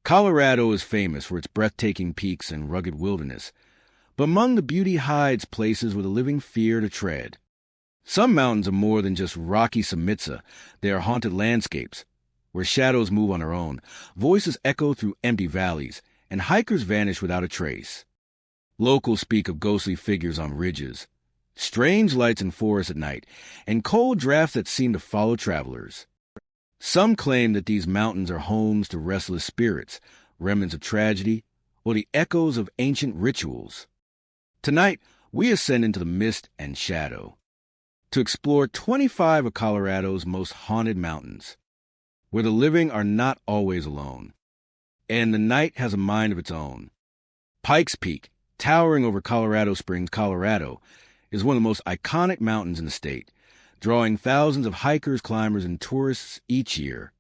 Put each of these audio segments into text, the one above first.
Colorado is famous for its breathtaking peaks and rugged wilderness, but among the beauty hides places with a living fear to tread. Some mountains are more than just rocky summits. They are haunted landscapes, where shadows move on their own, voices echo through empty valleys, and hikers vanish without a trace. Locals speak of ghostly figures on ridges, strange lights in forests at night, and cold drafts that seem to follow travelers. Some claim that these mountains are homes to restless spirits, remnants of tragedy, or the echoes of ancient rituals. Tonight, we ascend into the mist and shadow to explore 25 of Colorado's most haunted mountains, where the living are not always alone, and the night has a mind of its own. Pikes Peak, towering over Colorado Springs, Colorado, is one of the most iconic mountains in the state, drawing thousands of hikers, climbers, and tourists each year.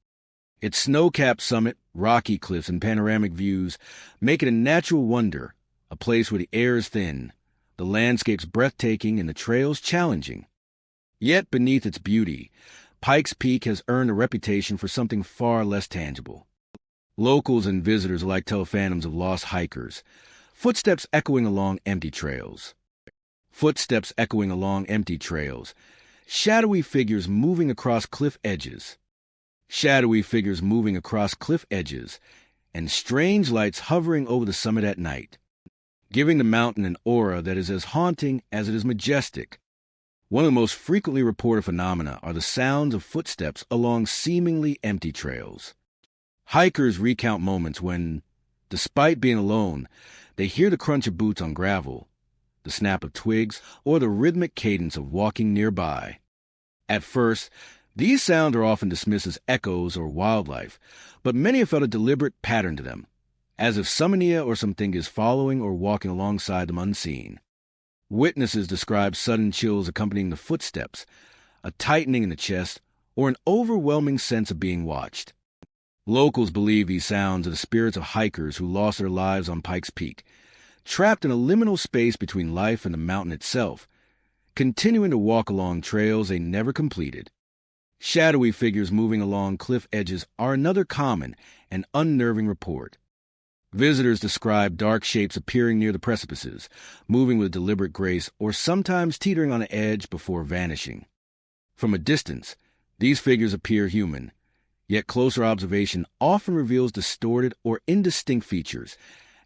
Its snow-capped summit, rocky cliffs, and panoramic views make it a natural wonder, a place where the air is thin, the landscapes breathtaking, and the trails challenging. Yet beneath its beauty, Pikes Peak has earned a reputation for something far less tangible. Locals and visitors alike tell phantoms of lost hikers, footsteps echoing along empty trails. Footsteps echoing along empty trails. Shadowy figures moving across cliff edges. Shadowy figures moving across cliff edges, and strange lights hovering over the summit at night, giving the mountain an aura that is as haunting as it is majestic. One of the most frequently reported phenomena are the sounds of footsteps along seemingly empty trails. Hikers recount moments when, despite being alone, they hear the crunch of boots on gravel, the snap of twigs, or the rhythmic cadence of walking nearby. At first, these sounds are often dismissed as echoes or wildlife, but many have felt a deliberate pattern to them, as if something or something is following or walking alongside them unseen. Witnesses describe sudden chills accompanying the footsteps, a tightening in the chest, or an overwhelming sense of being watched. Locals believe these sounds are the spirits of hikers who lost their lives on Pikes Peak, trapped in a liminal space between life and the mountain itself, continuing to walk along trails they never completed. Shadowy figures moving along cliff edges are another common and unnerving report. Visitors describe dark shapes appearing near the precipices, moving with deliberate grace or sometimes teetering on an edge before vanishing. From a distance, these figures appear human, yet closer observation often reveals distorted or indistinct features,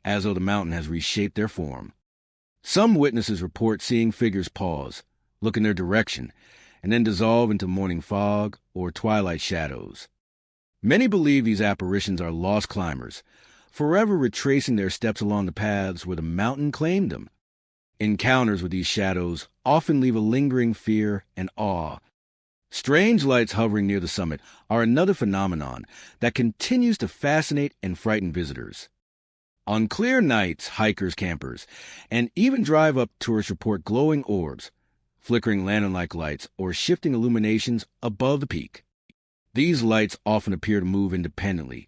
as though the mountain has reshaped their form. Some witnesses report seeing figures pause, look in their direction, and then dissolve into morning fog or twilight shadows. Many believe these apparitions are lost climbers, forever retracing their steps along the paths where the mountain claimed them. Encounters with these shadows often leave a lingering fear and awe. Strange lights hovering near the summit are another phenomenon that continues to fascinate and frighten visitors. On clear nights, hikers, campers, and even drive-up tourists report glowing orbs, flickering lantern-like lights, or shifting illuminations above the peak. These lights often appear to move independently,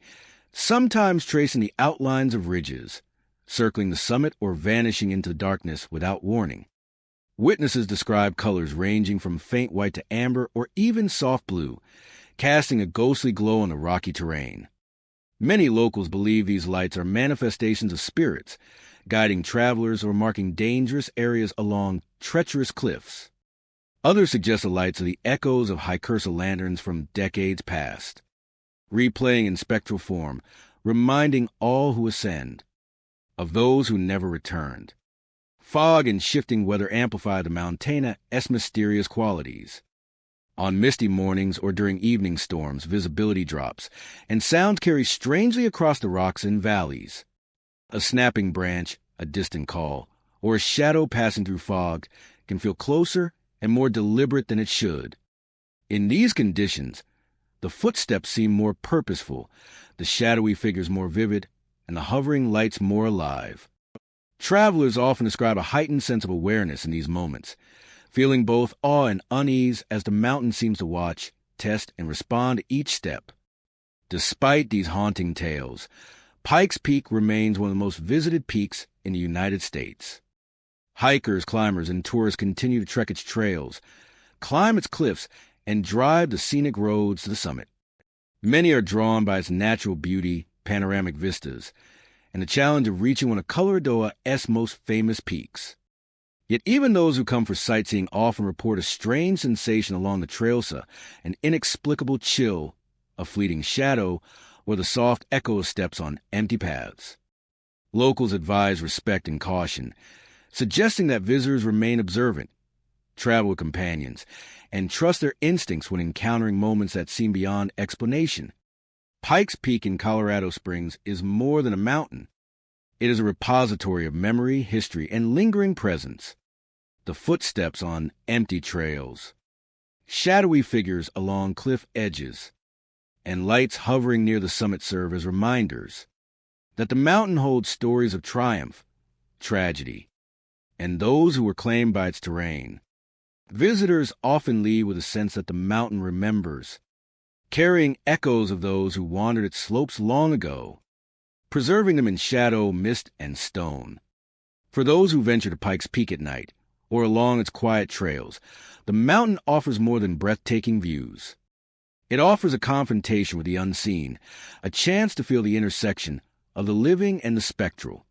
sometimes tracing the outlines of ridges, circling the summit or vanishing into darkness without warning. Witnesses describe colors ranging from faint white to amber or even soft blue, casting a ghostly glow on the rocky terrain. Many locals believe these lights are manifestations of spirits, guiding travelers or marking dangerous areas along treacherous cliffs. Others suggest the lights are the echoes of hikers lanterns from decades past, replaying in spectral form, reminding all who ascend of those who never returned. Fog and shifting weather amplify the mountainous mysterious qualities. On misty mornings or during evening storms, visibility drops, and sound carries strangely across the rocks and valleys. A snapping branch, a distant call, or a shadow passing through fog can feel closer and more deliberate than it should. In these conditions, the footsteps seem more purposeful, the shadowy figures more vivid, and the hovering lights more alive. Travelers often describe a heightened sense of awareness in these moments, feeling both awe and unease as the mountain seems to watch, test, and respond to each step. Despite these haunting tales, Pikes Peak remains one of the most visited peaks in the United States. Hikers, climbers, and tourists continue to trek its trails, climb its cliffs, and drive the scenic roads to the summit. Many are drawn by its natural beauty, panoramic vistas, and the challenge of reaching one of Colorado's most famous peaks. Yet even those who come for sightseeing often report a strange sensation along the trailsa, an inexplicable chill, a fleeting shadow, or the soft echo of steps on empty paths. Locals advise respect and caution, suggesting that visitors remain observant, travel with companions, and trust their instincts when encountering moments that seem beyond explanation. Pikes Peak in Colorado Springs is more than a mountain. It is a repository of memory, history, and lingering presence. The footsteps on empty trails, shadowy figures along cliff edges, and lights hovering near the summit serve as reminders that the mountain holds stories of triumph, tragedy, and those who were claimed by its terrain. Visitors often leave with a sense that the mountain remembers, carrying echoes of those who wandered its slopes long ago, preserving them in shadow, mist, and stone. For those who venture to Pikes Peak at night, or along its quiet trails, the mountain offers more than breathtaking views. It offers a confrontation with the unseen, a chance to feel the intersection of the living and the spectral.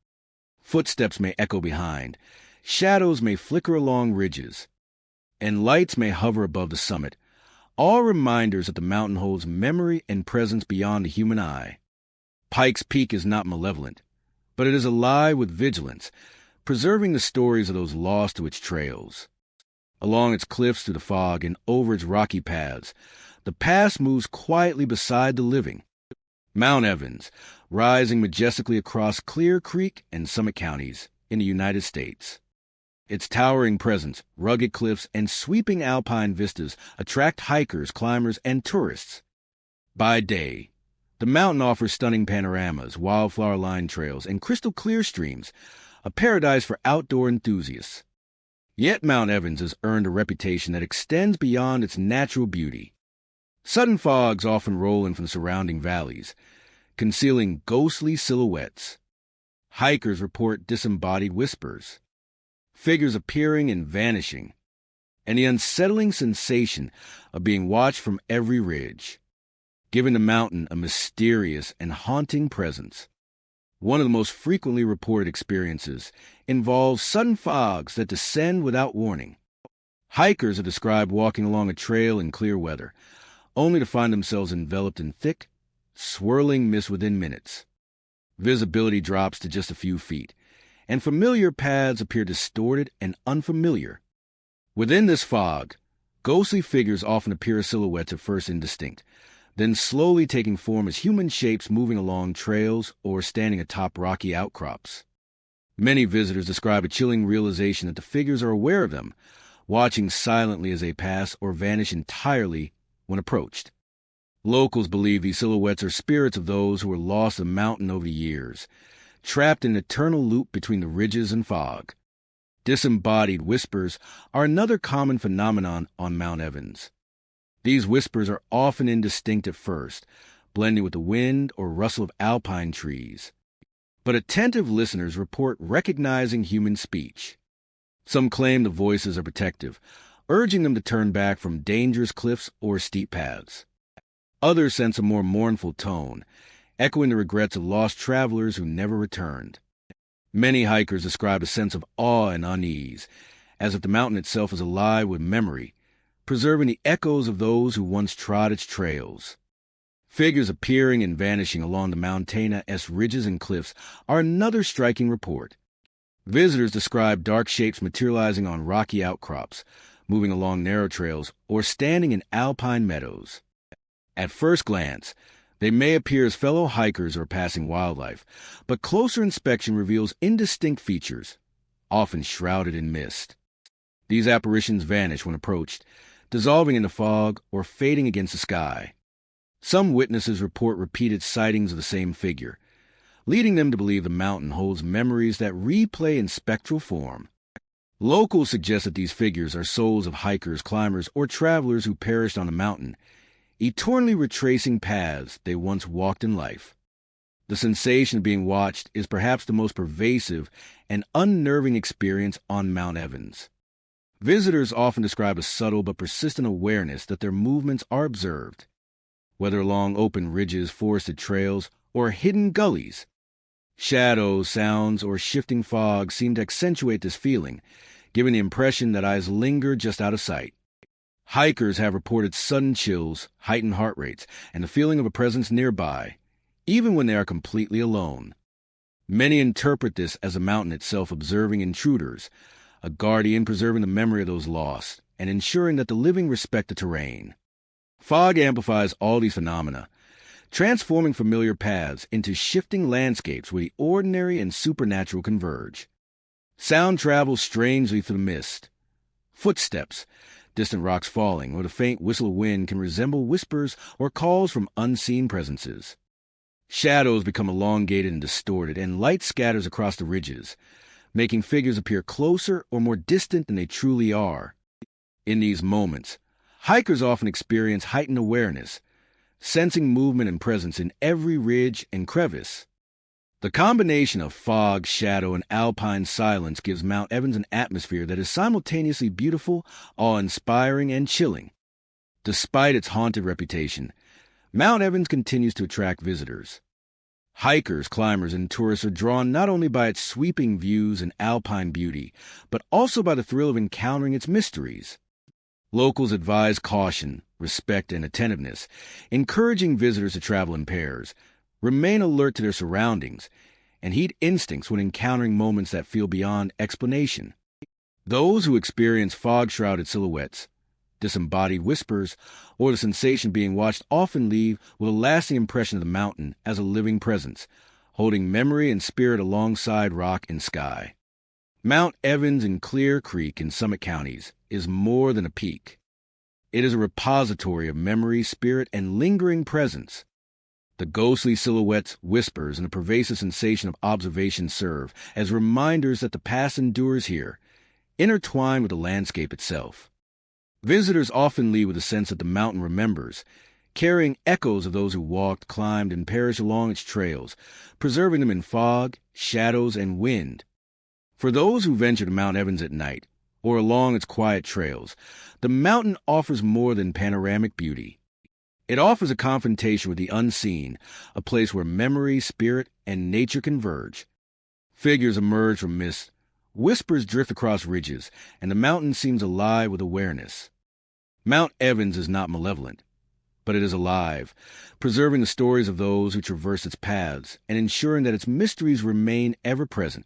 Footsteps may echo behind, shadows may flicker along ridges, and lights may hover above the summit, all reminders that the mountain holds memory and presence beyond the human eye. Pikes Peak is not malevolent, but it is alive with vigilance, preserving the stories of those lost to its trails. Along its cliffs through the fog and over its rocky paths, the past moves quietly beside the living. Mount Evans, rising majestically across Clear Creek and Summit counties in the United States. Its towering presence, rugged cliffs, and sweeping alpine vistas attract hikers, climbers, and tourists. By day, the mountain offers stunning panoramas, wildflower-lined trails, and crystal-clear streams, a paradise for outdoor enthusiasts. Yet Mount Evans has earned a reputation that extends beyond its natural beauty. Sudden fogs often roll in from the surrounding valleys, concealing ghostly silhouettes. Hikers report disembodied whispers, figures appearing and vanishing, and the unsettling sensation of being watched from every ridge, giving the mountain a mysterious and haunting presence. One of the most frequently reported experiences involves sudden fogs that descend without warning. Hikers are described walking along a trail in clear weather, only to find themselves enveloped in thick, swirling mist within minutes. Visibility drops to just a few feet, and familiar paths appear distorted and unfamiliar. Within this fog, ghostly figures often appear as silhouettes at first indistinct, then slowly taking form as human shapes moving along trails or standing atop rocky outcrops. Many visitors describe a chilling realization that the figures are aware of them, watching silently as they pass or vanish entirely when approached. Locals believe these silhouettes are spirits of those who were lost in the mountain over the years, trapped in an eternal loop between the ridges and fog. Disembodied whispers are another common phenomenon on Mount Evans. These whispers are often indistinct at first, blending with the wind or rustle of alpine trees. But attentive listeners report recognizing human speech. Some claim the voices are protective, urging them to turn back from dangerous cliffs or steep paths. Others sense a more mournful tone, echoing the regrets of lost travelers who never returned. Many hikers describe a sense of awe and unease, as if the mountain itself is alive with memory, preserving the echoes of those who once trod its trails. Figures appearing and vanishing along the mountainous ridges and cliffs are another striking report. Visitors describe dark shapes materializing on rocky outcrops, moving along narrow trails, or standing in alpine meadows. At first glance, they may appear as fellow hikers or passing wildlife, but closer inspection reveals indistinct features, often shrouded in mist. These apparitions vanish when approached, dissolving in the fog or fading against the sky. Some witnesses report repeated sightings of the same figure, leading them to believe the mountain holds memories that replay in spectral form. Locals suggest that these figures are souls of hikers, climbers, or travelers who perished on the mountain, eternally retracing paths they once walked in life. The sensation of being watched is perhaps the most pervasive and unnerving experience on Mount Evans. Visitors often describe a subtle but persistent awareness that their movements are observed, whether along open ridges, forested trails, or hidden gullies. Shadows, sounds, or shifting fog seem to accentuate this feeling, giving the impression that eyes linger just out of sight. Hikers have reported sudden chills, heightened heart rates, and the feeling of a presence nearby, even when they are completely alone. Many interpret this as a mountain itself observing intruders, a guardian preserving the memory of those lost, and ensuring that the living respect the terrain. Fog amplifies all these phenomena, transforming familiar paths into shifting landscapes where the ordinary and supernatural converge. Sound travels strangely through the mist. Footsteps, distant rocks falling, or the faint whistle of wind can resemble whispers or calls from unseen presences. Shadows become elongated and distorted, and light scatters across the ridges, making figures appear closer or more distant than they truly are. In these moments, hikers often experience heightened awareness, sensing movement and presence in every ridge and crevice. The combination of fog, shadow, and alpine silence gives Mount Evans an atmosphere that is simultaneously beautiful, awe-inspiring, and chilling. Despite its haunted reputation, Mount Evans continues to attract visitors. Hikers, climbers, and tourists are drawn not only by its sweeping views and alpine beauty, but also by the thrill of encountering its mysteries. Locals advise caution, respect, and attentiveness, encouraging visitors to travel in pairs, remain alert to their surroundings, and heed instincts when encountering moments that feel beyond explanation. Those who experience fog-shrouded silhouettes, disembodied whispers, or the sensation of being watched often leave with a lasting impression of the mountain as a living presence, holding memory and spirit alongside rock and sky. Mount Evans in Clear Creek in Summit counties is more than a peak. It is a repository of memory, spirit, and lingering presence. The ghostly silhouettes, whispers, and the pervasive sensation of observation serve as reminders that the past endures here, intertwined with the landscape itself. Visitors often leave with a sense that the mountain remembers, carrying echoes of those who walked, climbed, and perished along its trails, preserving them in fog, shadows, and wind. For those who venture to Mount Evans at night, or along its quiet trails, the mountain offers more than panoramic beauty. It offers a confrontation with the unseen, a place where memory, spirit, and nature converge. Figures emerge from mist, whispers drift across ridges, and the mountain seems alive with awareness. Mount Evans is not malevolent, but it is alive, preserving the stories of those who traverse its paths and ensuring that its mysteries remain ever present.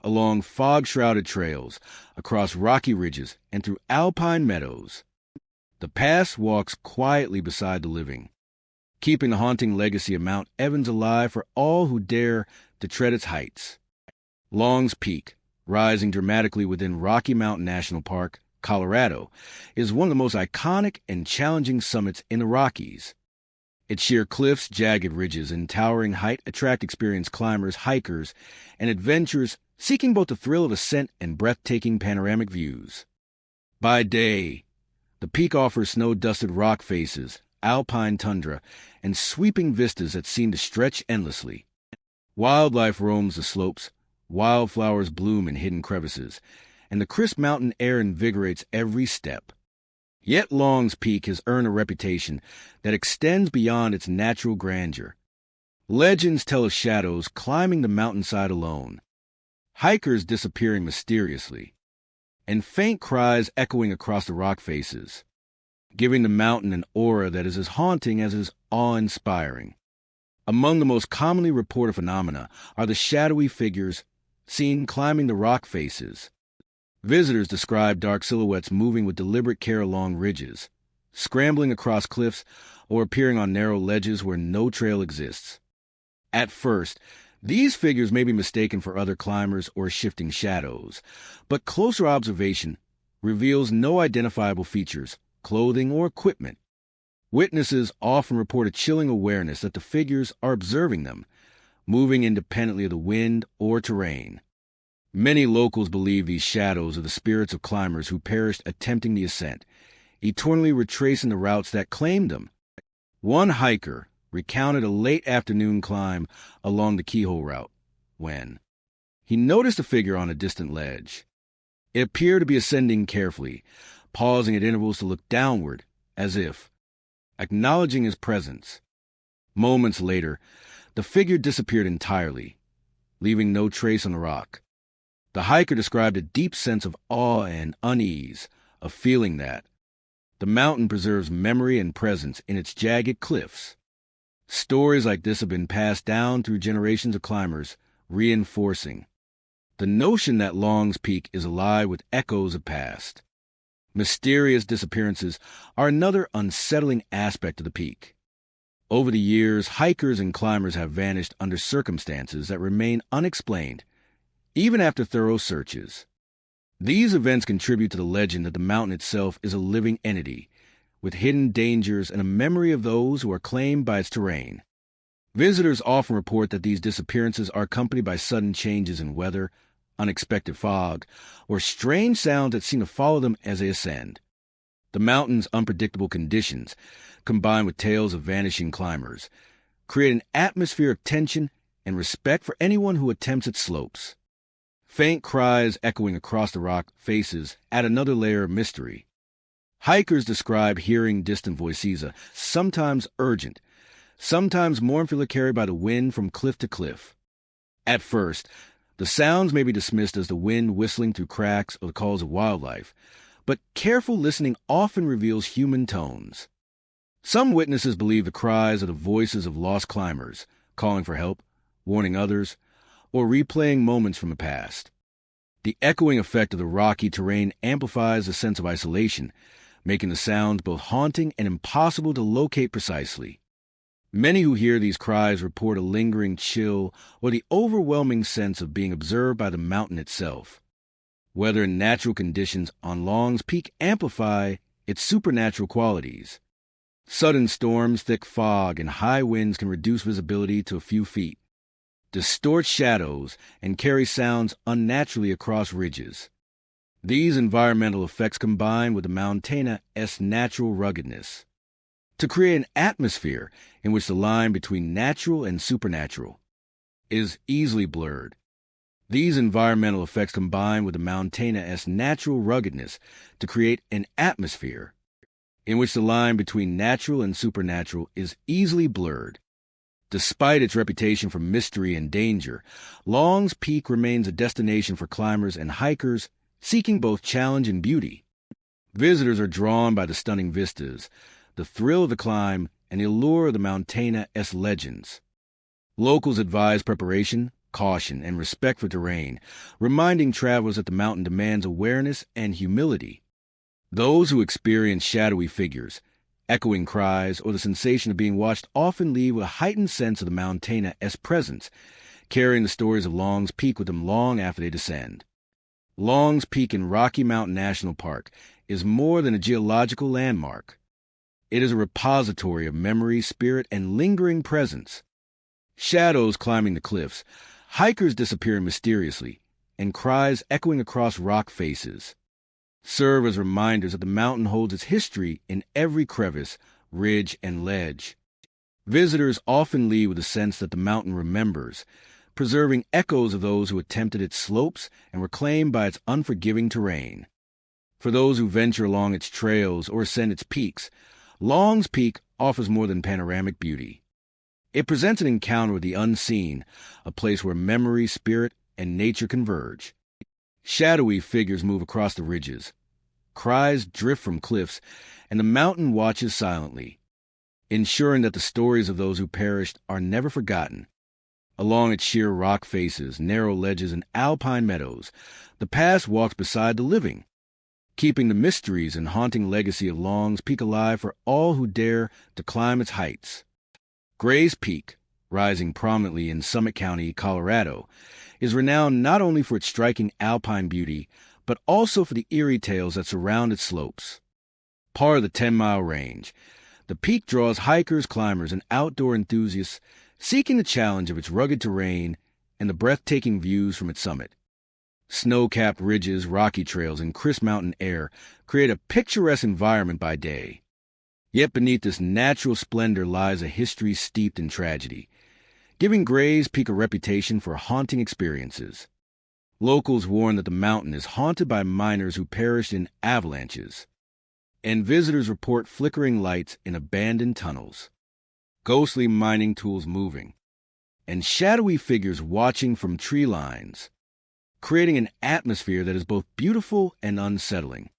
Along fog-shrouded trails, across rocky ridges, and through alpine meadows, the past walks quietly beside the living, keeping the haunting legacy of Mount Evans alive for all who dare to tread its heights. Long's Peak, rising dramatically within Rocky Mountain National Park, Colorado, is one of the most iconic and challenging summits in the Rockies. Its sheer cliffs, jagged ridges, and towering height attract experienced climbers, hikers, and adventurers seeking both the thrill of ascent and breathtaking panoramic views. By day, the peak offers snow-dusted rock faces, alpine tundra, and sweeping vistas that seem to stretch endlessly. Wildlife roams the slopes, wildflowers bloom in hidden crevices, and the crisp mountain air invigorates every step. Yet Long's Peak has earned a reputation that extends beyond its natural grandeur. Legends tell of shadows climbing the mountainside alone, hikers disappearing mysteriously, and faint cries echoing across the rock faces, giving the mountain an aura that is as haunting as it is awe-inspiring. Among the most commonly reported phenomena are the shadowy figures seen climbing the rock faces. Visitors describe dark silhouettes moving with deliberate care along ridges, scrambling across cliffs, or appearing on narrow ledges where no trail exists. At first, these figures may be mistaken for other climbers or shifting shadows, but closer observation reveals no identifiable features, clothing, or equipment. Witnesses often report a chilling awareness that the figures are observing them, moving independently of the wind or terrain. Many locals believe these shadows are the spirits of climbers who perished attempting the ascent, eternally retracing the routes that claimed them. One hiker recounted a late afternoon climb along the Keyhole route when he noticed a figure on a distant ledge. It appeared to be ascending carefully, pausing at intervals to look downward, as if acknowledging his presence. Moments later, The figure disappeared entirely, leaving no trace on the rock. The hiker described a deep sense of awe and unease, a feeling that the mountain preserves memory and presence in its jagged cliffs. Stories like this have been passed down through generations of climbers, reinforcing the notion that Long's Peak is alive with echoes of past. Mysterious disappearances are another unsettling aspect of the peak. Over the years, hikers and climbers have vanished under circumstances that remain unexplained, even after thorough searches. These events contribute to the legend that the mountain itself is a living entity, with hidden dangers and a memory of those who are claimed by its terrain. Visitors often report that these disappearances are accompanied by sudden changes in weather, unexpected fog, or strange sounds that seem to follow them as they ascend. The mountain's unpredictable conditions, combined with tales of vanishing climbers, create an atmosphere of tension and respect for anyone who attempts its slopes. Faint cries echoing across the rock faces add another layer of mystery. Hikers describe hearing distant voices, sometimes urgent, sometimes mournfully carried by the wind from cliff to cliff. At first, the sounds may be dismissed as the wind whistling through cracks or the calls of wildlife, but careful listening often reveals human tones. Some witnesses believe the cries are the voices of lost climbers, calling for help, warning others, or replaying moments from the past. The echoing effect of the rocky terrain amplifies the sense of isolation, making the sounds both haunting and impossible to locate precisely. Many who hear these cries report a lingering chill or the overwhelming sense of being observed by the mountain itself. Weather and natural conditions on Long's Peak amplify its supernatural qualities. Sudden storms, thick fog, and high winds can reduce visibility to a few feet, distort shadows, and carry sounds unnaturally across ridges. These environmental effects combine with the mountain's natural ruggedness to create an atmosphere in which the line between natural and supernatural is easily blurred. These environmental effects combine with the mountain's natural ruggedness to create an atmosphere in which the line between natural and supernatural is easily blurred. Despite its reputation for mystery and danger, Long's Peak remains a destination for climbers and hikers seeking both challenge and beauty. Visitors are drawn by the stunning vistas, the thrill of the climb, and the allure of the mountain's legends. Locals advise preparation, caution, and respect for terrain, reminding travelers that the mountain demands awareness and humility. Those who experience shadowy figures, echoing cries, or the sensation of being watched often leave with a heightened sense of the mountain's presence, carrying the stories of Long's Peak with them long after they descend. Long's Peak in Rocky Mountain National Park is more than a geological landmark. It is a repository of memory, spirit, and lingering presence. Shadows climbing the cliffs, hikers disappearing mysteriously, and cries echoing across rock faces serve as reminders that the mountain holds its history in every crevice, ridge, and ledge. Visitors often leave with a sense that the mountain remembers, preserving echoes of those who attempted its slopes and were claimed by its unforgiving terrain. For those who venture along its trails or ascend its peaks, Long's Peak offers more than panoramic beauty. It presents an encounter with the unseen, a place where memory, spirit, and nature converge. Shadowy figures move across the ridges. Cries drift from cliffs, and the mountain watches silently, ensuring that the stories of those who perished are never forgotten. Along its sheer rock faces, narrow ledges, and alpine meadows, the past walks beside the living, keeping the mysteries and haunting legacy of Long's Peak alive for all who dare to climb its heights. Gray's Peak, rising prominently in Summit County, Colorado, is renowned not only for its striking alpine beauty, but also for the eerie tales that surround its slopes. Part of the 10-mile range, the peak draws hikers, climbers, and outdoor enthusiasts seeking the challenge of its rugged terrain and the breathtaking views from its summit. Snow-capped ridges, rocky trails, and crisp mountain air create a picturesque environment by day. Yet beneath this natural splendor lies a history steeped in tragedy, giving Gray's Peak a reputation for haunting experiences. Locals warn that the mountain is haunted by miners who perished in avalanches, and visitors report flickering lights in abandoned tunnels, ghostly mining tools moving, and shadowy figures watching from tree lines, creating an atmosphere that is both beautiful and unsettling.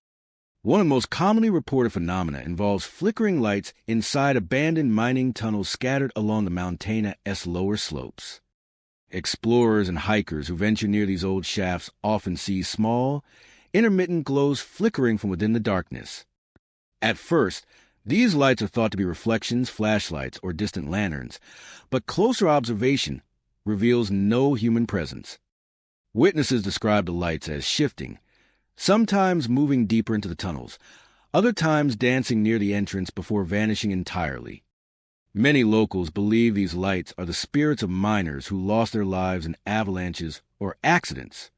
One of the most commonly reported phenomena involves flickering lights inside abandoned mining tunnels scattered along the Montana's lower slopes. Explorers and hikers who venture near these old shafts often see small, intermittent glows flickering from within the darkness. At first, these lights are thought to be reflections, flashlights, or distant lanterns, but closer observation reveals no human presence. Witnesses describe the lights as shifting, sometimes moving deeper into the tunnels, other times dancing near the entrance before vanishing entirely. Many locals believe these lights are the spirits of miners who lost their lives in avalanches or accidents.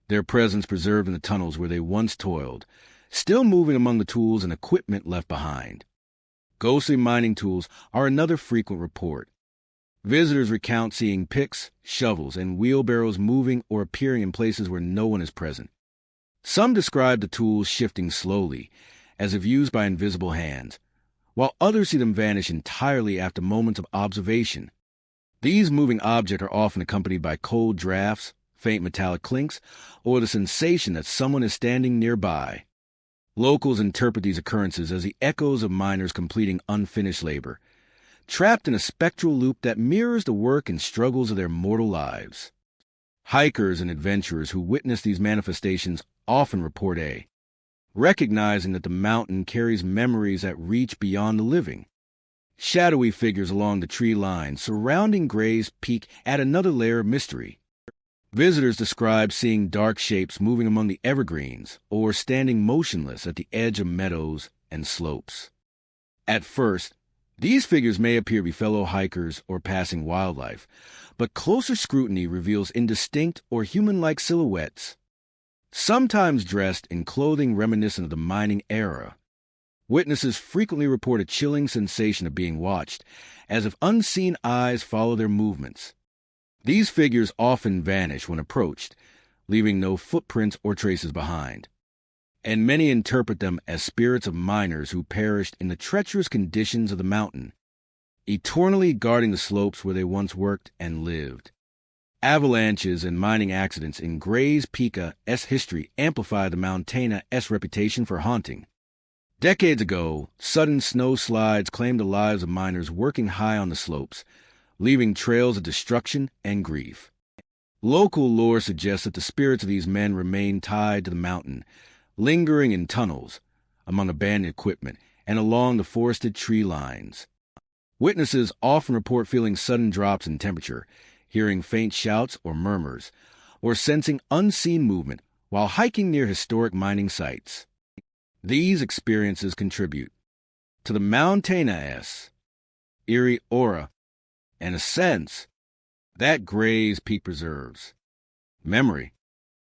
Their presence preserved in the tunnels where they once toiled, still moving among the tools and equipment left behind. Ghostly mining tools are another frequent report. Visitors recount seeing picks, shovels, and wheelbarrows moving or appearing in places where no one is present. Some describe the tools shifting slowly, as if used by invisible hands, while others see them vanish entirely after moments of observation. These moving objects are often accompanied by cold drafts, faint metallic clinks, or the sensation that someone is standing nearby. Locals interpret these occurrences as the echoes of miners completing unfinished labor, trapped in a spectral loop that mirrors the work and struggles of their mortal lives. Hikers and adventurers who witness these manifestations often report recognizing that the mountain carries memories that reach beyond the living. Shadowy figures along the tree line surrounding Gray's Peak add another layer of mystery. Visitors describe seeing dark shapes moving among the evergreens or standing motionless at the edge of meadows and slopes. At first, these figures may appear to be fellow hikers or passing wildlife, but closer scrutiny reveals indistinct or human-like silhouettes, sometimes dressed in clothing reminiscent of the mining era. Witnesses frequently report a chilling sensation of being watched, as if unseen eyes follow their movements. These figures often vanish when approached, leaving no footprints or traces behind. And many interpret them as spirits of miners who perished in the treacherous conditions of the mountain, eternally guarding the slopes where they once worked and lived. Avalanches and mining accidents in Gray's Peak's history amplify the Montana's reputation for haunting. Decades ago, sudden snow slides claimed the lives of miners working high on the slopes, leaving trails of destruction and grief. Local lore suggests that the spirits of these men remain tied to the mountain, lingering in tunnels, among abandoned equipment, and along the forested tree lines. Witnesses often report feeling sudden drops in temperature, hearing faint shouts or murmurs, or sensing unseen movement while hiking near historic mining sites. These experiences contribute to the Montana's eerie aura and a sense that Gray's Peak preserves memory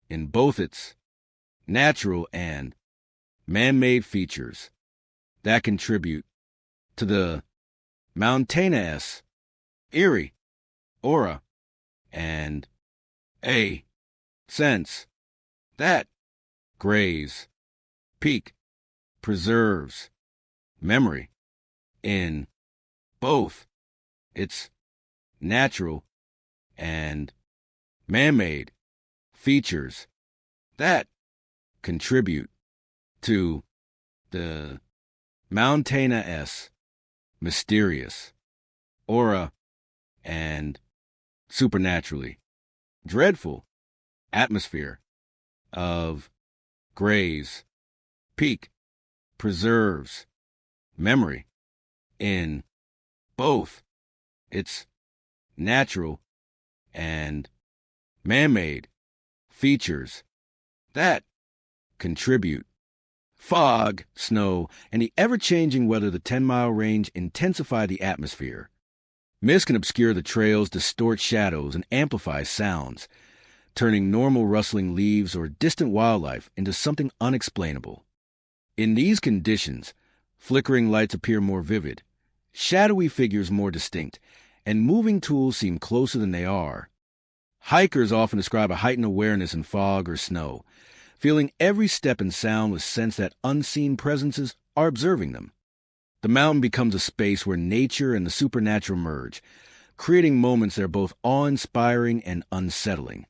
in both its natural and man-made features that contribute to the Montana's eerie aura and a sense that Gray's Peak preserves memory in both its natural and man-made features that contribute to the Montana's mysterious aura and supernaturally dreadful atmosphere of Gray's Peak preserves memory in both its natural and man-made features that contribute. Fog, snow, and the ever-changing weather of the 10-mile range intensify the atmosphere. Mist can obscure the trails, distort shadows, and amplify sounds, turning normal rustling leaves or distant wildlife into something unexplainable. In these conditions, flickering lights appear more vivid, shadowy figures more distinct, and moving tools seem closer than they are. Hikers often describe a heightened awareness in fog or snow, feeling every step and sound with sense that unseen presences are observing them. The mountain becomes a space where nature and the supernatural merge, creating moments that are both awe-inspiring and unsettling.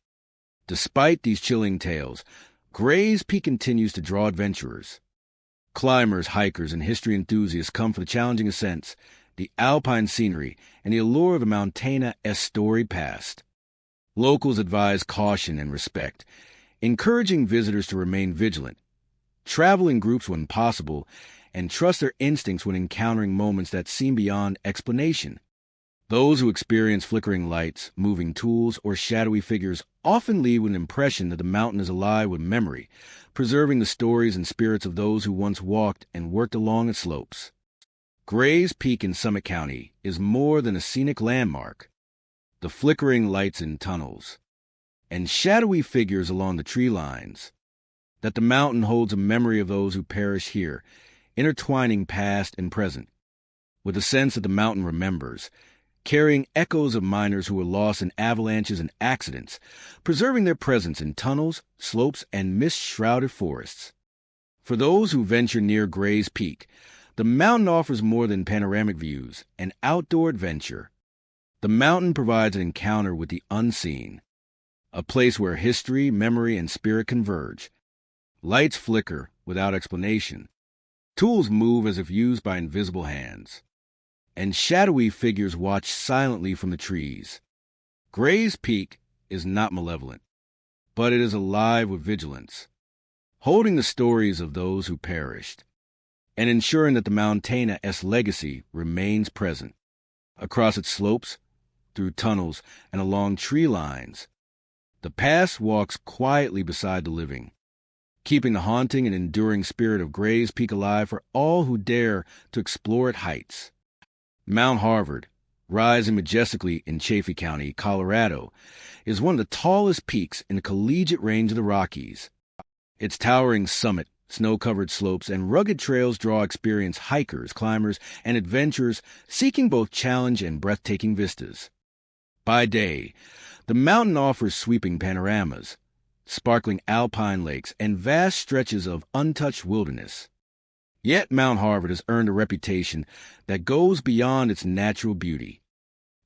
Despite these chilling tales, Gray's Peak continues to draw adventurers. Climbers, hikers, and history enthusiasts come for the challenging ascents, the alpine scenery, and the allure of the Montana's storied past. Locals advise caution and respect, encouraging visitors to remain vigilant, travel in groups when possible, and trust their instincts when encountering moments that seem beyond explanation. Those who experience flickering lights, moving tools, or shadowy figures often leave with an impression that the mountain is alive with memory, preserving the stories and spirits of those who once walked and worked along its slopes. Gray's Peak in Summit County is more than a scenic landmark. The flickering lights in tunnels, and shadowy figures along the tree lines, that the mountain holds a memory of those who perished here, intertwining past and present, with a sense that the mountain remembers, carrying echoes of miners who were lost in avalanches and accidents, preserving their presence in tunnels, slopes, and mist-shrouded forests. For those who venture near Gray's Peak, the mountain offers more than panoramic views, an outdoor adventure. The mountain provides an encounter with the unseen, a place where history, memory, and spirit converge. Lights flicker without explanation. Tools move as if used by invisible hands, and shadowy figures watch silently from the trees. Gray's Peak is not malevolent, but it is alive with vigilance, holding the stories of those who perished, and ensuring that the Montana's legacy remains present. Across its slopes, through tunnels, and along tree lines, the past walks quietly beside the living, keeping the haunting and enduring spirit of Gray's Peak alive for all who dare to explore its heights. Mount Harvard, rising majestically in Chaffee County, Colorado, is one of the tallest peaks in the collegiate range of the Rockies. Its towering summit, snow-covered slopes, and rugged trails draw experienced hikers, climbers, and adventurers seeking both challenge and breathtaking vistas. By day, the mountain offers sweeping panoramas, sparkling alpine lakes, and vast stretches of untouched wilderness. Yet Mount Harvard has earned a reputation that goes beyond its natural beauty.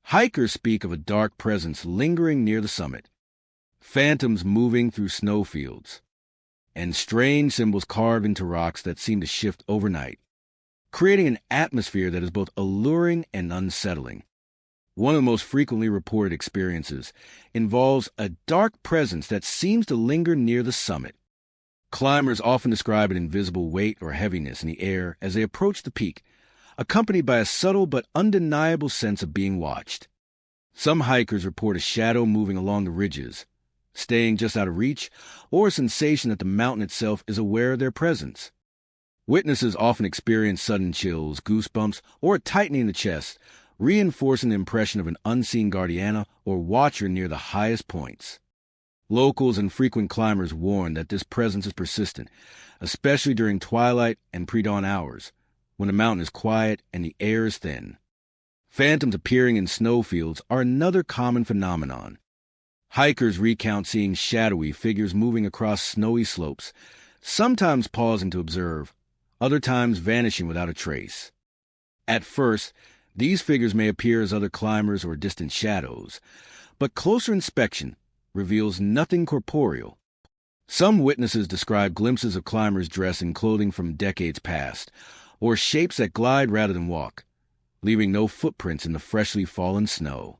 Hikers speak of a dark presence lingering near the summit, phantoms moving through snowfields, and strange symbols carved into rocks that seem to shift overnight, creating an atmosphere that is both alluring and unsettling. One of the most frequently reported experiences involves a dark presence that seems to linger near the summit. Climbers often describe an invisible weight or heaviness in the air as they approach the peak, accompanied by a subtle but undeniable sense of being watched. Some hikers report a shadow moving along the ridges, staying just out of reach, or a sensation that the mountain itself is aware of their presence. Witnesses often experience sudden chills, goosebumps, or a tightening in the chest, reinforcing the impression of an unseen guardiana or watcher near the highest points. Locals and frequent climbers warn that this presence is persistent, especially during twilight and pre-dawn hours, when the mountain is quiet and the air is thin. Phantoms appearing in snowfields are another common phenomenon. Hikers recount seeing shadowy figures moving across snowy slopes, sometimes pausing to observe, other times vanishing without a trace. At first, these figures may appear as other climbers or distant shadows, but closer inspection reveals nothing corporeal. Some witnesses describe glimpses of climbers dressed in clothing from decades past, or shapes that glide rather than walk, leaving no footprints in the freshly fallen snow.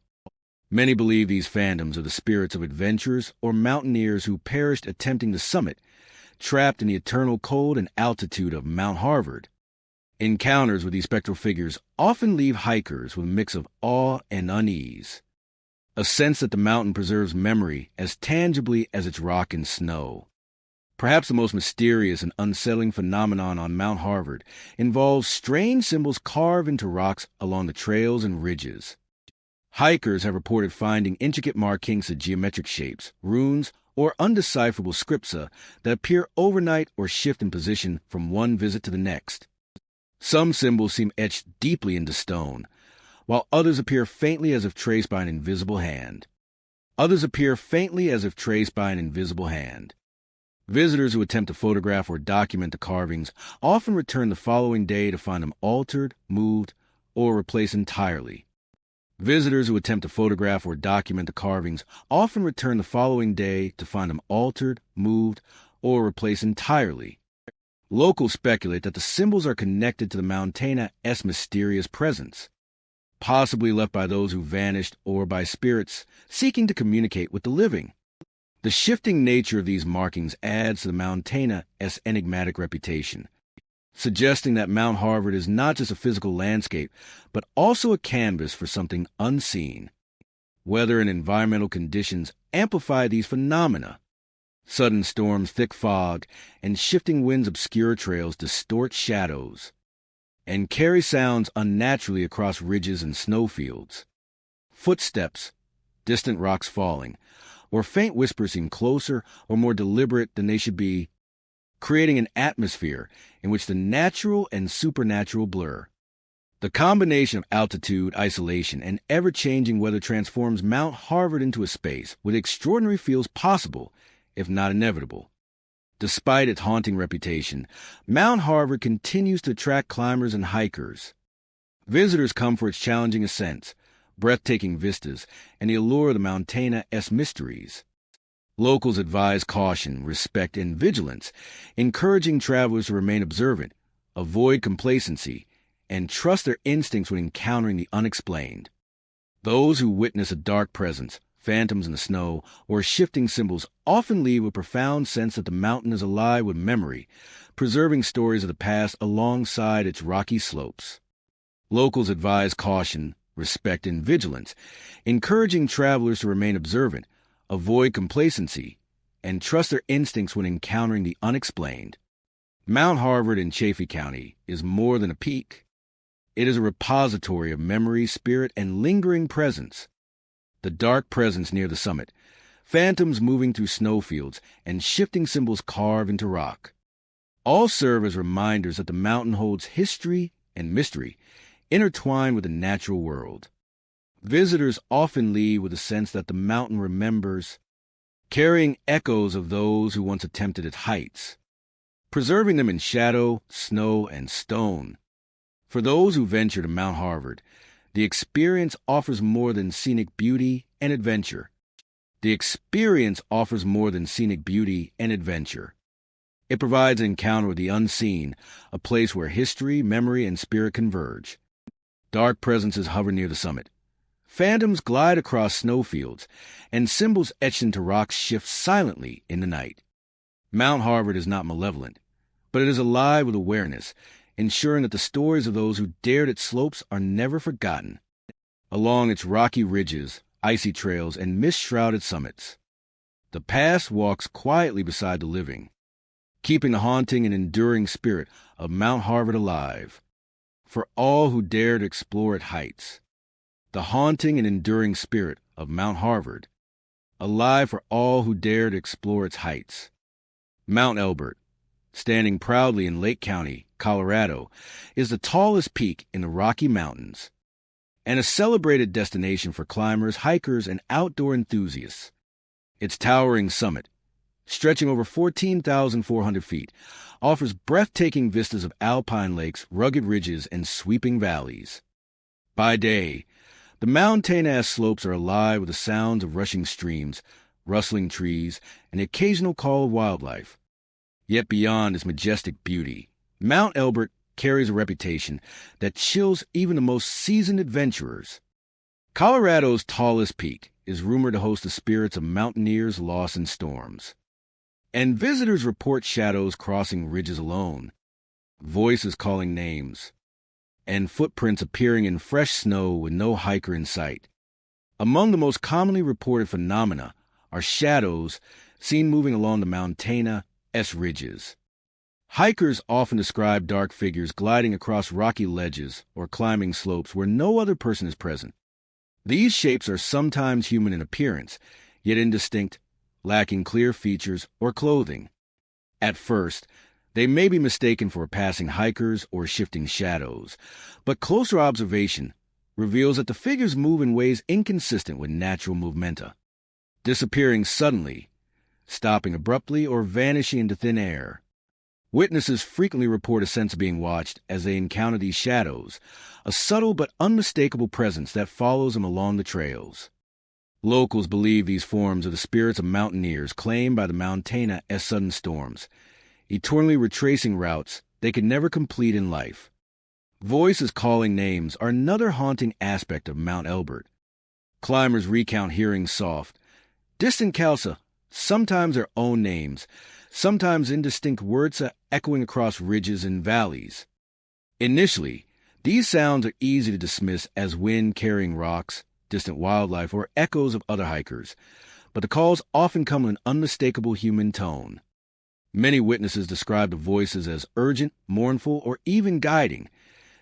Many believe these phantoms are the spirits of adventurers or mountaineers who perished attempting the summit, trapped in the eternal cold and altitude of Mount Harvard. Encounters with these spectral figures often leave hikers with a mix of awe and unease, a sense that the mountain preserves memory as tangibly as its rock and snow. Perhaps the most mysterious and unsettling phenomenon on Mount Harvard involves strange symbols carved into rocks along the trails and ridges. Hikers have reported finding intricate markings of geometric shapes, runes, or undecipherable scripta that appear overnight or shift in position from one visit to the next. Some symbols seem etched deeply into stone, while others appear faintly as if traced by an invisible hand. Visitors who attempt to photograph or document the carvings often return the following day to find them altered, moved, or replaced entirely. Visitors who attempt to photograph or document the carvings often return the following day to find them altered, moved, or replaced entirely. Locals speculate that the symbols are connected to the Mountaina's mysterious presence, possibly left by those who vanished or by spirits seeking to communicate with the living. The shifting nature of these markings adds to the Mountaina's enigmatic reputation, suggesting that Mount Harvard is not just a physical landscape, but also a canvas for something unseen. Weather and environmental conditions amplify these phenomena. Sudden storms, thick fog, and shifting winds obscure trails, distort shadows, and carry sounds unnaturally across ridges and snowfields. Footsteps, distant rocks falling, or faint whispers seem closer or more deliberate than they should be, creating an atmosphere in which the natural and supernatural blur. The combination of altitude, isolation, and ever-changing weather transforms Mount Harvard into a space where the extraordinary feels possible, if not inevitable. Despite its haunting reputation, Mount Harvard continues to attract climbers and hikers. Visitors come for its challenging ascents, breathtaking vistas, and the allure of the Mountaina's mysteries. Locals advise caution, respect, and vigilance, encouraging travelers to remain observant, avoid complacency, and trust their instincts when encountering the unexplained. Those who witness a dark presence, phantoms in the snow, or shifting symbols often leave with a profound sense that the mountain is alive with memory, preserving stories of the past alongside its rocky slopes. Locals advise caution, respect, and vigilance, encouraging travelers to remain observant, avoid complacency, and trust their instincts when encountering the unexplained. Mount Harvard in Chaffee County is more than a peak. It is a repository of memory, spirit, and lingering presence. The dark presence near the summit, phantoms moving through snowfields, and shifting symbols carved into rock, all serve as reminders that the mountain holds history and mystery intertwined with the natural world. Visitors often leave with a sense that the mountain remembers, carrying echoes of those who once attempted its heights, preserving them in shadow, snow, and stone. For those who venture to Mount Harvard, the experience offers more than scenic beauty and adventure. It provides an encounter with the unseen, a place where history, memory, and spirit converge. Dark presences hover near the summit. Phantoms glide across snowfields, and symbols etched into rocks shift silently in the night. Mount Harvard is not malevolent, but it is alive with awareness, ensuring that the stories of those who dared its slopes are never forgotten. Along its rocky ridges, icy trails, and mist-shrouded summits, the past walks quietly beside the living, keeping the haunting and enduring spirit of Mount Harvard alive. For all who dare to explore its heights, the haunting and enduring spirit of Mount Harvard, alive for all who dare to explore its heights. Mount Elbert, standing proudly in Lake County, Colorado, is the tallest peak in the Rocky Mountains, and a celebrated destination for climbers, hikers, and outdoor enthusiasts. Its towering summit, stretching over 14,400 feet, offers breathtaking vistas of alpine lakes, rugged ridges, and sweeping valleys. By day, the Mountaina's slopes are alive with the sounds of rushing streams, rustling trees, and the occasional call of wildlife. Yet beyond its majestic beauty, Mount Elbert carries a reputation that chills even the most seasoned adventurers. Colorado's tallest peak is rumored to host the spirits of mountaineers lost in storms. And visitors report shadows crossing ridges alone, voices calling names, and footprints appearing in fresh snow with no hiker in sight. Among the most commonly reported phenomena are shadows seen moving along the Mountaina's ridges. Hikers often describe dark figures gliding across rocky ledges or climbing slopes where no other person is present. These shapes are sometimes human in appearance, yet indistinct, lacking clear features or clothing. At first, they may be mistaken for passing hikers or shifting shadows, but closer observation reveals that the figures move in ways inconsistent with natural movementa, disappearing suddenly, stopping abruptly, or vanishing into thin air. Witnesses frequently report a sense of being watched as they encounter these shadows, a subtle but unmistakable presence that follows them along the trails. Locals believe these forms are the spirits of mountaineers claimed by the mountaina as sudden storms, eternally retracing routes they could never complete in life. Voices calling names are another haunting aspect of Mount Elbert. Climbers recount hearing soft, distant calsa, sometimes their own names, sometimes indistinct words echoing across ridges and valleys. Initially, these sounds are easy to dismiss as wind carrying rocks, distant wildlife, or echoes of other hikers, but the calls often come in an unmistakable human tone. Many witnesses describe the voices as urgent, mournful, or even guiding,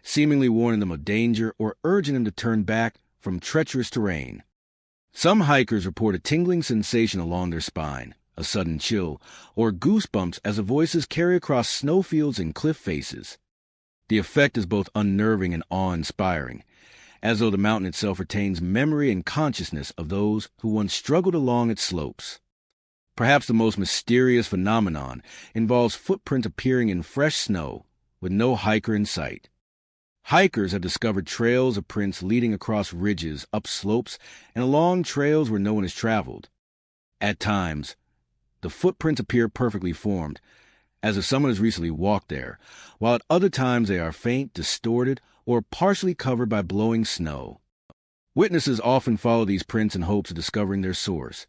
seemingly warning them of danger or urging them to turn back from treacherous terrain. Some hikers report a tingling sensation along their spine, a sudden chill, or goosebumps as the voices carry across snowfields and cliff faces. The effect is both unnerving and awe-inspiring, as though the mountain itself retains memory and consciousness of those who once struggled along its slopes. Perhaps the most mysterious phenomenon involves footprints appearing in fresh snow with no hiker in sight. Hikers have discovered trails of prints leading across ridges, up slopes, and along trails where no one has traveled. At times, the footprints appear perfectly formed, as if someone has recently walked there, while at other times they are faint, distorted, or partially covered by blowing snow. Witnesses often follow these prints in hopes of discovering their source,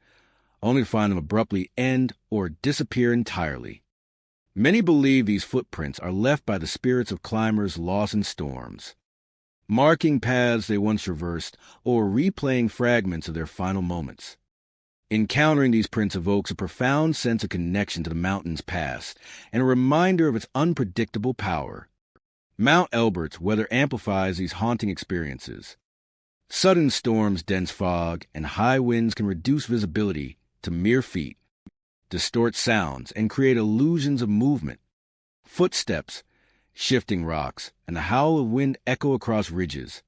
only to find them abruptly end or disappear entirely. Many believe these footprints are left by the spirits of climbers lost in storms, marking paths they once traversed or replaying fragments of their final moments. Encountering these prints evokes a profound sense of connection to the mountain's past and a reminder of its unpredictable power. Mount Elbert's weather amplifies these haunting experiences. Sudden storms, dense fog, and high winds can reduce visibility to mere feet, distort sounds, and create illusions of movement. Footsteps, shifting rocks, and the howl of wind echo across ridges,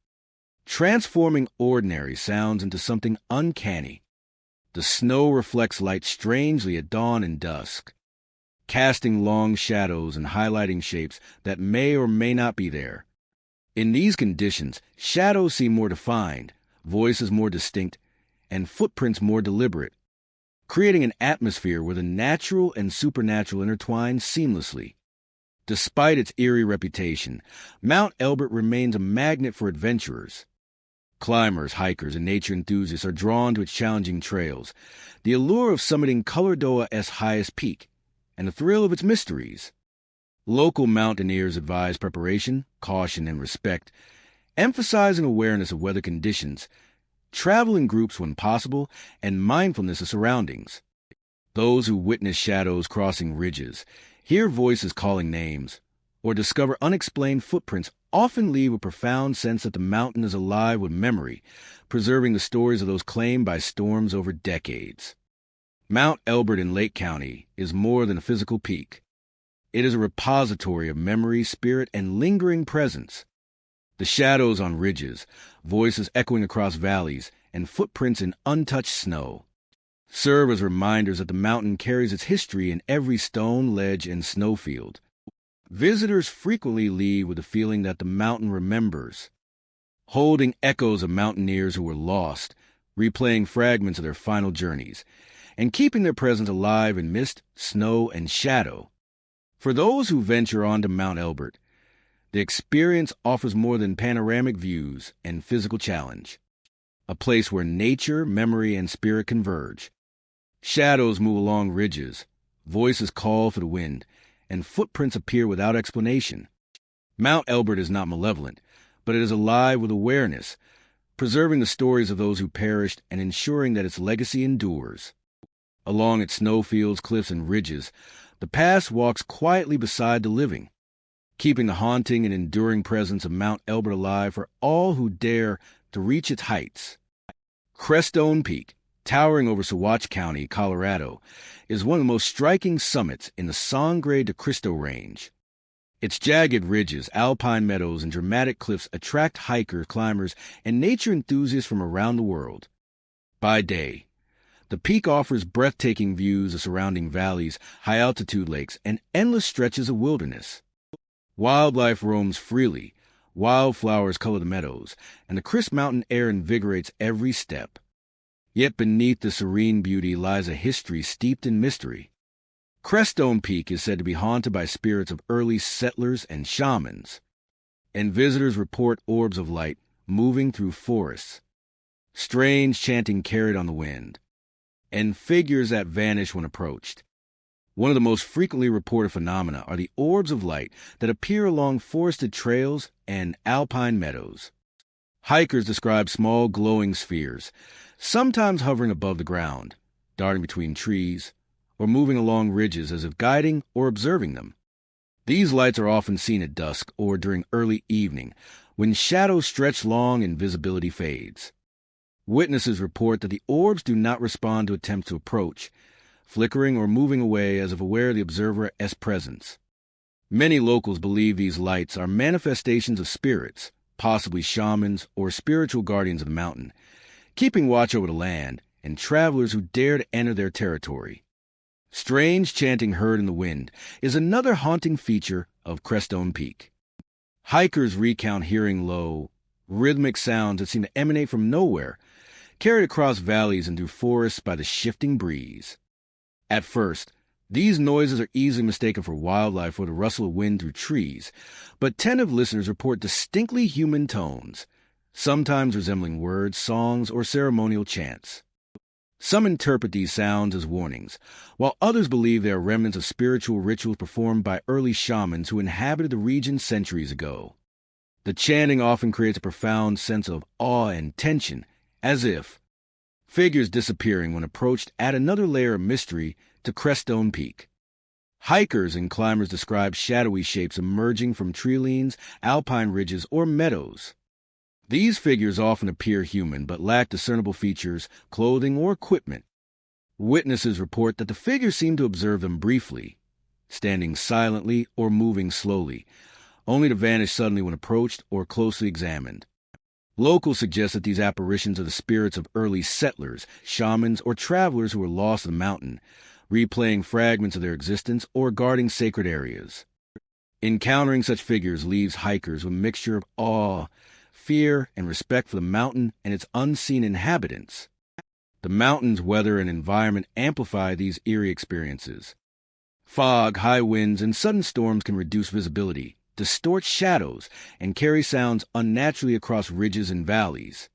transforming ordinary sounds into something uncanny. The snow reflects light strangely at dawn and dusk, casting long shadows and highlighting shapes that may or may not be there. In these conditions, shadows seem more defined, voices more distinct, and footprints more deliberate, creating an atmosphere where the natural and supernatural intertwine seamlessly. Despite its eerie reputation, Mount Elbert remains a magnet for adventurers. Climbers, hikers, and nature enthusiasts are drawn to its challenging trails, the allure of summiting Colordoa's highest peak, and the thrill of its mysteries. Local mountaineers advise preparation, caution, and respect, emphasizing awareness of weather conditions, travel in groups when possible, and mindfulness of surroundings. Those who witness shadows crossing ridges, hear voices calling names, or discover unexplained footprints often leave a profound sense that the mountain is alive with memory, preserving the stories of those claimed by storms over decades. Mount Elbert in Lake County is more than a physical peak. It is a repository of memory, spirit, and lingering presence. The shadows on ridges, voices echoing across valleys, and footprints in untouched snow serve as reminders that the mountain carries its history in every stone, ledge, and snowfield. Visitors frequently leave with the feeling that the mountain remembers, holding echoes of mountaineers who were lost, replaying fragments of their final journeys, and keeping their presence alive in mist, snow, and shadow. For those who venture onto Mount Elbert, the experience offers more than panoramic views and physical challenge, a place where nature, memory, and spirit converge. Shadows move along ridges, voices call for the wind, and footprints appear without explanation. Mount Elbert is not malevolent, but it is alive with awareness, preserving the stories of those who perished and ensuring that its legacy endures. Along its snowfields, cliffs, and ridges, the past walks quietly beside the living, keeping the haunting and enduring presence of Mount Elbert alive for all who dare to reach its heights. Crestone Peak, towering over Saguache County, Colorado, is one of the most striking summits in the Sangre de Cristo Range. Its jagged ridges, alpine meadows, and dramatic cliffs attract hikers, climbers, and nature enthusiasts from around the world. By day, The peak offers breathtaking views of surrounding valleys, high-altitude lakes, and endless stretches of wilderness. Wildlife roams freely, wildflowers color the meadows, and the crisp mountain air invigorates every step. Yet beneath the serene beauty lies a history steeped in mystery. Crestone Peak is said to be haunted by spirits of early settlers and shamans, and visitors report orbs of light moving through forests, strange chanting carried on the wind, and figures that vanish when approached. One of the most frequently reported phenomena are the orbs of light that appear along forested trails and alpine meadows. Hikers describe small glowing spheres, sometimes hovering above the ground, darting between trees, or moving along ridges as if guiding or observing them. These lights are often seen at dusk or during early evening, when shadows stretch long and visibility fades. Witnesses report that the orbs do not respond to attempts to approach, flickering or moving away as if aware of the observer's presence. Many locals believe these lights are manifestations of spirits, possibly shamans or spiritual guardians of the mountain, keeping watch over the land and travelers who dare to enter their territory. Strange chanting heard in the wind is another haunting feature of Crestone Peak. Hikers recount hearing low, rhythmic sounds that seem to emanate from nowhere, carried across valleys and through forests by the shifting breeze. At first, these noises are easily mistaken for wildlife or the rustle of wind through trees, but attentive listeners report distinctly human tones, sometimes resembling words, songs, or ceremonial chants. Some interpret these sounds as warnings, while others believe they are remnants of spiritual rituals performed by early shamans who inhabited the region centuries ago. The chanting often creates a profound sense of awe and tension, as if figures disappearing when approached add another layer of mystery to Crestone Peak. Hikers and climbers describe shadowy shapes emerging from treelines, alpine ridges, or meadows. These figures often appear human but lack discernible features, clothing, or equipment. Witnesses report that the figures seem to observe them briefly, standing silently or moving slowly, only to vanish suddenly when approached or closely examined. Locals suggest that these apparitions are the spirits of early settlers, shamans, or travelers who were lost in the mountain, replaying fragments of their existence or guarding sacred areas. Encountering such figures leaves hikers with a mixture of awe, fear, and respect for the mountain and its unseen inhabitants. The mountain's weather and environment amplify these eerie experiences. Fog, high winds, and sudden storms can reduce visibility, distort shadows, and carry sounds unnaturally across ridges and valleys.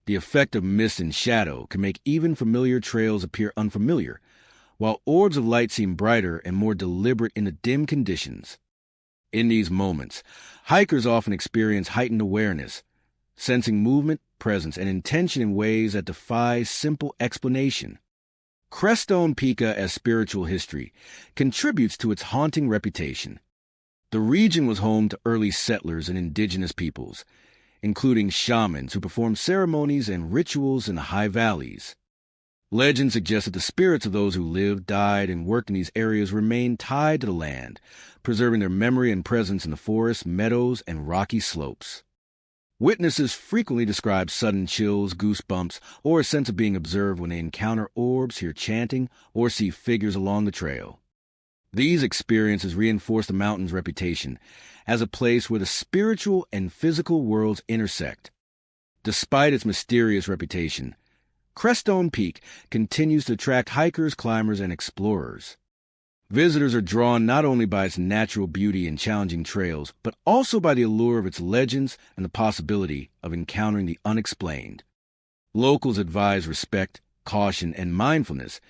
The effect of mist and shadow can make even familiar trails appear unfamiliar, while orbs of light seem brighter and more deliberate in the dim conditions. In these moments, hikers often experience heightened awareness, sensing movement, presence, and intention in ways that defy simple explanation. Crestone Peak as spiritual history contributes to its haunting reputation. The region was home to early settlers and indigenous peoples, including shamans who performed ceremonies and rituals in the high valleys. Legend suggests that the spirits of those who lived, died, and worked in these areas remain tied to the land, preserving their memory and presence in the forests, meadows, and rocky slopes. Witnesses frequently describe sudden chills, goosebumps, or a sense of being observed when they encounter orbs, hear chanting, or see figures along the trail. These experiences reinforce the mountain's reputation as a place where the spiritual and physical worlds intersect. Despite its mysterious reputation, Crestone Peak continues to attract hikers, climbers, and explorers. Visitors are drawn not only by its natural beauty and challenging trails, but also by the allure of its legends and the possibility of encountering the unexplained. Locals advise respect, caution, and mindfulness,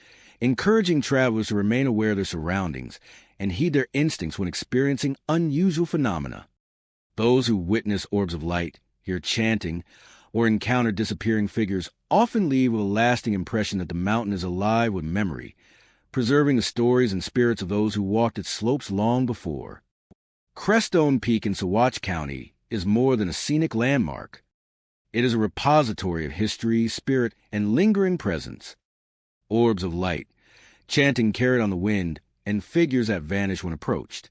encouraging travelers to remain aware of their surroundings and heed their instincts when experiencing unusual phenomena. Those who witness orbs of light, hear chanting, or encounter disappearing figures often leave with a lasting impression that the mountain is alive with memory, preserving the stories and spirits of those who walked its slopes long before. Crestone Peak in Saguache County is more than a scenic landmark. It is a repository of history, spirit, and lingering presence. Orbs of light, chanting carried on the wind, and figures that vanish when approached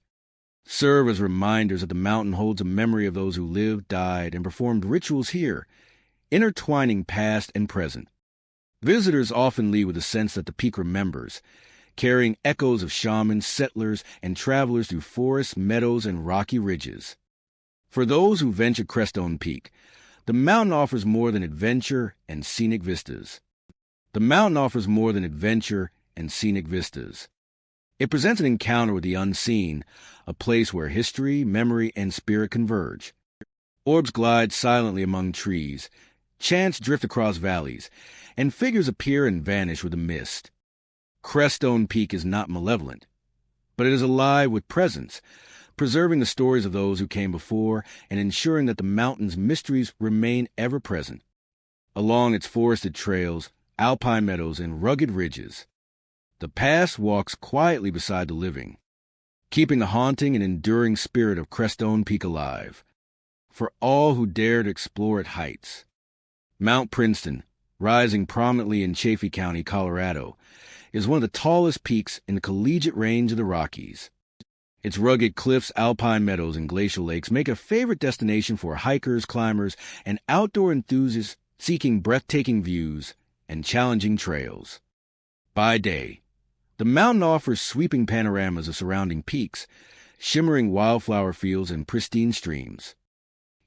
serve as reminders that the mountain holds a memory of those who lived, died, and performed rituals here, intertwining past and present. Visitors often leave with a sense that the peak remembers, carrying echoes of shamans, settlers, and travelers through forests, meadows, and rocky ridges. For those who venture Crestone Peak, the mountain offers more than adventure and scenic vistas. The mountain offers more than adventure and scenic vistas. It presents an encounter with the unseen, a place where history, memory, and spirit converge. Orbs glide silently among trees, chants drift across valleys, and figures appear and vanish with the mist. Crestone Peak is not malevolent, but it is alive with presence, preserving the stories of those who came before and ensuring that the mountain's mysteries remain ever present. Along its forested trails, alpine meadows, and rugged ridges, the past walks quietly beside the living, keeping the haunting and enduring spirit of Crestone Peak alive. For all who dare to explore its heights, Mount Princeton, rising prominently in Chaffee County, Colorado, is one of the tallest peaks in the collegiate range of the Rockies. Its rugged cliffs, alpine meadows, and glacial lakes make it a favorite destination for hikers, climbers, and outdoor enthusiasts seeking breathtaking views and challenging trails. By day, the mountain offers sweeping panoramas of surrounding peaks, shimmering wildflower fields, and pristine streams.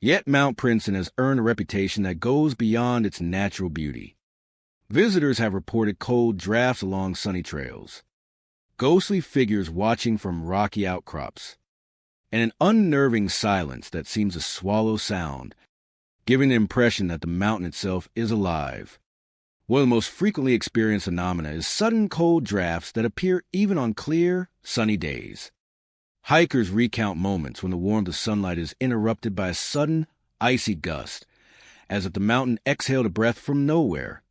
Yet Mount Princeton has earned a reputation that goes beyond its natural beauty. Visitors have reported cold drafts along sunny trails, ghostly figures watching from rocky outcrops, and an unnerving silence that seems to swallow sound, giving the impression that the mountain itself is alive. One of the most frequently experienced phenomena is sudden cold drafts that appear even on clear, sunny days. Hikers recount moments when the warmth of sunlight is interrupted by a sudden, icy gust, as if the mountain exhaled a breath from nowhere.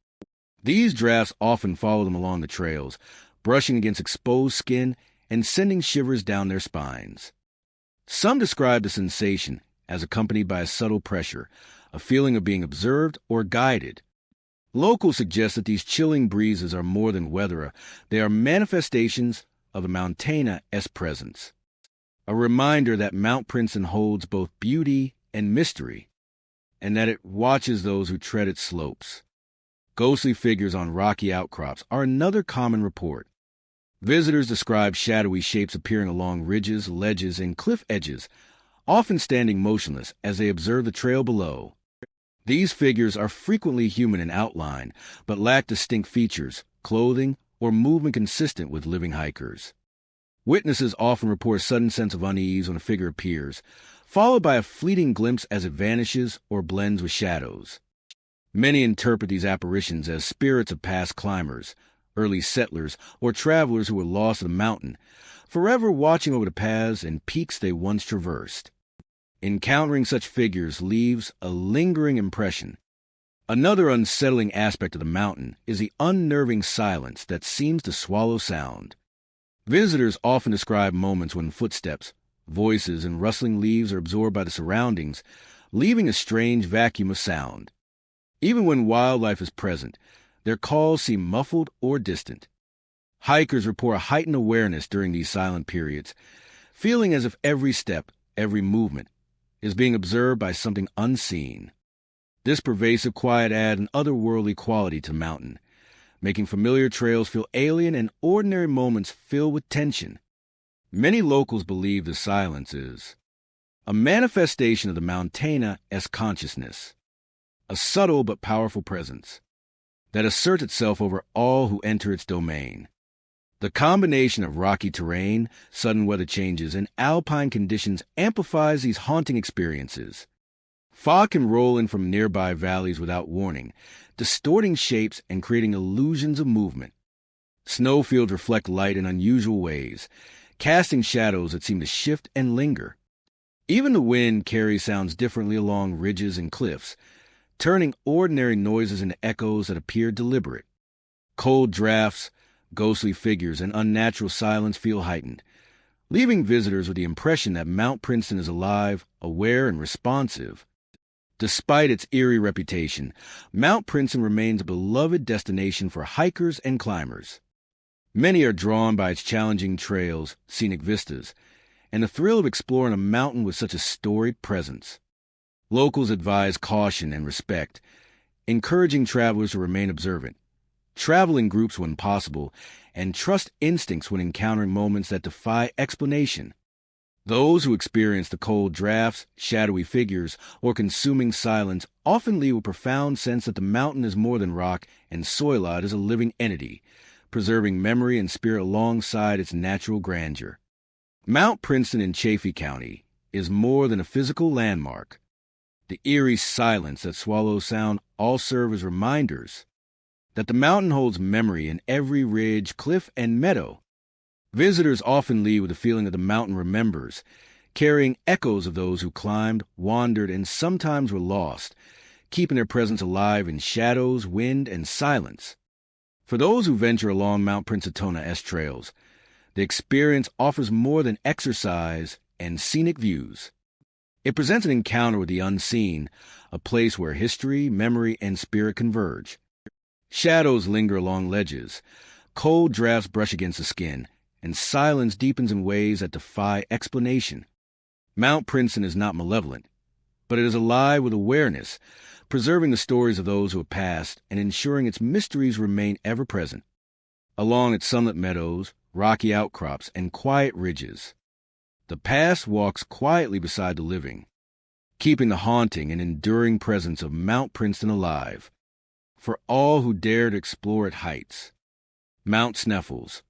These drafts often follow them along the trails, brushing against exposed skin and sending shivers down their spines. Some describe the sensation as accompanied by a subtle pressure, a feeling of being observed or guided. Locals suggest that these chilling breezes are more than weather, they are manifestations of the Montana-esque presence. A reminder that Mount Princeton holds both beauty and mystery, and that it watches those who tread its slopes. Ghostly figures on rocky outcrops are another common report. Visitors describe shadowy shapes appearing along ridges, ledges, and cliff edges, often standing motionless as they observe the trail below. These figures are frequently human in outline, but lack distinct features, clothing, or movement consistent with living hikers. Witnesses often report a sudden sense of unease when a figure appears, followed by a fleeting glimpse as it vanishes or blends with shadows. Many interpret these apparitions as spirits of past climbers, early settlers, or travelers who were lost in the mountain, forever watching over the paths and peaks they once traversed. Encountering such figures leaves a lingering impression. Another unsettling aspect of the mountain is the unnerving silence that seems to swallow sound. Visitors often describe moments when footsteps, voices, and rustling leaves are absorbed by the surroundings, leaving a strange vacuum of sound. Even when wildlife is present, their calls seem muffled or distant. Hikers report a heightened awareness during these silent periods, feeling as if every step, every movement, is being observed by something unseen. This pervasive quiet adds an otherworldly quality to the mountain, making familiar trails feel alien and ordinary moments filled with tension. Many locals believe the silence is a manifestation of the Montana-esque consciousness, a subtle but powerful presence that asserts itself over all who enter its domain. The combination of rocky terrain, sudden weather changes, and alpine conditions amplifies these haunting experiences. Fog can roll in from nearby valleys without warning, distorting shapes and creating illusions of movement. Snowfields reflect light in unusual ways, casting shadows that seem to shift and linger. Even the wind carries sounds differently along ridges and cliffs, turning ordinary noises into echoes that appear deliberate. Cold drafts, ghostly figures, and unnatural silence feel heightened, leaving visitors with the impression that Mount Princeton is alive, aware, and responsive. Despite its eerie reputation, Mount Princeton remains a beloved destination for hikers and climbers. Many are drawn by its challenging trails, scenic vistas, and the thrill of exploring a mountain with such a storied presence. Locals advise caution and respect, encouraging travelers to remain observant, travel in groups when possible, and trust instincts when encountering moments that defy explanation. Those who experience the cold drafts, shadowy figures, or consuming silence often leave a profound sense that the mountain is more than rock and Soilot is a living entity, preserving memory and spirit alongside its natural grandeur. Mount Princeton in Chaffee County is more than a physical landmark. The eerie silence that swallows sound all serve as reminders that the mountain holds memory in every ridge, cliff, and meadow. Visitors often leave with a feeling that the mountain remembers, carrying echoes of those who climbed, wandered, and sometimes were lost, keeping their presence alive in shadows, wind, and silence. For those who venture along Mount Princetona-esque trails, the experience offers more than exercise and scenic views. It presents an encounter with the unseen, a place where history, memory, and spirit converge. Shadows linger along ledges, cold drafts brush against the skin, and silence deepens in ways that defy explanation. Mount Princeton is not malevolent, but it is alive with awareness, preserving the stories of those who have passed and ensuring its mysteries remain ever present. Along its sunlit meadows, rocky outcrops, and quiet ridges, the past walks quietly beside the living, keeping the haunting and enduring presence of Mount Princeton alive. For all who dare to explore its heights, Mount Sneffels,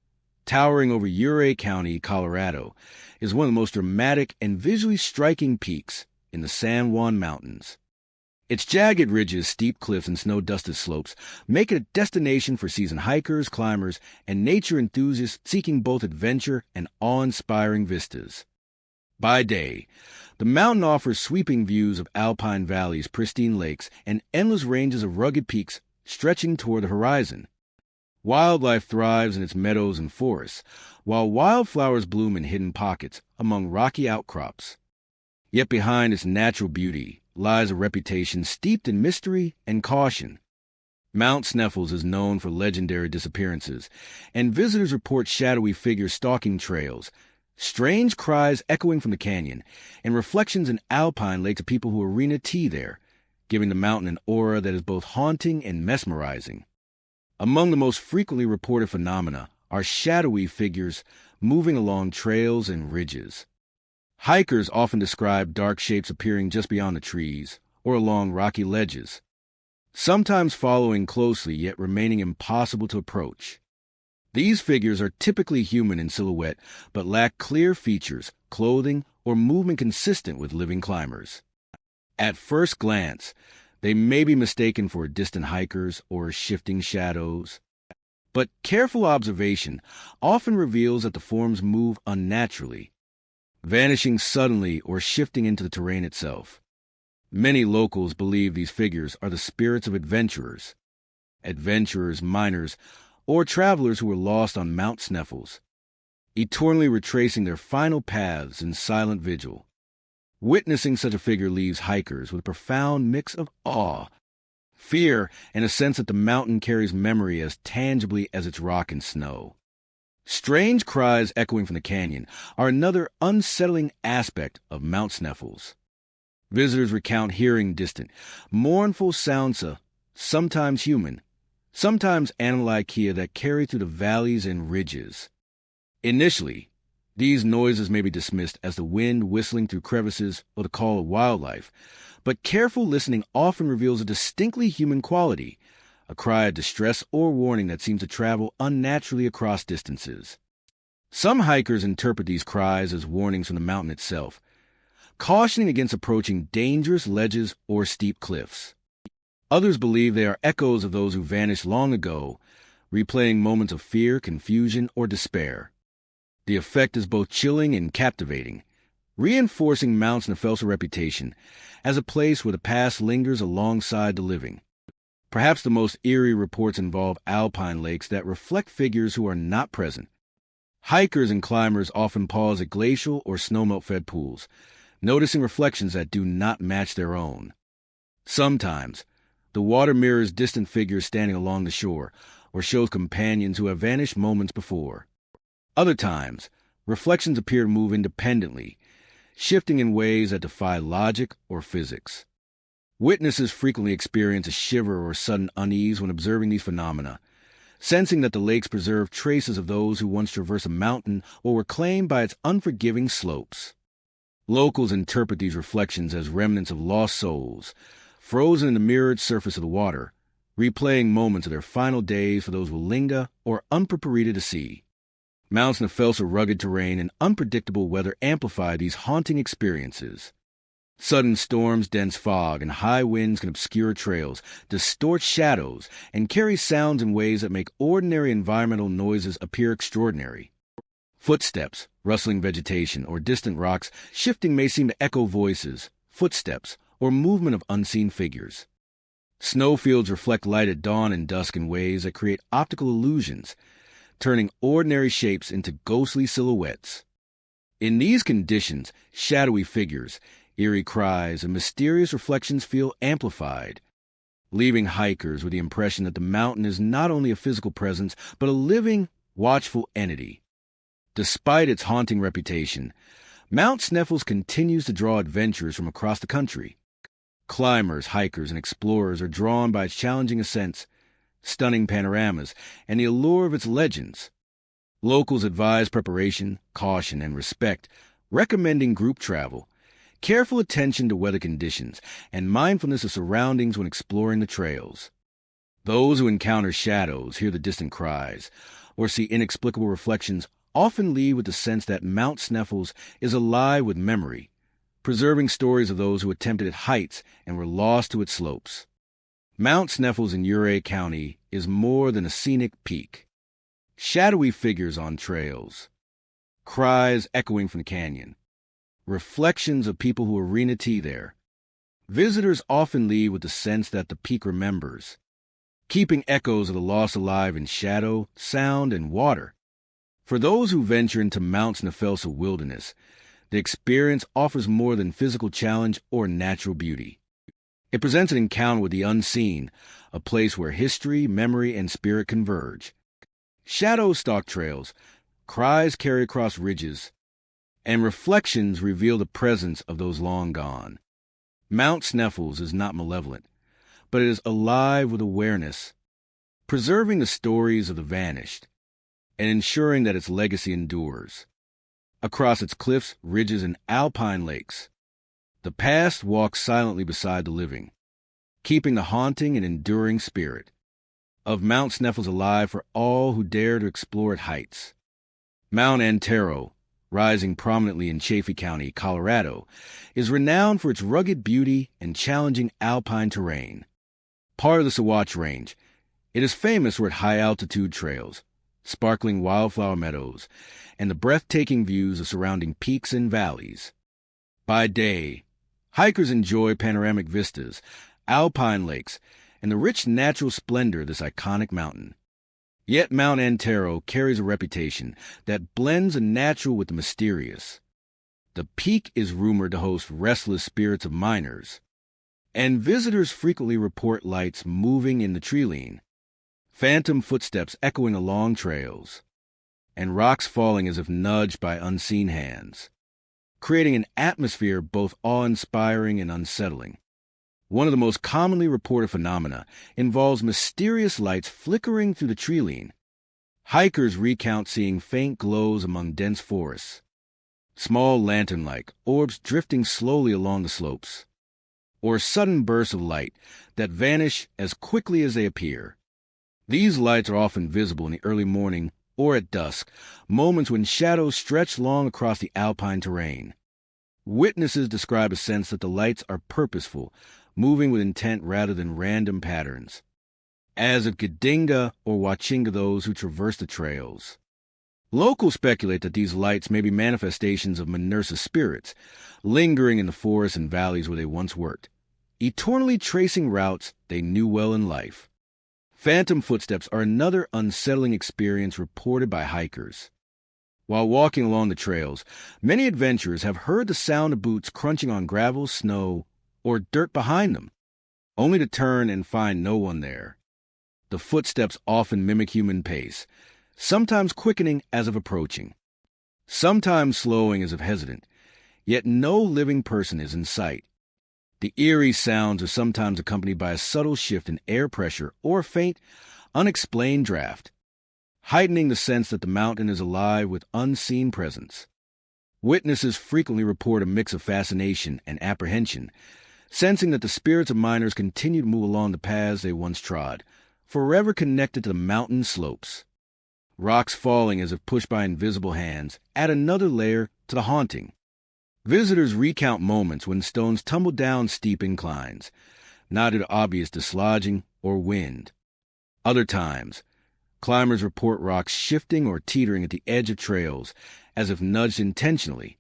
towering over Ouray County, Colorado, is one of the most dramatic and visually striking peaks in the San Juan Mountains. Its jagged ridges, steep cliffs, and snow-dusted slopes make it a destination for seasoned hikers, climbers, and nature enthusiasts seeking both adventure and awe-inspiring vistas. By day, the mountain offers sweeping views of alpine valleys, pristine lakes, and endless ranges of rugged peaks stretching toward the horizon. Wildlife thrives in its meadows and forests, while wildflowers bloom in hidden pockets among rocky outcrops. Yet behind its natural beauty lies a reputation steeped in mystery and caution. Mount Sneffels is known for legendary disappearances, and visitors report shadowy figures stalking trails, strange cries echoing from the canyon, and reflections in alpine lakes of people who arena tea there, giving the mountain an aura that is both haunting and mesmerizing. Among the most frequently reported phenomena are shadowy figures moving along trails and ridges. Hikers often describe dark shapes appearing just beyond the trees or along rocky ledges, sometimes following closely yet remaining impossible to approach. These figures are typically human in silhouette but lack clear features, clothing, or movement consistent with living climbers. At first glance, they may be mistaken for distant hikers or shifting shadows, but careful observation often reveals that the forms move unnaturally, vanishing suddenly or shifting into the terrain itself. Many locals believe these figures are the spirits of adventurers, miners, or travelers who were lost on Mount Sneffels, eternally retracing their final paths in silent vigil. Witnessing such a figure leaves hikers with a profound mix of awe, fear, and a sense that the mountain carries memory as tangibly as its rock and snow. Strange cries echoing from the canyon are another unsettling aspect of Mount Sneffels. Visitors recount hearing distant, mournful sounds, sometimes human, sometimes animal IKEA that carry through the valleys and ridges. Initially, these noises may be dismissed as the wind whistling through crevices or the call of wildlife, but careful listening often reveals a distinctly human quality, a cry of distress or warning that seems to travel unnaturally across distances. Some hikers interpret these cries as warnings from the mountain itself, cautioning against approaching dangerous ledges or steep cliffs. Others believe they are echoes of those who vanished long ago, replaying moments of fear, confusion, or despair. The effect is both chilling and captivating, reinforcing Mount Sneffels' reputation as a place where the past lingers alongside the living. Perhaps the most eerie reports involve alpine lakes that reflect figures who are not present. Hikers and climbers often pause at glacial or snowmelt-fed pools, noticing reflections that do not match their own. Sometimes, the water mirrors distant figures standing along the shore or shows companions who have vanished moments before. Other times, reflections appear to move independently, shifting in ways that defy logic or physics. Witnesses frequently experience a shiver or sudden unease when observing these phenomena, sensing that the lakes preserve traces of those who once traversed a mountain or were claimed by its unforgiving slopes. Locals interpret these reflections as remnants of lost souls, frozen in the mirrored surface of the water, replaying moments of their final days for those Willinga or unprepared to see. Mount Snaefell's rugged terrain and unpredictable weather amplify these haunting experiences. Sudden storms, dense fog, and high winds can obscure trails, distort shadows, and carry sounds in ways that make ordinary environmental noises appear extraordinary. Footsteps, rustling vegetation, or distant rocks shifting may seem to echo voices, footsteps, or movement of unseen figures. Snowfields reflect light at dawn and dusk in ways that create optical illusions, turning ordinary shapes into ghostly silhouettes. In these conditions, shadowy figures, eerie cries, and mysterious reflections feel amplified, leaving hikers with the impression that the mountain is not only a physical presence, but a living, watchful entity. Despite its haunting reputation, Mount Snaefell's continues to draw adventurers from across the country. Climbers, hikers, and explorers are drawn by its challenging ascents, stunning panoramas, and the allure of its legends. Locals advise preparation, caution, and respect, recommending group travel, careful attention to weather conditions, and mindfulness of surroundings when exploring the trails. Those who encounter shadows, hear the distant cries, or see inexplicable reflections often leave with the sense that Mount Snaefell's is alive with memory, preserving stories of those who attempted its heights and were lost to its slopes. Mount Snaefell's in Uray County is more than a scenic peak. Shadowy figures on trails, cries echoing from the canyon, reflections of people who arena tea there. Visitors often leave with the sense that the peak remembers, keeping echoes of the lost alive in shadow, sound, and water. For those who venture into Mount Snaefell's wilderness, the experience offers more than physical challenge or natural beauty. It presents an encounter with the unseen, a place where history, memory, and spirit converge. Shadows stalk trails, cries carry across ridges, and reflections reveal the presence of those long gone. Mount Snaefell's is not malevolent, but it is alive with awareness, preserving the stories of the vanished, and ensuring that its legacy endures. Across its cliffs, ridges, and alpine lakes, the past walks silently beside the living, keeping the haunting and enduring spirit of Mount Snaefell's alive for all who dare to explore its heights. Mount Antero, rising prominently in Chaffee County, Colorado, is renowned for its rugged beauty and challenging alpine terrain. Part of the Sawatch Range, it is famous for its high-altitude trails, sparkling wildflower meadows, and the breathtaking views of surrounding peaks and valleys. By day, hikers enjoy panoramic vistas, alpine lakes, and the rich natural splendor of this iconic mountain. Yet Mount Antero carries a reputation that blends the natural with the mysterious. The peak is rumored to host restless spirits of miners, and visitors frequently report lights moving in the treeline, phantom footsteps echoing along trails, and rocks falling as if nudged by unseen hands, creating an atmosphere both awe-inspiring and unsettling. One of the most commonly reported phenomena involves mysterious lights flickering through the treeline. Hikers recount seeing faint glows among dense forests, small lantern-like orbs drifting slowly along the slopes, or sudden bursts of light that vanish as quickly as they appear. These lights are often visible in the early morning or at dusk, moments when shadows stretch long across the alpine terrain. Witnesses describe a sense that the lights are purposeful, moving with intent rather than random patterns, as if Gedinga or Wachinga those who traverse the trails. Locals speculate that these lights may be manifestations of Manursa spirits, lingering in the forests and valleys where they once worked, eternally tracing routes they knew well in life. Phantom footsteps are another unsettling experience reported by hikers. While walking along the trails, many adventurers have heard the sound of boots crunching on gravel, snow, or dirt behind them, only to turn and find no one there. The footsteps often mimic human pace, sometimes quickening as if approaching, sometimes slowing as if hesitant, yet no living person is in sight. The eerie sounds are sometimes accompanied by a subtle shift in air pressure or a faint, unexplained draft, heightening the sense that the mountain is alive with unseen presence. Witnesses frequently report a mix of fascination and apprehension, sensing that the spirits of miners continue to move along the paths they once trod, forever connected to the mountain slopes. Rocks falling as if pushed by invisible hands add another layer to the haunting. Visitors recount moments when stones tumbled down steep inclines, not due to obvious dislodging or wind. Other times, climbers report rocks shifting or teetering at the edge of trails, as if nudged intentionally.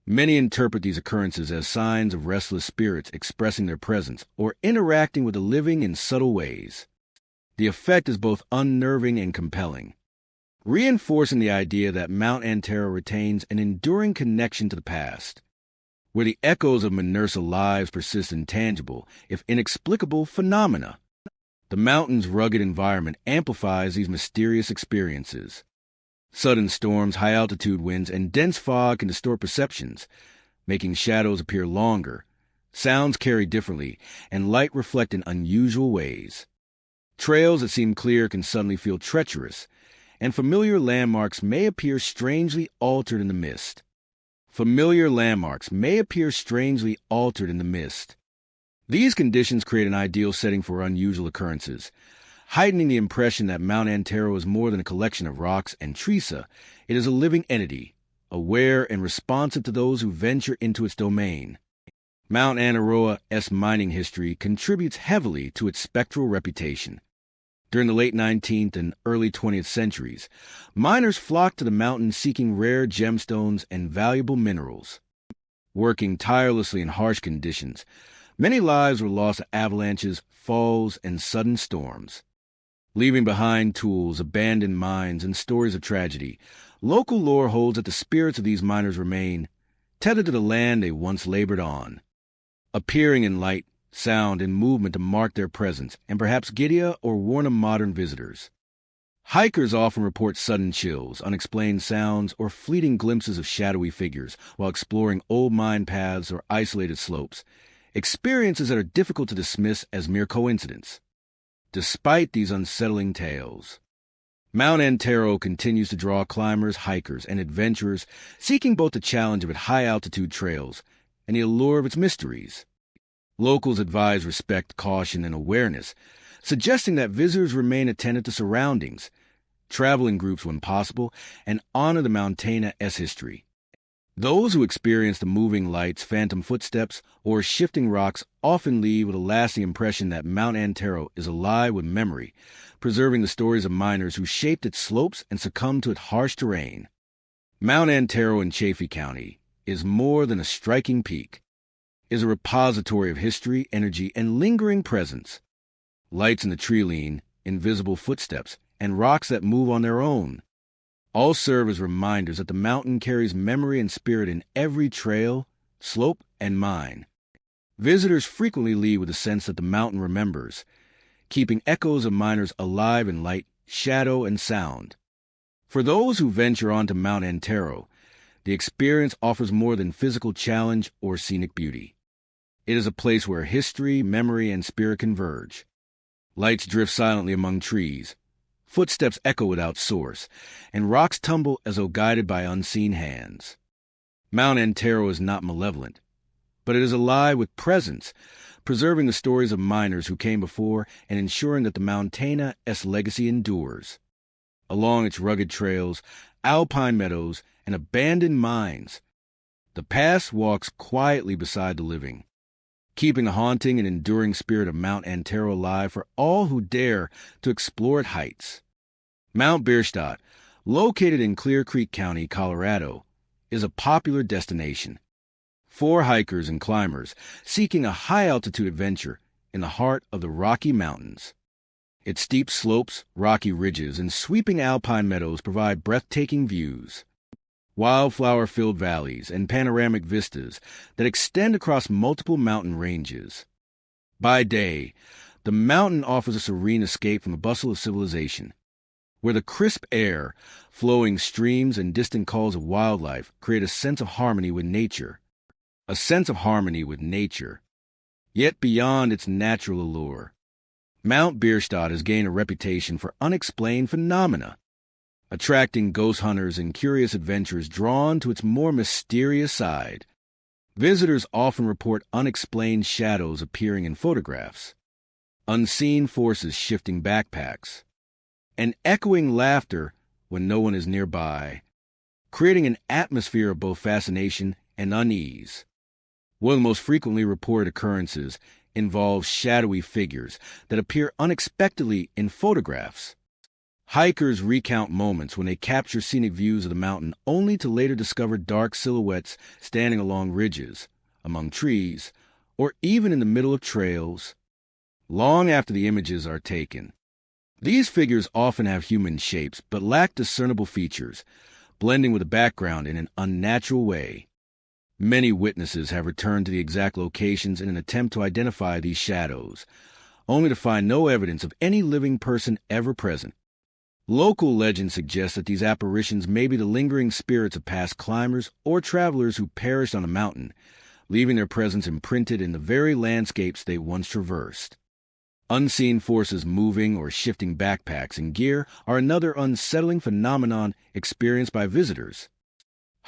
Many interpret these occurrences as signs of restless spirits expressing their presence or interacting with the living in subtle ways. The effect is both unnerving and compelling, reinforcing the idea that Mount Antero retains an enduring connection to the past, where the echoes of Minersa lives persist in tangible, if inexplicable, phenomena. The mountain's rugged environment amplifies these mysterious experiences. Sudden storms, high-altitude winds, and dense fog can distort perceptions, making shadows appear longer, sounds carry differently, and light reflect in unusual ways. Trails that seem clear can suddenly feel treacherous, and familiar landmarks may appear strangely altered in the mist. These conditions create an ideal setting for unusual occurrences, heightening the impression that Mount Antero is more than a collection of rocks and tresa. It is a living entity, aware and responsive to those who venture into its domain. Mount Anteroa's mining history contributes heavily to its spectral reputation. During the late 19th and early 20th centuries, miners flocked to the mountain seeking rare gemstones and valuable minerals. Working tirelessly in harsh conditions, many lives were lost to avalanches, falls, and sudden storms. Leaving behind tools, abandoned mines, and stories of tragedy, local lore holds that the spirits of these miners remain tethered to the land they once labored on, appearing in light, sound, and movement to mark their presence and perhaps giddy or warn modern visitors. Hikers often report sudden chills, unexplained sounds, or fleeting glimpses of shadowy figures while exploring old mine paths or isolated slopes, experiences that are difficult to dismiss as mere coincidence. Despite these unsettling tales, Mount Antero continues to draw climbers, hikers, and adventurers seeking both the challenge of its high-altitude trails and the allure of its mysteries. Locals advise respect, caution, and awareness, suggesting that visitors remain attentive to surroundings, travel in groups when possible, and honor the mountain's history. Those who experience the moving lights, phantom footsteps, or shifting rocks often leave with a lasting impression that Mount Antero is alive with memory, preserving the stories of miners who shaped its slopes and succumbed to its harsh terrain. Mount Antero in Chaffee County is more than a striking peak. It is a repository of history, energy, and lingering presence. Lights in the tree-line, invisible footsteps, and rocks that move on their own all serve as reminders that the mountain carries memory and spirit in every trail, slope, and mine. Visitors frequently leave with a sense that the mountain remembers, keeping echoes of miners alive in light, shadow, and sound. For those who venture onto Mount Antero, the experience offers more than physical challenge or scenic beauty. It is a place where history, memory, and spirit converge. Lights drift silently among trees, footsteps echo without source, and rocks tumble as though guided by unseen hands. Mount Antero is not malevolent, but it is alive with presence, preserving the stories of miners who came before and ensuring that the mountain's legacy endures. Along its rugged trails, alpine meadows, and abandoned mines, the past walks quietly beside the living, keeping the haunting and enduring spirit of Mount Antero alive for all who dare to explore its heights. Mount Bierstadt, located in Clear Creek County, Colorado, is a popular destination for hikers and climbers seeking a high-altitude adventure in the heart of the Rocky Mountains. Its steep slopes, rocky ridges, and sweeping alpine meadows provide breathtaking views. Wildflower-filled valleys, and panoramic vistas that extend across multiple mountain ranges. By day, the mountain offers a serene escape from the bustle of civilization, where the crisp air, flowing streams, and distant calls of wildlife create a sense of harmony with nature. Yet beyond its natural allure, Mount Bierstadt has gained a reputation for unexplained phenomena, attracting ghost hunters and curious adventurers drawn to its more mysterious side. Visitors often report unexplained shadows appearing in photographs, unseen forces shifting backpacks, and echoing laughter when no one is nearby, creating an atmosphere of both fascination and unease. One of the most frequently reported occurrences involves shadowy figures that appear unexpectedly in photographs. Hikers recount moments when they capture scenic views of the mountain only to later discover dark silhouettes standing along ridges, among trees, or even in the middle of trails, long after the images are taken. These figures often have human shapes but lack discernible features, blending with the background in an unnatural way. Many witnesses have returned to the exact locations in an attempt to identify these shadows, only to find no evidence of any living person ever present. Local legend suggests that these apparitions may be the lingering spirits of past climbers or travelers who perished on the mountain, leaving their presence imprinted in the very landscapes they once traversed. Unseen forces moving or shifting backpacks and gear are another unsettling phenomenon experienced by visitors.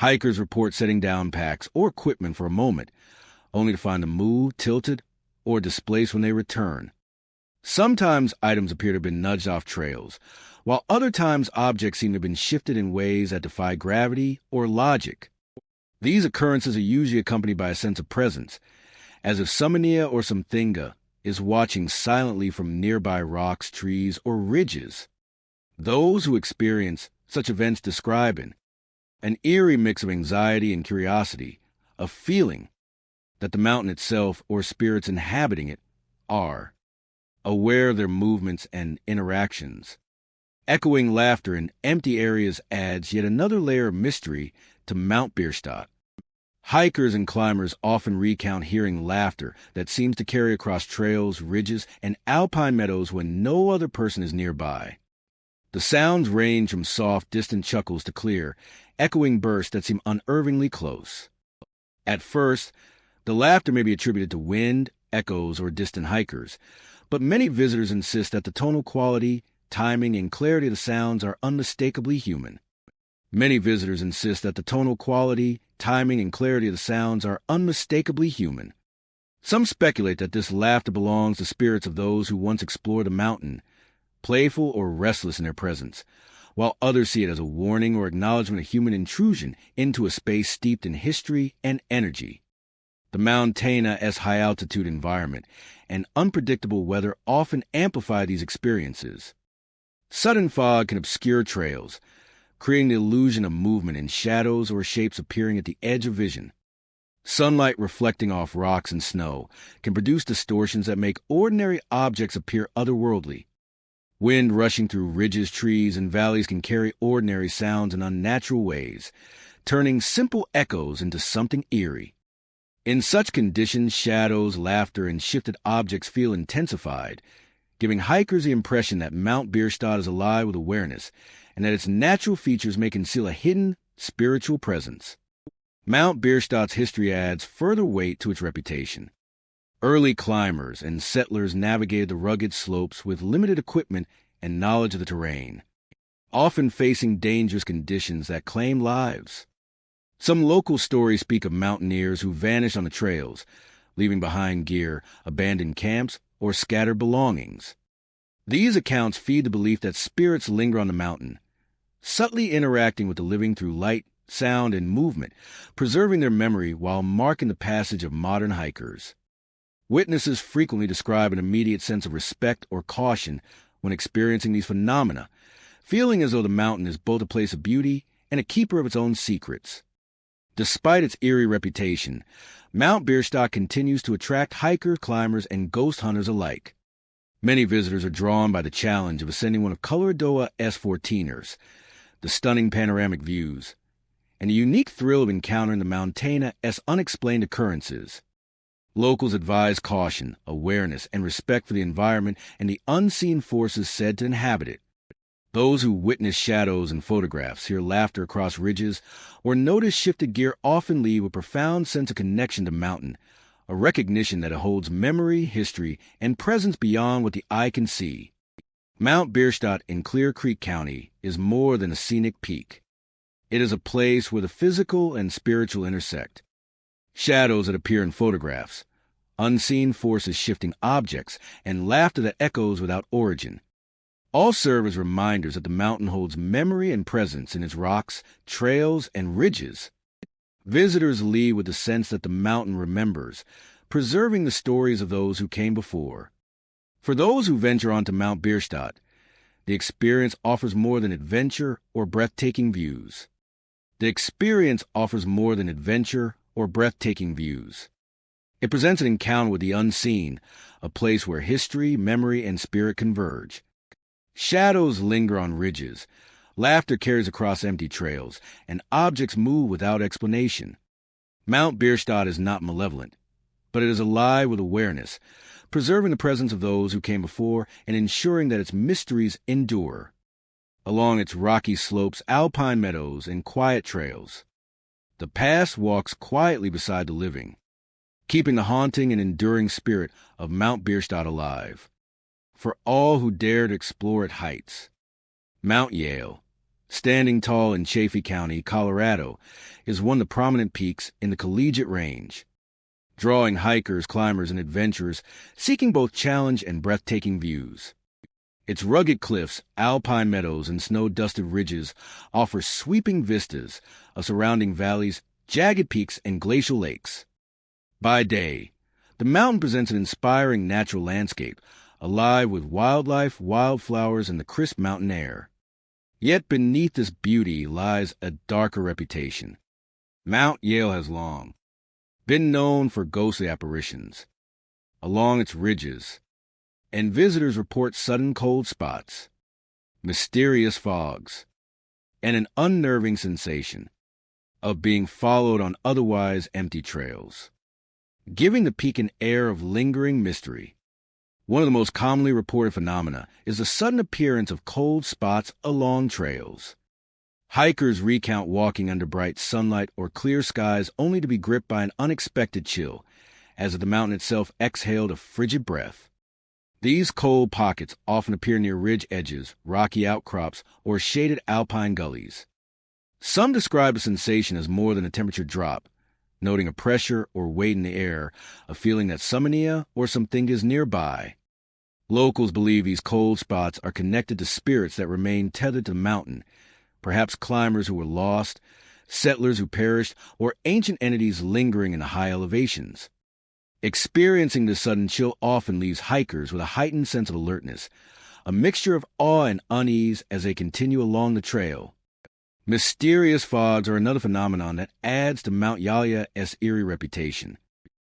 Hikers report setting down packs or equipment for a moment, only to find them move, tilted, or displaced when they return. Sometimes items appear to have been nudged off trails, while other times objects seem to have been shifted in ways that defy gravity or logic. These occurrences are usually accompanied by a sense of presence, as if Samania or Somthinga is watching silently from nearby rocks, trees, or ridges. Those who experience such events describe an eerie mix of anxiety and curiosity, a feeling that the mountain itself or spirits inhabiting it are aware of their movements and interactions. Echoing laughter in empty areas adds yet another layer of mystery to Mount Bierstadt. Hikers and climbers often recount hearing laughter that seems to carry across trails, ridges, and alpine meadows when no other person is nearby. The sounds range from soft, distant chuckles to clear, echoing bursts that seem unnervingly close. At first, the laughter may be attributed to wind, echoes, or distant hikers, but many visitors insist that the tonal quality, timing, and clarity of the sounds are unmistakably human. Some speculate that this laughter belongs to spirits of those who once explored the mountain, playful or restless in their presence, while others see it as a warning or acknowledgement of human intrusion into a space steeped in history and energy. The mountainous high-altitude environment and unpredictable weather often amplify these experiences. Sudden fog can obscure trails, creating the illusion of movement in shadows or shapes appearing at the edge of vision. Sunlight reflecting off rocks and snow can produce distortions that make ordinary objects appear otherworldly. Wind rushing through ridges, trees, and valleys can carry ordinary sounds in unnatural ways, turning simple echoes into something eerie. In such conditions, shadows, laughter, and shifted objects feel intensified, giving hikers the impression that Mount Bierstadt is alive with awareness and that its natural features may conceal a hidden spiritual presence. Mount Bierstadt's history adds further weight to its reputation. Early climbers and settlers navigated the rugged slopes with limited equipment and knowledge of the terrain, often facing dangerous conditions that claim lives. Some local stories speak of mountaineers who vanished on the trails, leaving behind gear, abandoned camps, or scattered belongings. These accounts feed the belief that spirits linger on the mountain, subtly interacting with the living through light, sound, and movement, preserving their memory while marking the passage of modern hikers. Witnesses frequently describe an immediate sense of respect or caution when experiencing these phenomena, feeling as though the mountain is both a place of beauty and a keeper of its own secrets. Despite its eerie reputation, Mount Bierstadt continues to attract hikers, climbers, and ghost hunters alike. Many visitors are drawn by the challenge of ascending one of Coloradoa S14ers, the stunning panoramic views, and the unique thrill of encountering the mountainous unexplained occurrences. Locals advise caution, awareness, and respect for the environment and the unseen forces said to inhabit it. Those who witness shadows in photographs, hear laughter across ridges, or notice shifted gear often leave a profound sense of connection to the mountain, a recognition that it holds memory, history, and presence beyond what the eye can see. Mount Bierstadt in Clear Creek County is more than a scenic peak. It is a place where the physical and spiritual intersect. Shadows that appear in photographs, unseen forces shifting objects, and laughter that echoes without origin. All serve as reminders that the mountain holds memory and presence in its rocks, trails, and ridges. Visitors leave with the sense that the mountain remembers, preserving the stories of those who came before. For those who venture onto Mount Bierstadt, the experience offers more than adventure or breathtaking views. It presents an encounter with the unseen, a place where history, memory, and spirit converge. Shadows linger on ridges, laughter carries across empty trails, and objects move without explanation. Mount Bierstadt is not malevolent, but it is alive with awareness, preserving the presence of those who came before and ensuring that its mysteries endure. Along its rocky slopes, alpine meadows, and quiet trails, the past walks quietly beside the living, keeping the haunting and enduring spirit of Mount Bierstadt alive. For all who dare to explore its heights, Mount Yale, standing tall in Chaffee County, Colorado, is one of the prominent peaks in the Collegiate Range, drawing hikers, climbers, and adventurers seeking both challenge and breathtaking views. Its rugged cliffs, alpine meadows, and snow-dusted ridges offer sweeping vistas of surrounding valleys, jagged peaks, and glacial lakes. By day, the mountain presents an inspiring natural landscape, alive with wildlife, wildflowers, and the crisp mountain air. Yet beneath this beauty lies a darker reputation. Mount Yale has long been known for ghostly apparitions along its ridges, and visitors report sudden cold spots, mysterious fogs, and an unnerving sensation of being followed on otherwise empty trails, giving the peak an air of lingering mystery. One of the most commonly reported phenomena is the sudden appearance of cold spots along trails. Hikers recount walking under bright sunlight or clear skies only to be gripped by an unexpected chill, as if the mountain itself exhaled a frigid breath. These cold pockets often appear near ridge edges, rocky outcrops, or shaded alpine gullies. Some describe the sensation as more than a temperature drop, noting a pressure or weight in the air, a feeling that something or something is nearby. Locals believe these cold spots are connected to spirits that remain tethered to the mountain, perhaps climbers who were lost, settlers who perished, or ancient entities lingering in the high elevations. Experiencing this sudden chill often leaves hikers with a heightened sense of alertness, a mixture of awe and unease as they continue along the trail. Mysterious fogs are another phenomenon that adds to Mount Yale's eerie reputation.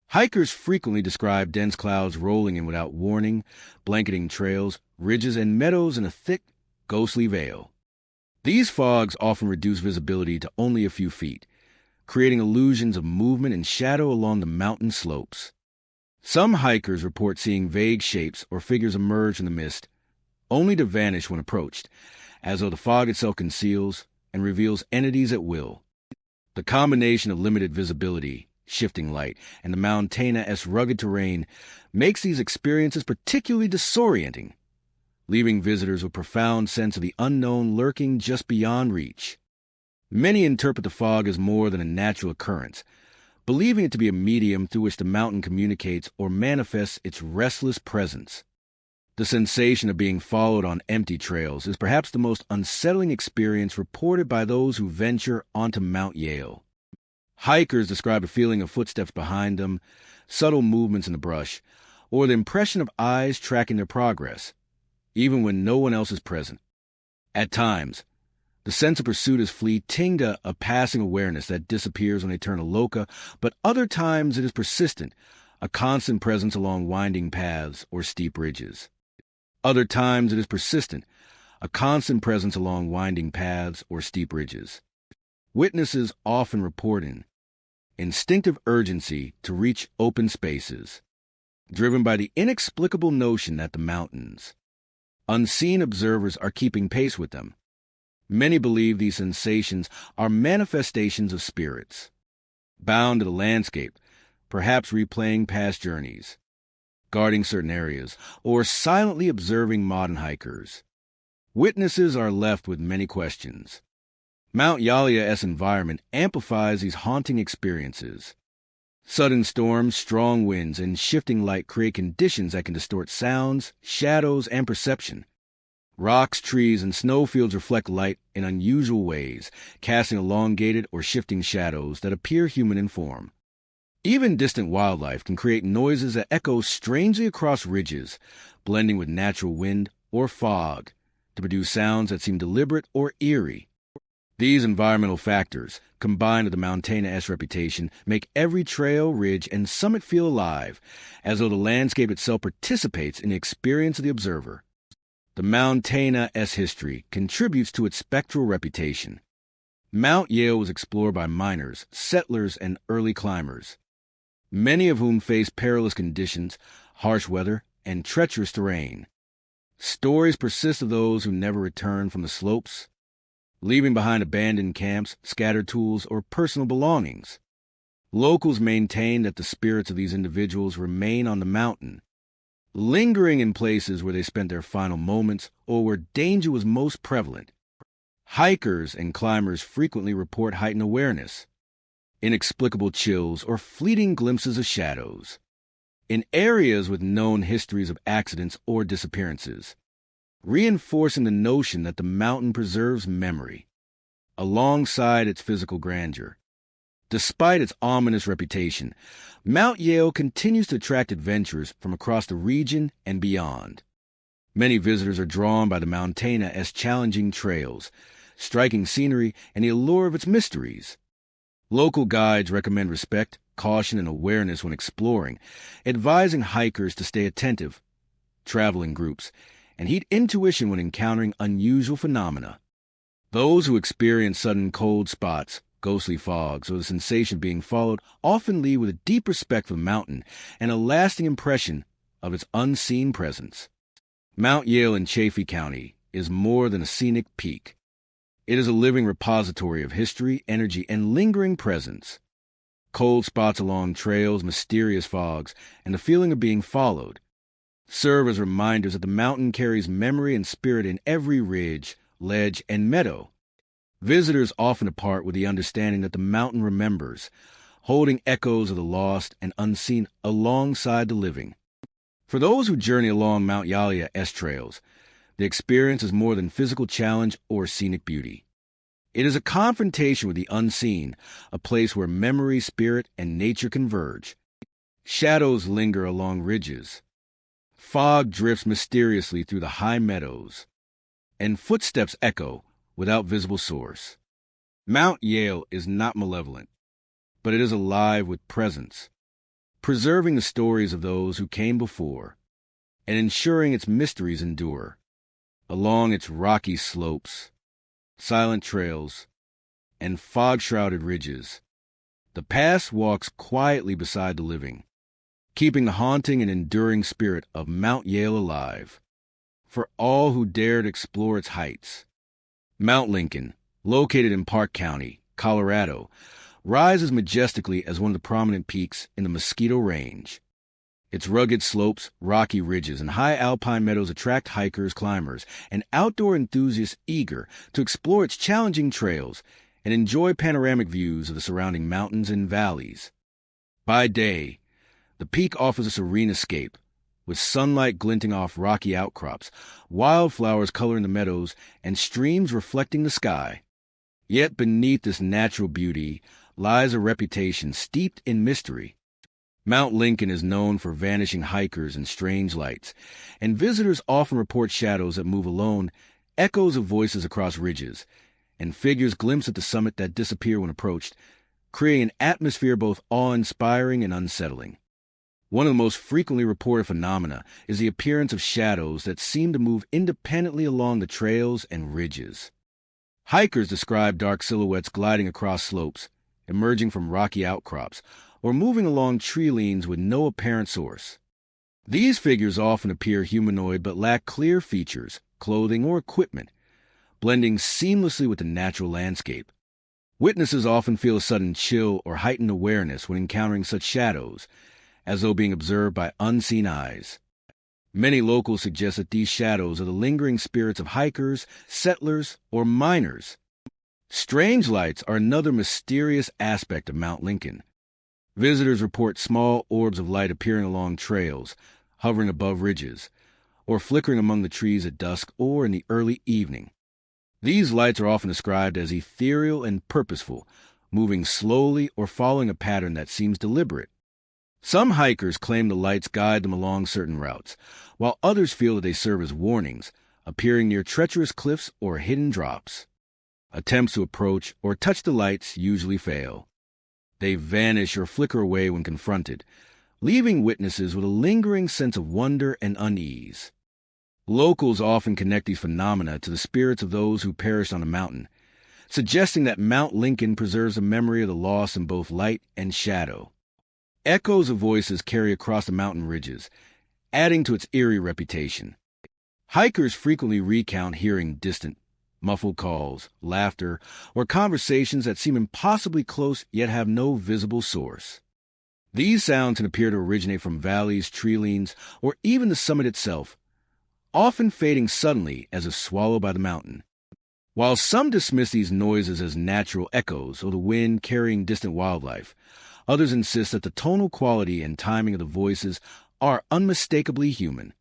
Hikers frequently describe dense clouds rolling in without warning, blanketing trails, ridges, and meadows in a thick, ghostly veil. These fogs often reduce visibility to only a few feet, creating illusions of movement and shadow along the mountain slopes. Some hikers report seeing vague shapes or figures emerge from the mist, only to vanish when approached, as though the fog itself conceals and reveals entities at will. The combination of limited visibility, shifting light, and the mountainous rugged terrain makes these experiences particularly disorienting, leaving visitors with a profound sense of the unknown lurking just beyond reach. Many interpret the fog as more than a natural occurrence, believing it to be a medium through which the mountain communicates or manifests its restless presence. The sensation of being followed on empty trails is perhaps the most unsettling experience reported by those who venture onto Mount Yale. Hikers describe a feeling of footsteps behind them, subtle movements in the brush, or the impression of eyes tracking their progress, even when no one else is present. At times, the sense of pursuit is fleeting, a passing awareness that disappears when they turn a loca, but other times it is persistent, a constant presence along winding paths or steep ridges. Other times it is persistent, a constant presence along winding paths or steep ridges. Witnesses often report an instinctive urgency to reach open spaces, driven by the inexplicable notion that the mountains, unseen observers, are keeping pace with them. Many believe these sensations are manifestations of spirits, bound to the landscape, perhaps replaying past journeys, guarding certain areas, or silently observing modern hikers. Witnesses are left with many questions. Mount Yalia's environment amplifies these haunting experiences. Sudden storms, strong winds, and shifting light create conditions that can distort sounds, shadows, and perception. Rocks, trees, and snowfields reflect light in unusual ways, casting elongated or shifting shadows that appear human in form. Even distant wildlife can create noises that echo strangely across ridges, blending with natural wind or fog to produce sounds that seem deliberate or eerie. These environmental factors, combined with the Mountaina's reputation, make every trail, ridge, and summit feel alive, as though the landscape itself participates in the experience of the observer. The Mountaina's history contributes to its spectral reputation. Mount Yale was explored by miners, settlers, and early climbers, many of whom faced perilous conditions, harsh weather, and treacherous terrain. Stories persist of those who never returned from the slopes, leaving behind abandoned camps, scattered tools, or personal belongings. Locals maintain that the spirits of these individuals remain on the mountain, lingering in places where they spent their final moments or where danger was most prevalent. Hikers and climbers frequently report heightened awareness, inexplicable chills, or fleeting glimpses of shadows in areas with known histories of accidents or disappearances, reinforcing the notion that the mountain preserves memory alongside its physical grandeur. Despite its ominous reputation, Mount Yale continues to attract adventurers from across the region and beyond. Many visitors are drawn by the Mountaina's challenging trails, striking scenery, and the allure of its mysteries. Local guides recommend respect, caution, and awareness when exploring, advising hikers to stay attentive, travel in groups, and heed intuition when encountering unusual phenomena. Those who experience sudden cold spots, ghostly fogs, or the sensation of being followed often leave with a deep respect for the mountain and a lasting impression of its unseen presence. Mount Yale in Chaffee County is more than a scenic peak. It is a living repository of history, energy, and lingering presence. Cold spots along trails, mysterious fogs, and the feeling of being followed serve as reminders that the mountain carries memory and spirit in every ridge, ledge, and meadow. Visitors often depart with the understanding that the mountain remembers, holding echoes of the lost and unseen alongside the living. For those who journey along Mount Yalia's trails, the experience is more than physical challenge or scenic beauty. It is a confrontation with the unseen, a place where memory, spirit, and nature converge. Shadows linger along ridges. Fog drifts mysteriously through the high meadows, and footsteps echo without visible source. Mount Yale is not malevolent, but it is alive with presence, preserving the stories of those who came before, and ensuring its mysteries endure. Along its rocky slopes, silent trails, and fog-shrouded ridges, the past walks quietly beside the living, keeping the haunting and enduring spirit of Mount Yale alive. For all who dare to explore its heights, Mount Lincoln, located in Park County, Colorado, rises majestically as one of the prominent peaks in the Mosquito Range. Its rugged slopes, rocky ridges, and high alpine meadows attract hikers, climbers, and outdoor enthusiasts eager to explore its challenging trails and enjoy panoramic views of the surrounding mountains and valleys. By day, the peak offers a serene escape, with sunlight glinting off rocky outcrops, wildflowers coloring the meadows, and streams reflecting the sky. Yet beneath this natural beauty lies a reputation steeped in mystery. Mount Lincoln is known for vanishing hikers and strange lights, and visitors often report shadows that move alone, echoes of voices across ridges, and figures glimpsed at the summit that disappear when approached, creating an atmosphere both awe-inspiring and unsettling. One of the most frequently reported phenomena is the appearance of shadows that seem to move independently along the trails and ridges. Hikers describe dark silhouettes gliding across slopes, emerging from rocky outcrops, or moving along tree lanes with no apparent source. These figures often appear humanoid but lack clear features, clothing, or equipment, blending seamlessly with the natural landscape. Witnesses often feel a sudden chill or heightened awareness when encountering such shadows, as though being observed by unseen eyes. Many locals suggest that these shadows are the lingering spirits of hikers, settlers, or miners. Strange lights are another mysterious aspect of Mount Lincoln. Visitors report small orbs of light appearing along trails, hovering above ridges, or flickering among the trees at dusk or in the early evening. These lights are often described as ethereal and purposeful, moving slowly or following a pattern that seems deliberate. Some hikers claim the lights guide them along certain routes, while others feel that they serve as warnings, appearing near treacherous cliffs or hidden drops. Attempts to approach or touch the lights usually fail. They vanish or flicker away when confronted, leaving witnesses with a lingering sense of wonder and unease. Locals often connect these phenomena to the spirits of those who perished on the mountain, suggesting that Mount Lincoln preserves a memory of the loss in both light and shadow. Echoes of voices carry across the mountain ridges, adding to its eerie reputation. Hikers frequently recount hearing distant, muffled calls, laughter, or conversations that seem impossibly close yet have no visible source. These sounds can appear to originate from valleys, treelines, or even the summit itself, often fading suddenly as if swallowed by the mountain. While some dismiss these noises as natural echoes or the wind carrying distant wildlife, others insist that the tonal quality and timing of the voices are unmistakably human.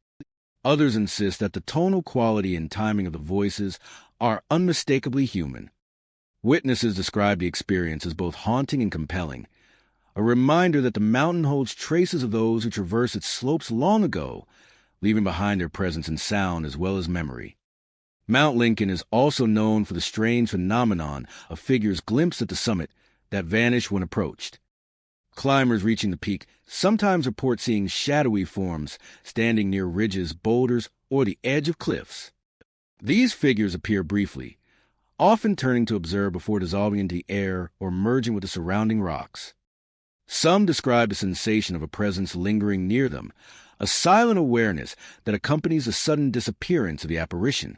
Witnesses describe the experience as both haunting and compelling, a reminder that the mountain holds traces of those who traversed its slopes long ago, leaving behind their presence in sound as well as memory. Mount Lincoln is also known for the strange phenomenon of figures glimpsed at the summit that vanish when approached. Climbers reaching the peak sometimes report seeing shadowy forms standing near ridges, boulders, or the edge of cliffs. These figures appear briefly, often turning to observe before dissolving into the air or merging with the surrounding rocks. Some describe the sensation of a presence lingering near them, a silent awareness that accompanies the sudden disappearance of the apparition.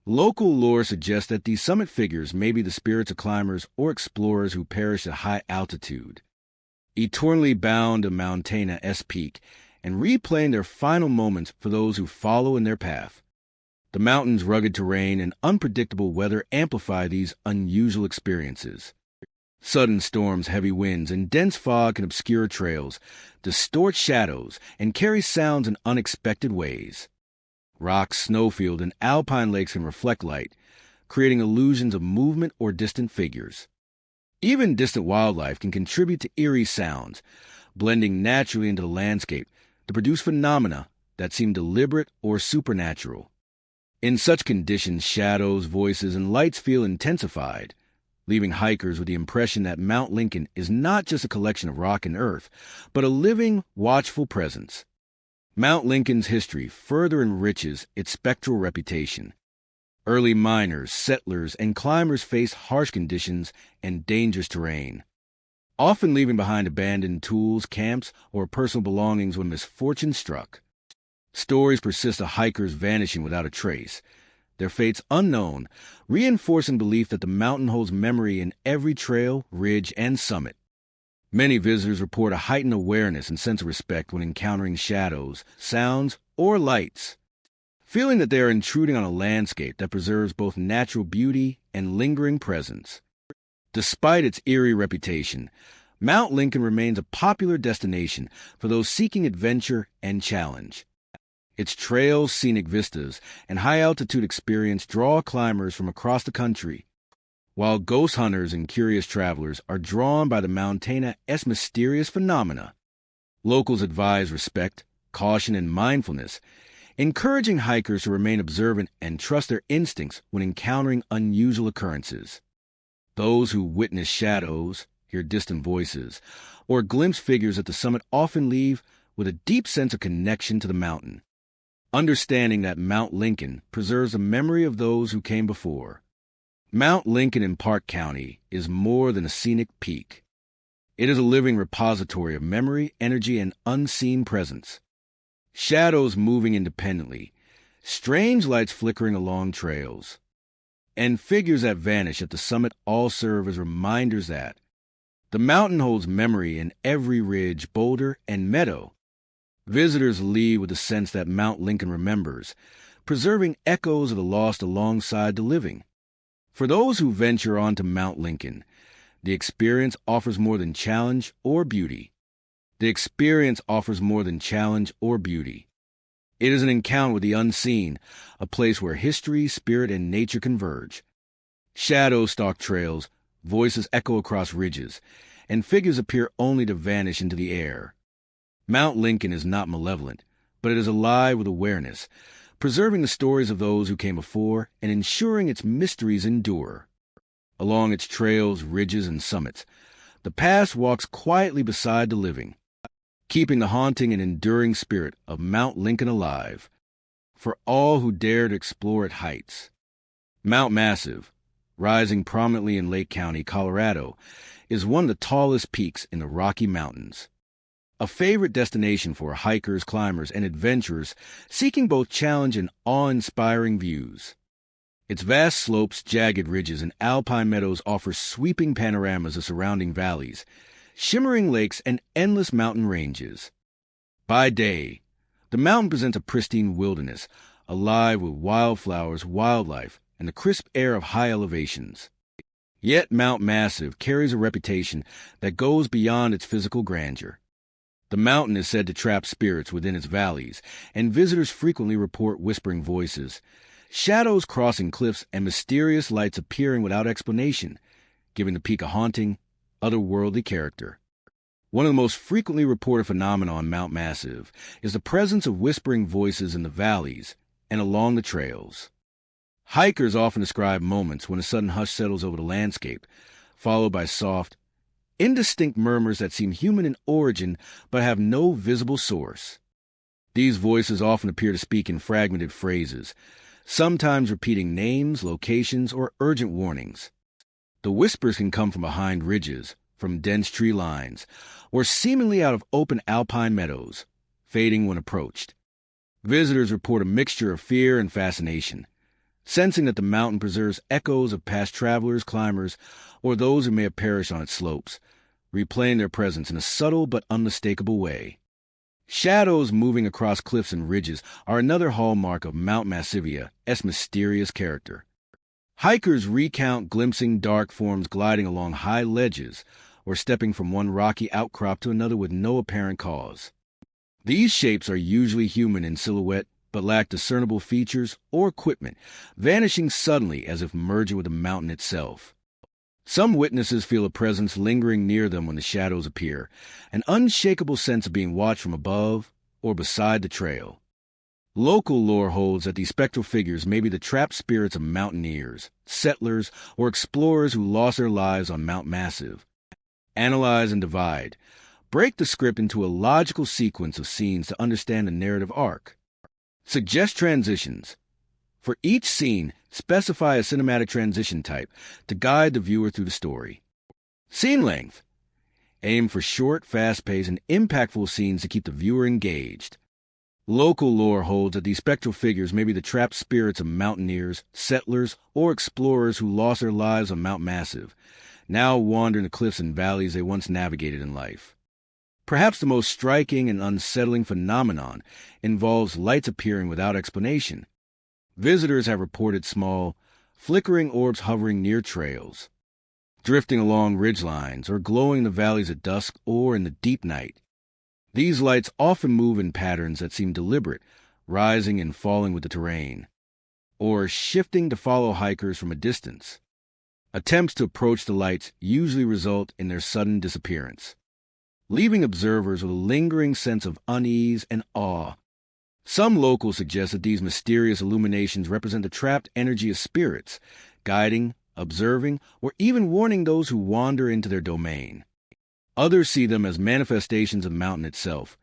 Local lore suggests that these summit figures may be the spirits of climbers or explorers who perished at high altitude, eternally bound to Montana S peak, and replaying their final moments for those who follow in their path. The mountain's rugged terrain and unpredictable weather amplify these unusual experiences. Sudden storms, heavy winds, and dense fog can obscure trails, distort shadows, and carry sounds in unexpected ways. Rocks, snowfield, and alpine lakes can reflect light, creating illusions of movement or distant figures. Even distant wildlife can contribute to eerie sounds, blending naturally into the landscape to produce phenomena that seem deliberate or supernatural. In such conditions, shadows, voices, and lights feel intensified, leaving hikers with the impression that Mount Lincoln is not just a collection of rock and earth, but a living, watchful presence. Mount Lincoln's history further enriches its spectral reputation. Early miners, settlers, and climbers faced harsh conditions and dangerous terrain, often leaving behind abandoned tools, camps, or personal belongings when misfortune struck. Stories persist of hikers vanishing without a trace, their fates unknown, reinforcing belief that the mountain holds memory in every trail, ridge, and summit. Many visitors report a heightened awareness and sense of respect when encountering shadows, sounds, or lights, feeling that they are intruding on a landscape that preserves both natural beauty and lingering presence. Despite its eerie reputation, Mount Lincoln remains a popular destination for those seeking adventure and challenge. Its trails, scenic vistas, and high-altitude experience draw climbers from across the country, while ghost hunters and curious travelers are drawn by the Montana's mysterious phenomena. Locals advise respect, caution, and mindfulness, encouraging hikers to remain observant and trust their instincts when encountering unusual occurrences. Those who witness shadows, hear distant voices, or glimpse figures at the summit often leave with a deep sense of connection to the mountain, understanding that Mount Lincoln preserves the memory of those who came before. Mount Lincoln in Park County is more than a scenic peak. It is a living repository of memory, energy, and unseen presence. Shadows moving independently, strange lights flickering along trails, and figures that vanish at the summit all serve as reminders that the mountain holds memory in every ridge, boulder, and meadow. Visitors leave with the sense that Mount Lincoln remembers, preserving echoes of the lost alongside the living. For those who venture onto Mount Lincoln, the experience offers more than challenge or beauty. The experience offers more than challenge or beauty. It is an encounter with the unseen, a place where history, spirit, and nature converge. Shadows stalk trails, voices echo across ridges, and figures appear only to vanish into the air. Mount Lincoln is not malevolent, but it is alive with awareness, preserving the stories of those who came before and ensuring its mysteries endure. Along its trails, ridges, and summits, the past walks quietly beside the living, keeping the haunting and enduring spirit of Mount Lincoln alive for all who dare to explore its heights. Mount Massive, rising prominently in Lake County, Colorado, is one of the tallest peaks in the Rocky Mountains. A favorite destination for hikers, climbers, and adventurers seeking both challenge and awe-inspiring views. Its vast slopes, jagged ridges, and alpine meadows offer sweeping panoramas of surrounding valleys, shimmering lakes, and endless mountain ranges. By day, the mountain presents a pristine wilderness, alive with wildflowers, wildlife, and the crisp air of high elevations. Yet Mount Massive carries a reputation that goes beyond its physical grandeur. The mountain is said to trap spirits within its valleys, and visitors frequently report whispering voices, shadows crossing cliffs, and mysterious lights appearing without explanation, giving the peak a haunting, otherworldly character. One of the most frequently reported phenomena on Mount Massive is the presence of whispering voices in the valleys and along the trails. Hikers often describe moments when a sudden hush settles over the landscape, followed by soft, indistinct murmurs that seem human in origin but have no visible source. These voices often appear to speak in fragmented phrases, sometimes repeating names, locations, or urgent warnings. The whispers can come from behind ridges, from dense tree lines, or seemingly out of open alpine meadows, fading when approached. Visitors report a mixture of fear and fascination, sensing that the mountain preserves echoes of past travelers, climbers, or those who may have perished on its slopes, replaying their presence in a subtle but unmistakable way. Shadows moving across cliffs and ridges are another hallmark of Mount Massivia's mysterious character. Hikers recount glimpsing dark forms gliding along high ledges or stepping from one rocky outcrop to another with no apparent cause. These shapes are usually human in silhouette but lack discernible features or equipment, vanishing suddenly as if merging with the mountain itself. Some witnesses feel a presence lingering near them when the shadows appear, an unshakable sense of being watched from above or beside the trail. Local lore holds that these spectral figures may be the trapped spirits of mountaineers, settlers, or explorers who lost their lives on Mount Massive. Analyze and divide. Break the script into a logical sequence of scenes to understand the narrative arc. Suggest transitions. For each scene, specify a cinematic transition type to guide the viewer through the story. Scene length. Aim for short, fast-paced, and impactful scenes to keep the viewer engaged. Local lore holds that these spectral figures may be the trapped spirits of mountaineers, settlers, or explorers who lost their lives on Mount Massive, now wandering the cliffs and valleys they once navigated in life. Perhaps the most striking and unsettling phenomenon involves lights appearing without explanation. Visitors have reported small, flickering orbs hovering near trails, drifting along ridgelines, or glowing in the valleys at dusk or in the deep night. These lights often move in patterns that seem deliberate, rising and falling with the terrain, or shifting to follow hikers from a distance. Attempts to approach the lights usually result in their sudden disappearance, leaving observers with a lingering sense of unease and awe. Some locals suggest that these mysterious illuminations represent the trapped energy of spirits, guiding, observing, or even warning those who wander into their domain. Others see them as manifestations of the mountain itself,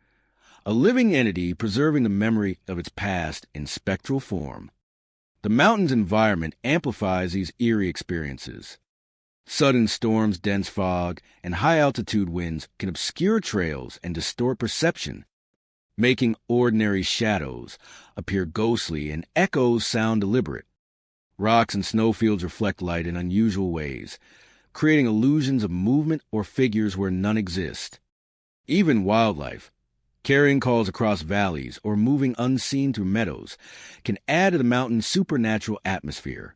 a living entity preserving the memory of its past in spectral form. The mountain's environment amplifies these eerie experiences. Sudden storms, dense fog, and high-altitude winds can obscure trails and distort perception, making ordinary shadows appear ghostly and echoes sound deliberate. Rocks and snowfields reflect light in unusual ways, creating illusions of movement or figures where none exist. Even wildlife, carrying calls across valleys or moving unseen through meadows, can add to the mountain's supernatural atmosphere.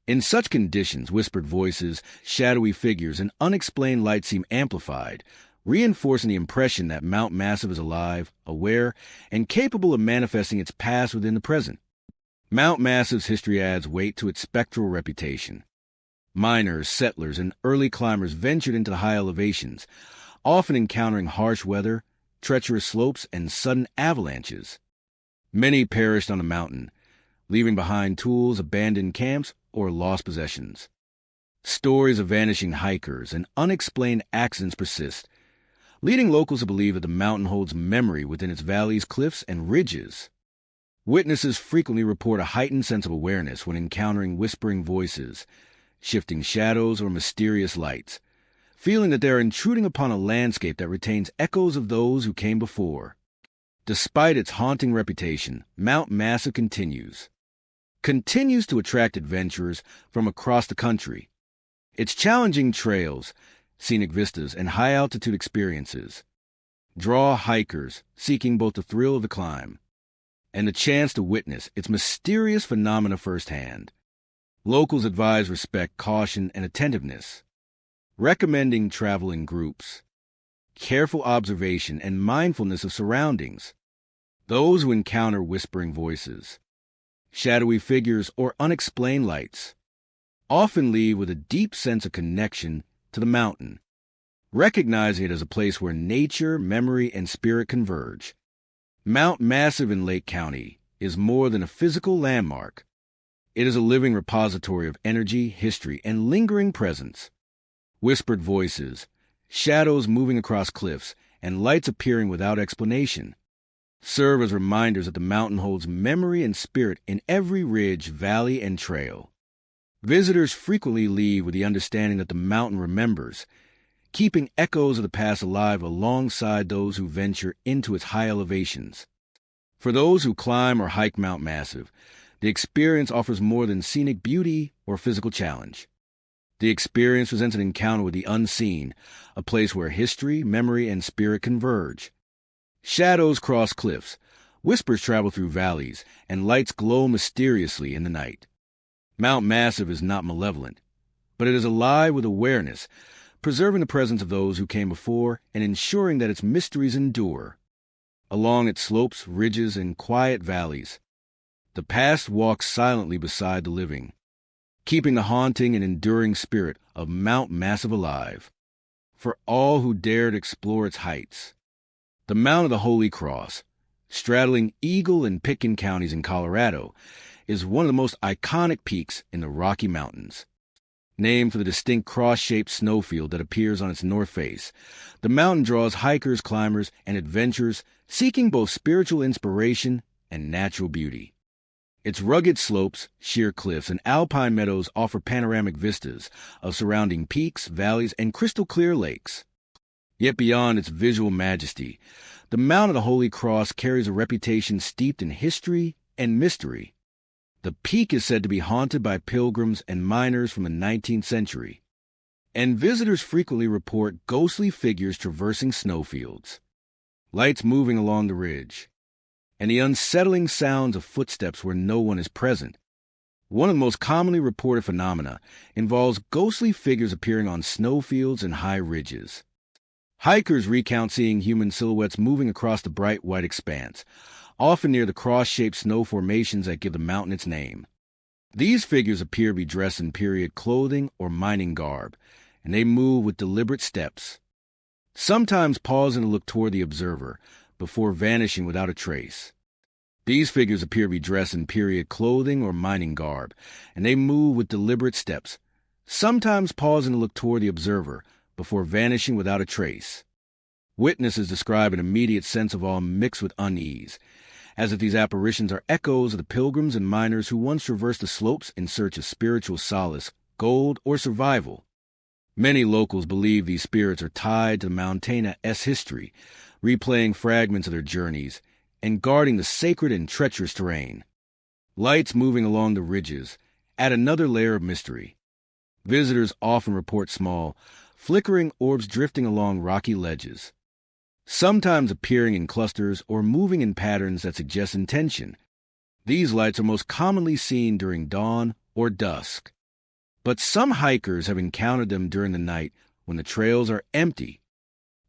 In such conditions, whispered voices, shadowy figures, and unexplained light seem amplified, reinforcing the impression that Mount Massive is alive, aware, and capable of manifesting its past within the present. Mount Massive's history adds weight to its spectral reputation. Miners, settlers, and early climbers ventured into the high elevations, often encountering harsh weather, treacherous slopes, and sudden avalanches. Many perished on the mountain, leaving behind tools, abandoned camps, or lost possessions. Stories of vanishing hikers and unexplained accidents persist, leading locals to believe that the mountain holds memory within its valleys, cliffs, and ridges. Witnesses frequently report a heightened sense of awareness when encountering whispering voices, shifting shadows, or mysterious lights, feeling that they are intruding upon a landscape that retains echoes of those who came before. Despite its haunting reputation, Mount Massive continues to attract adventurers from across the country. Its challenging trails, scenic vistas, and high-altitude experiences draw hikers seeking both the thrill of the climb and the chance to witness its mysterious phenomena firsthand. Locals advise respect, caution, and attentiveness, recommending travel in groups, careful observation, and mindfulness of surroundings. Those who encounter whispering voices, shadowy figures, or unexplained lights often leave with a deep sense of connection to the mountain, recognizing it as a place where nature, memory, and spirit converge. Mount Massive in Lake County is more than a physical landmark. It is a living repository of energy, history, and lingering presence. Whispered voices, shadows moving across cliffs, and lights appearing without explanation serve as reminders that the mountain holds memory and spirit in every ridge, valley, and trail. Visitors frequently leave with the understanding that the mountain remembers, keeping echoes of the past alive alongside those who venture into its high elevations. For those who climb or hike Mount Massive, the experience offers more than scenic beauty or physical challenge. The experience presents an encounter with the unseen, a place where history, memory, and spirit converge. Shadows cross cliffs, whispers travel through valleys, and lights glow mysteriously in the night. Mount Massive is not malevolent, but it is alive with awareness, preserving the presence of those who came before and ensuring that its mysteries endure. Along its slopes, ridges, and quiet valleys, the past walks silently beside the living, keeping the haunting and enduring spirit of Mount Massive alive. For all who dare to explore its heights, the Mount of the Holy Cross, straddling Eagle and Pitkin counties in Colorado, is one of the most iconic peaks in the Rocky Mountains. Named for the distinct cross-shaped snowfield that appears on its north face, the mountain draws hikers, climbers, and adventurers seeking both spiritual inspiration and natural beauty. Its rugged slopes, sheer cliffs, and alpine meadows offer panoramic vistas of surrounding peaks, valleys, and crystal-clear lakes. Yet beyond its visual majesty, the Mount of the Holy Cross carries a reputation steeped in history and mystery. The peak is said to be haunted by pilgrims and miners from the 19th century, and visitors frequently report ghostly figures traversing snowfields, lights moving along the ridge, and the unsettling sounds of footsteps where no one is present. One of the most commonly reported phenomena involves ghostly figures appearing on snowfields and high ridges. Hikers recount seeing human silhouettes moving across the bright white expanse, often near the cross-shaped snow formations that give the mountain its name. These figures appear to be dressed in period clothing or mining garb, and they move with deliberate steps, sometimes pausing to look toward the observer before vanishing without a trace. These figures appear to be dressed in period clothing or mining garb, and they move with deliberate steps, sometimes pausing to look toward the observer before vanishing without a trace. Witnesses describe an immediate sense of awe mixed with unease, as if these apparitions are echoes of the pilgrims and miners who once traversed the slopes in search of spiritual solace, gold, or survival. Many locals believe these spirits are tied to the Mountaina-esque history, replaying fragments of their journeys and guarding the sacred and treacherous terrain. Lights moving along the ridges add another layer of mystery. Visitors often report small, flickering orbs drifting along rocky ledges, sometimes appearing in clusters or moving in patterns that suggest intention. These lights are most commonly seen during dawn or dusk, but some hikers have encountered them during the night when the trails are empty.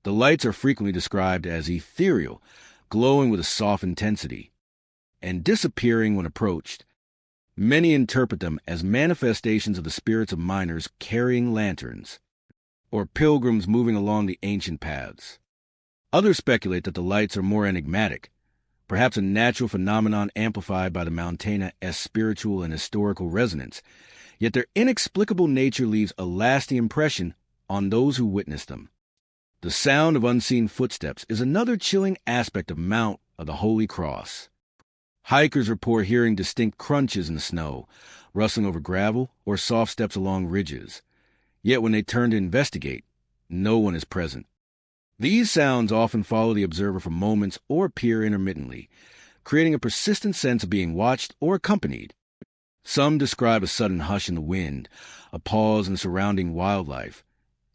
The lights are frequently described as ethereal, glowing with a soft intensity, and disappearing when approached. Many interpret them as manifestations of the spirits of miners carrying lanterns, or pilgrims moving along the ancient paths. Others speculate that the lights are more enigmatic, perhaps a natural phenomenon amplified by the Mountaina's spiritual and historical resonance, yet their inexplicable nature leaves a lasting impression on those who witness them. The sound of unseen footsteps is another chilling aspect of Mount of the Holy Cross. Hikers report hearing distinct crunches in the snow, rustling over gravel, or soft steps along ridges. Yet when they turn to investigate, no one is present. These sounds often follow the observer for moments or appear intermittently, creating a persistent sense of being watched or accompanied. Some describe a sudden hush in the wind, a pause in the surrounding wildlife,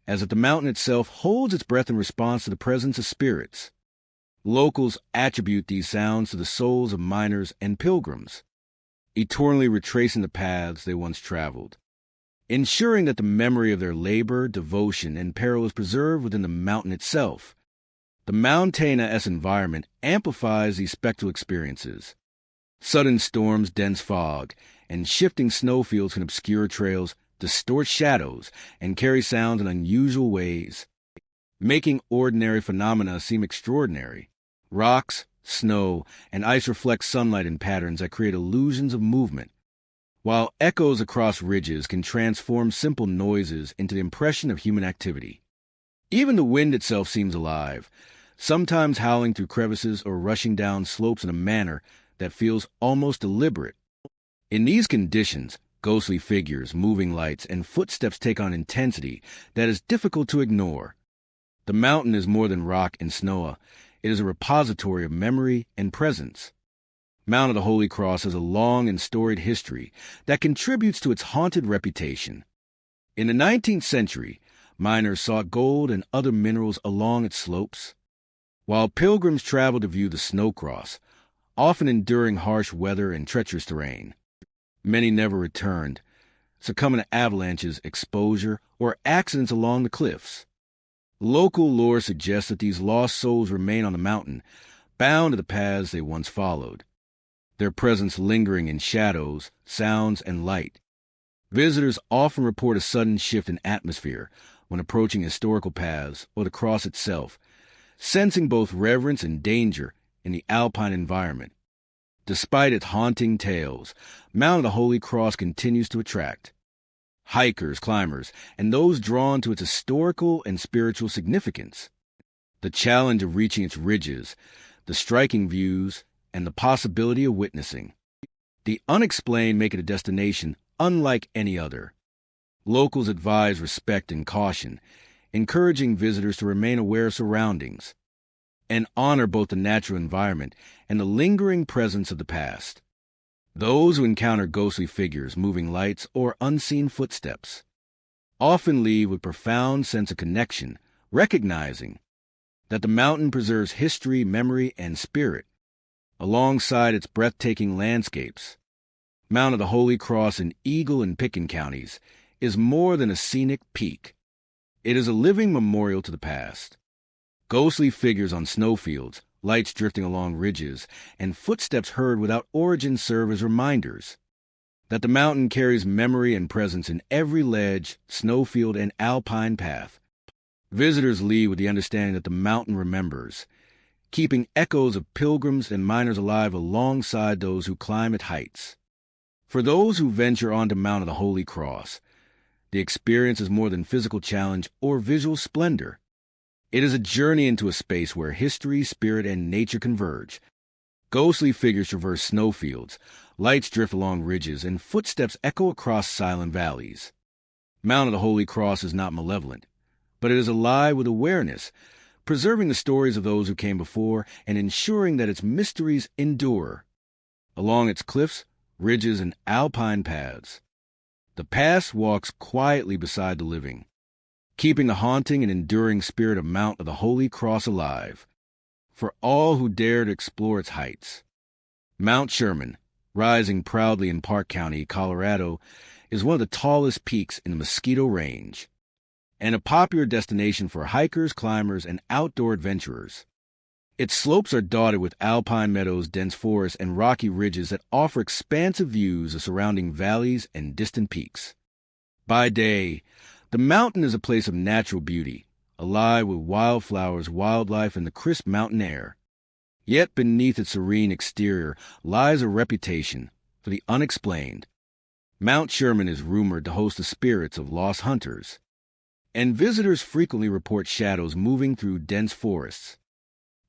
as if the mountain itself holds its breath in response to the presence of spirits. Locals attribute these sounds to the souls of miners and pilgrims, eternally retracing the paths they once traveled, ensuring that the memory of their labor, devotion, and peril is preserved within the mountain itself. The Mountaina's environment amplifies these spectral experiences. Sudden storms, dense fog, and shifting snowfields can obscure trails, distort shadows, and carry sounds in unusual ways, making ordinary phenomena seem extraordinary. Rocks, snow, and ice reflect sunlight in patterns that create illusions of movement, while echoes across ridges can transform simple noises into the impression of human activity. Even the wind itself seems alive, sometimes howling through crevices or rushing down slopes in a manner that feels almost deliberate. In these conditions, ghostly figures, moving lights, and footsteps take on intensity that is difficult to ignore. The mountain is more than rock and snow. It is a repository of memory and presence. Mount of the Holy Cross has a long and storied history that contributes to its haunted reputation. In the 19th century, miners sought gold and other minerals along its slopes, while pilgrims traveled to view the snow cross, often enduring harsh weather and treacherous terrain. Many never returned, succumbing to avalanches, exposure, or accidents along the cliffs. Local lore suggests that these lost souls remain on the mountain, bound to the paths they once followed, their presence lingering in shadows, sounds, and light. Visitors often report a sudden shift in atmosphere when approaching historical paths or the cross itself, sensing both reverence and danger in the alpine environment. Despite its haunting tales, Mount of the Holy Cross continues to attract hikers, climbers, and those drawn to its historical and spiritual significance. The challenge of reaching its ridges, the striking views, and the possibility of witnessing the unexplained make it a destination unlike any other. Locals advise respect and caution, encouraging visitors to remain aware of surroundings and honor both the natural environment and the lingering presence of the past. Those who encounter ghostly figures, moving lights, or unseen footsteps often leave with profound sense of connection, recognizing that the mountain preserves history, memory, and spirit, alongside its breathtaking landscapes. Mount of the Holy Cross in Eagle and Pitkin counties is more than a scenic peak. It is a living memorial to the past. Ghostly figures on snowfields, lights drifting along ridges, and footsteps heard without origin serve as reminders that the mountain carries memory and presence in every ledge, snowfield, and alpine path. Visitors leave with the understanding that the mountain remembers, keeping echoes of pilgrims and miners alive alongside those who climb its heights. For those who venture onto Mount of the Holy Cross, the experience is more than physical challenge or visual splendor. It is a journey into a space where history, spirit, and nature converge. Ghostly figures traverse snowfields, lights drift along ridges, and footsteps echo across silent valleys. Mount of the Holy Cross is not malevolent, but it is alive with awareness, preserving the stories of those who came before and ensuring that its mysteries endure. Along its cliffs, ridges, and alpine paths, The past walks quietly beside the living, keeping the haunting and enduring spirit of Mount of the Holy Cross alive for all who dare to explore its heights. Mount Sherman, rising proudly in Park County, Colorado, is one of the tallest peaks in the Mosquito Range, and a popular destination for hikers, climbers, and outdoor adventurers. Its slopes are dotted with alpine meadows, dense forests, and rocky ridges that offer expansive views of surrounding valleys and distant peaks. By day, the mountain is a place of natural beauty, alive with wildflowers, wildlife, and the crisp mountain air. Yet beneath its serene exterior lies a reputation for the unexplained. Mount Sherman is rumored to host the spirits of lost hunters, and visitors frequently report shadows moving through dense forests,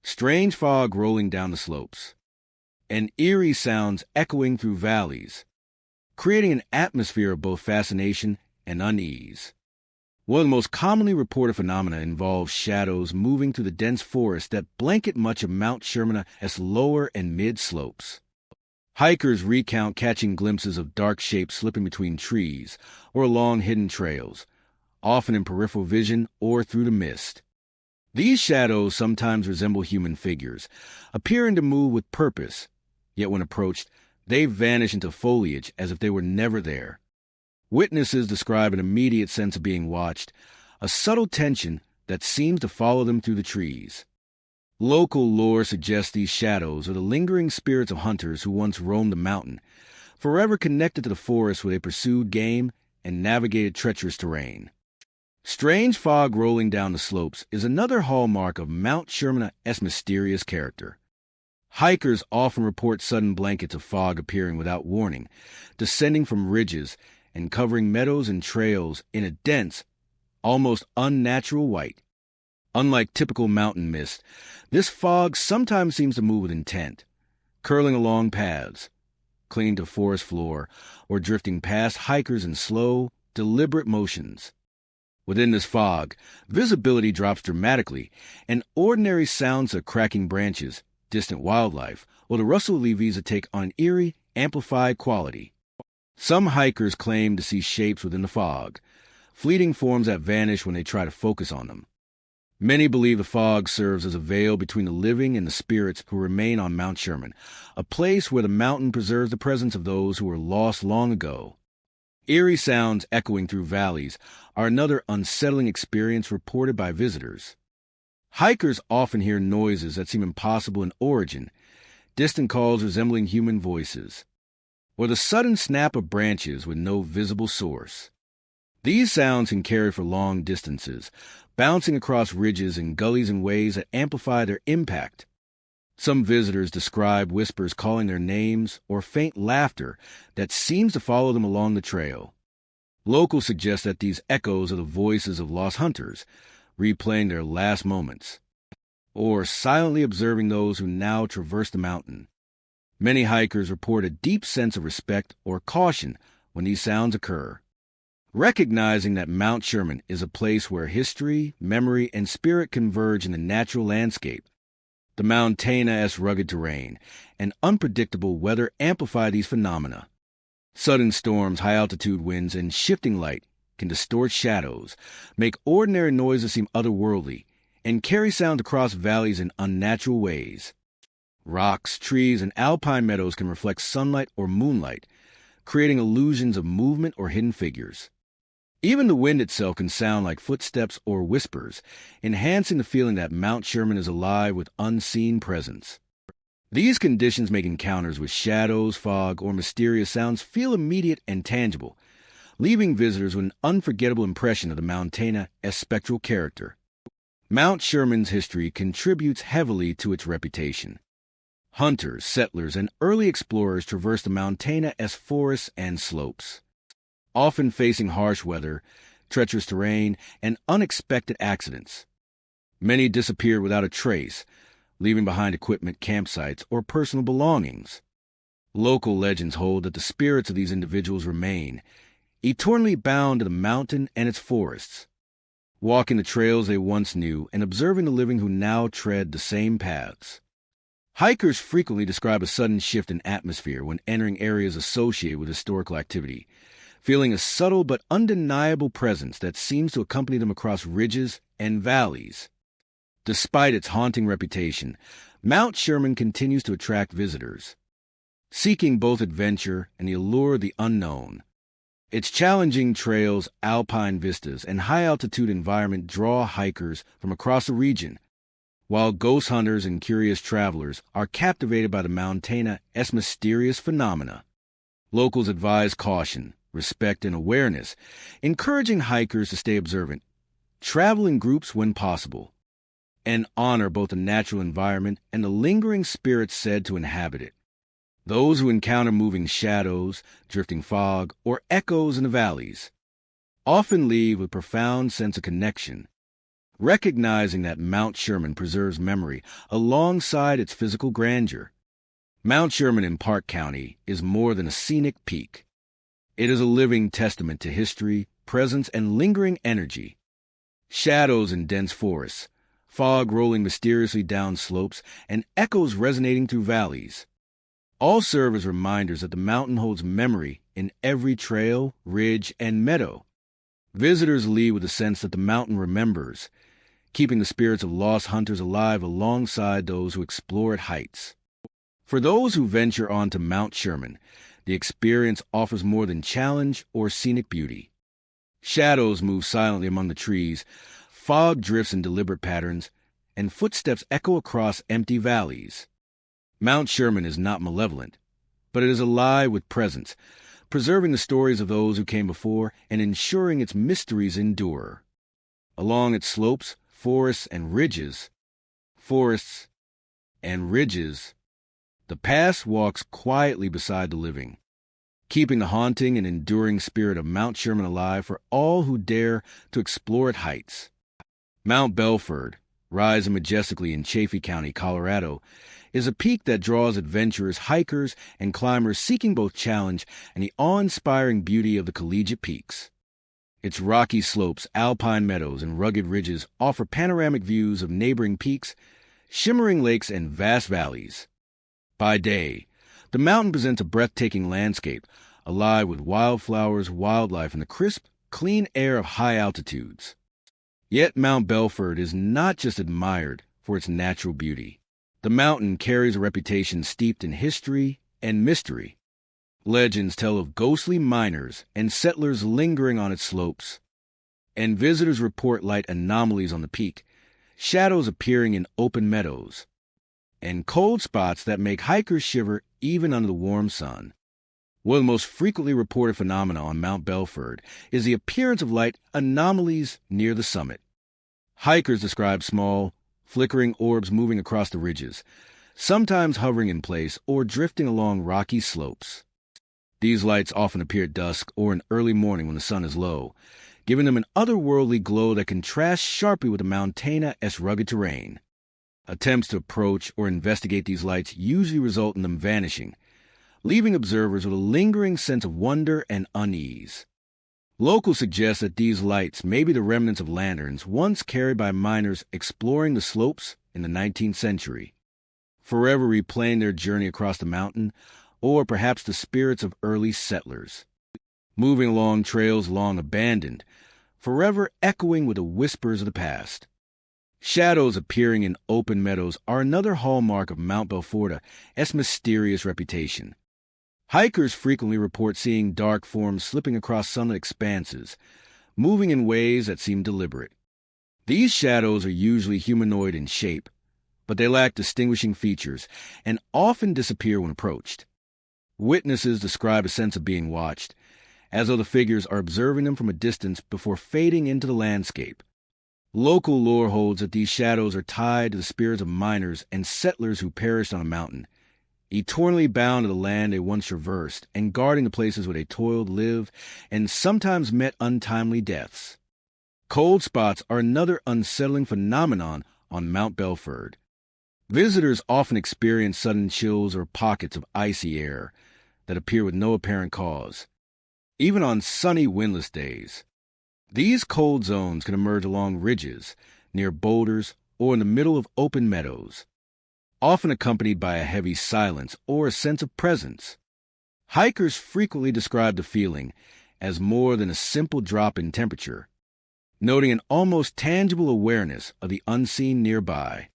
strange fog rolling down the slopes, and eerie sounds echoing through valleys, creating an atmosphere of both fascination and unease. One of the most commonly reported phenomena involves shadows moving through the dense forest that blanket much of Mount Sherman's lower and mid-slopes. Hikers recount catching glimpses of dark shapes slipping between trees or along hidden trails, often in peripheral vision or through the mist. These shadows sometimes resemble human figures, appearing to move with purpose, yet when approached, they vanish into foliage as if they were never there. Witnesses describe an immediate sense of being watched, a subtle tension that seems to follow them through the trees. Local lore suggests these shadows are the lingering spirits of hunters who once roamed the mountain, forever connected to the forest where they pursued game and navigated treacherous terrain. Strange fog rolling down the slopes is another hallmark of Mount Sherman's mysterious character. Hikers often report sudden blankets of fog appearing without warning, descending from ridges and covering meadows and trails in a dense, almost unnatural white. Unlike typical mountain mist, this fog sometimes seems to move with intent, curling along paths, clinging to forest floor, or drifting past hikers in slow, deliberate motions. Within this fog, visibility drops dramatically, and ordinary sounds of cracking branches, distant wildlife, or the rustle of leaves take on an eerie, amplified quality. Some hikers claim to see shapes within the fog, fleeting forms that vanish when they try to focus on them. Many believe the fog serves as a veil between the living and the spirits who remain on Mount Sherman, a place where the mountain preserves the presence of those who were lost long ago. Eerie sounds echoing through valleys are another unsettling experience reported by visitors. Hikers often hear noises that seem impossible in origin, distant calls resembling human voices, or the sudden snap of branches with no visible source. These sounds can carry for long distances, bouncing across ridges and gullies in ways that amplify their impact. Some visitors describe whispers calling their names or faint laughter that seems to follow them along the trail. Locals suggest that these echoes are the voices of lost hunters, replaying their last moments, or silently observing those who now traverse the mountain. Many hikers report a deep sense of respect or caution when these sounds occur, recognizing that Mount Sherman is a place where history, memory, and spirit converge in the natural landscape. The mountainous rugged terrain and unpredictable weather amplify these phenomena. Sudden storms, high-altitude winds, and shifting light can distort shadows, make ordinary noises seem otherworldly, and carry sound across valleys in unnatural ways. Rocks, trees, and alpine meadows can reflect sunlight or moonlight, creating illusions of movement or hidden figures. Even the wind itself can sound like footsteps or whispers, enhancing the feeling that Mount Sherman is alive with unseen presence. These conditions make encounters with shadows, fog, or mysterious sounds feel immediate and tangible, leaving visitors with an unforgettable impression of the mountain's spectral character. Mount Sherman's history contributes heavily to its reputation. Hunters, settlers, and early explorers traversed the mountainous forests and slopes, often facing harsh weather, treacherous terrain, and unexpected accidents. Many disappeared without a trace, leaving behind equipment, campsites, or personal belongings. Local legends hold that the spirits of these individuals remain, eternally bound to the mountain and its forests, walking the trails they once knew and observing the living who now tread the same paths. Hikers frequently describe a sudden shift in atmosphere when entering areas associated with historical activity, feeling a subtle but undeniable presence that seems to accompany them across ridges and valleys. Despite its haunting reputation, Mount Sherman continues to attract visitors, seeking both adventure and the allure of the unknown. Its challenging trails, alpine vistas, and high-altitude environment draw hikers from across the region, while ghost hunters and curious travelers are captivated by the mountain's mysterious phenomena. Locals advise caution, respect, and awareness, encouraging hikers to stay observant, travel in groups when possible, and honor both the natural environment and the lingering spirits said to inhabit it. Those who encounter moving shadows, drifting fog, or echoes in the valleys often leave with a profound sense of connection, recognizing that Mount Sherman preserves memory alongside its physical grandeur. Mount Sherman in Park County is more than a scenic peak. It is a living testament to history, presence, and lingering energy. Shadows in dense forests, fog rolling mysteriously down slopes, and echoes resonating through valleys all serve as reminders that the mountain holds memory in every trail, ridge, and meadow. Visitors leave with a sense that the mountain remembers, keeping the spirits of lost hunters alive alongside those who explore its heights. For those who venture onto Mount Sherman, the experience offers more than challenge or scenic beauty. Shadows move silently among the trees, fog drifts in deliberate patterns, and footsteps echo across empty valleys. Mount Sherman is not malevolent, but it is alive with presence, preserving the stories of those who came before and ensuring its mysteries endure. Along its slopes, forests and ridges, the past walks quietly beside the living, keeping the haunting and enduring spirit of Mount Sherman alive for all who dare to explore its heights. Mount Belford, rising majestically in Chaffee County, Colorado, is a peak that draws adventurers, hikers, and climbers seeking both challenge and the awe-inspiring beauty of the collegiate peaks. Its rocky slopes, alpine meadows, and rugged ridges offer panoramic views of neighboring peaks, shimmering lakes, and vast valleys. By day, the mountain presents a breathtaking landscape, alive with wildflowers, wildlife, and the crisp, clean air of high altitudes. Yet Mount Belford is not just admired for its natural beauty. The mountain carries a reputation steeped in history and mystery. Legends tell of ghostly miners and settlers lingering on its slopes, and visitors report light anomalies on the peak, shadows appearing in open meadows, and cold spots that make hikers shiver even under the warm sun. One of the most frequently reported phenomena on Mount Belford is the appearance of light anomalies near the summit. Hikers describe small, flickering orbs moving across the ridges, sometimes hovering in place or drifting along rocky slopes. These lights often appear at dusk or in early morning when the sun is low, giving them an otherworldly glow that contrasts sharply with the mountainous rugged terrain. Attempts to approach or investigate these lights usually result in them vanishing, leaving observers with a lingering sense of wonder and unease. Locals suggest that these lights may be the remnants of lanterns once carried by miners exploring the slopes in the 19th century, forever replaying their journey across the mountain, or perhaps the spirits of early settlers, moving along trails long abandoned, forever echoing with the whispers of the past. Shadows appearing in open meadows are another hallmark of Mount Belford's mysterious reputation. Hikers frequently report seeing dark forms slipping across sunlit expanses, moving in ways that seem deliberate. These shadows are usually humanoid in shape, but they lack distinguishing features and often disappear when approached. Witnesses describe a sense of being watched, as though the figures are observing them from a distance before fading into the landscape. Local lore holds that these shadows are tied to the spirits of miners and settlers who perished on a mountain, eternally bound to the land they once traversed and guarding the places where they toiled, lived, and sometimes met untimely deaths. Cold spots are another unsettling phenomenon on Mount Belford. Visitors often experience sudden chills or pockets of icy air that appear with no apparent cause, even on sunny, windless days. These cold zones can emerge along ridges, near boulders, or in the middle of open meadows, often accompanied by a heavy silence or a sense of presence. Hikers frequently describe the feeling, as more than a simple drop in temperature, noting an almost tangible awareness of the unseen nearby.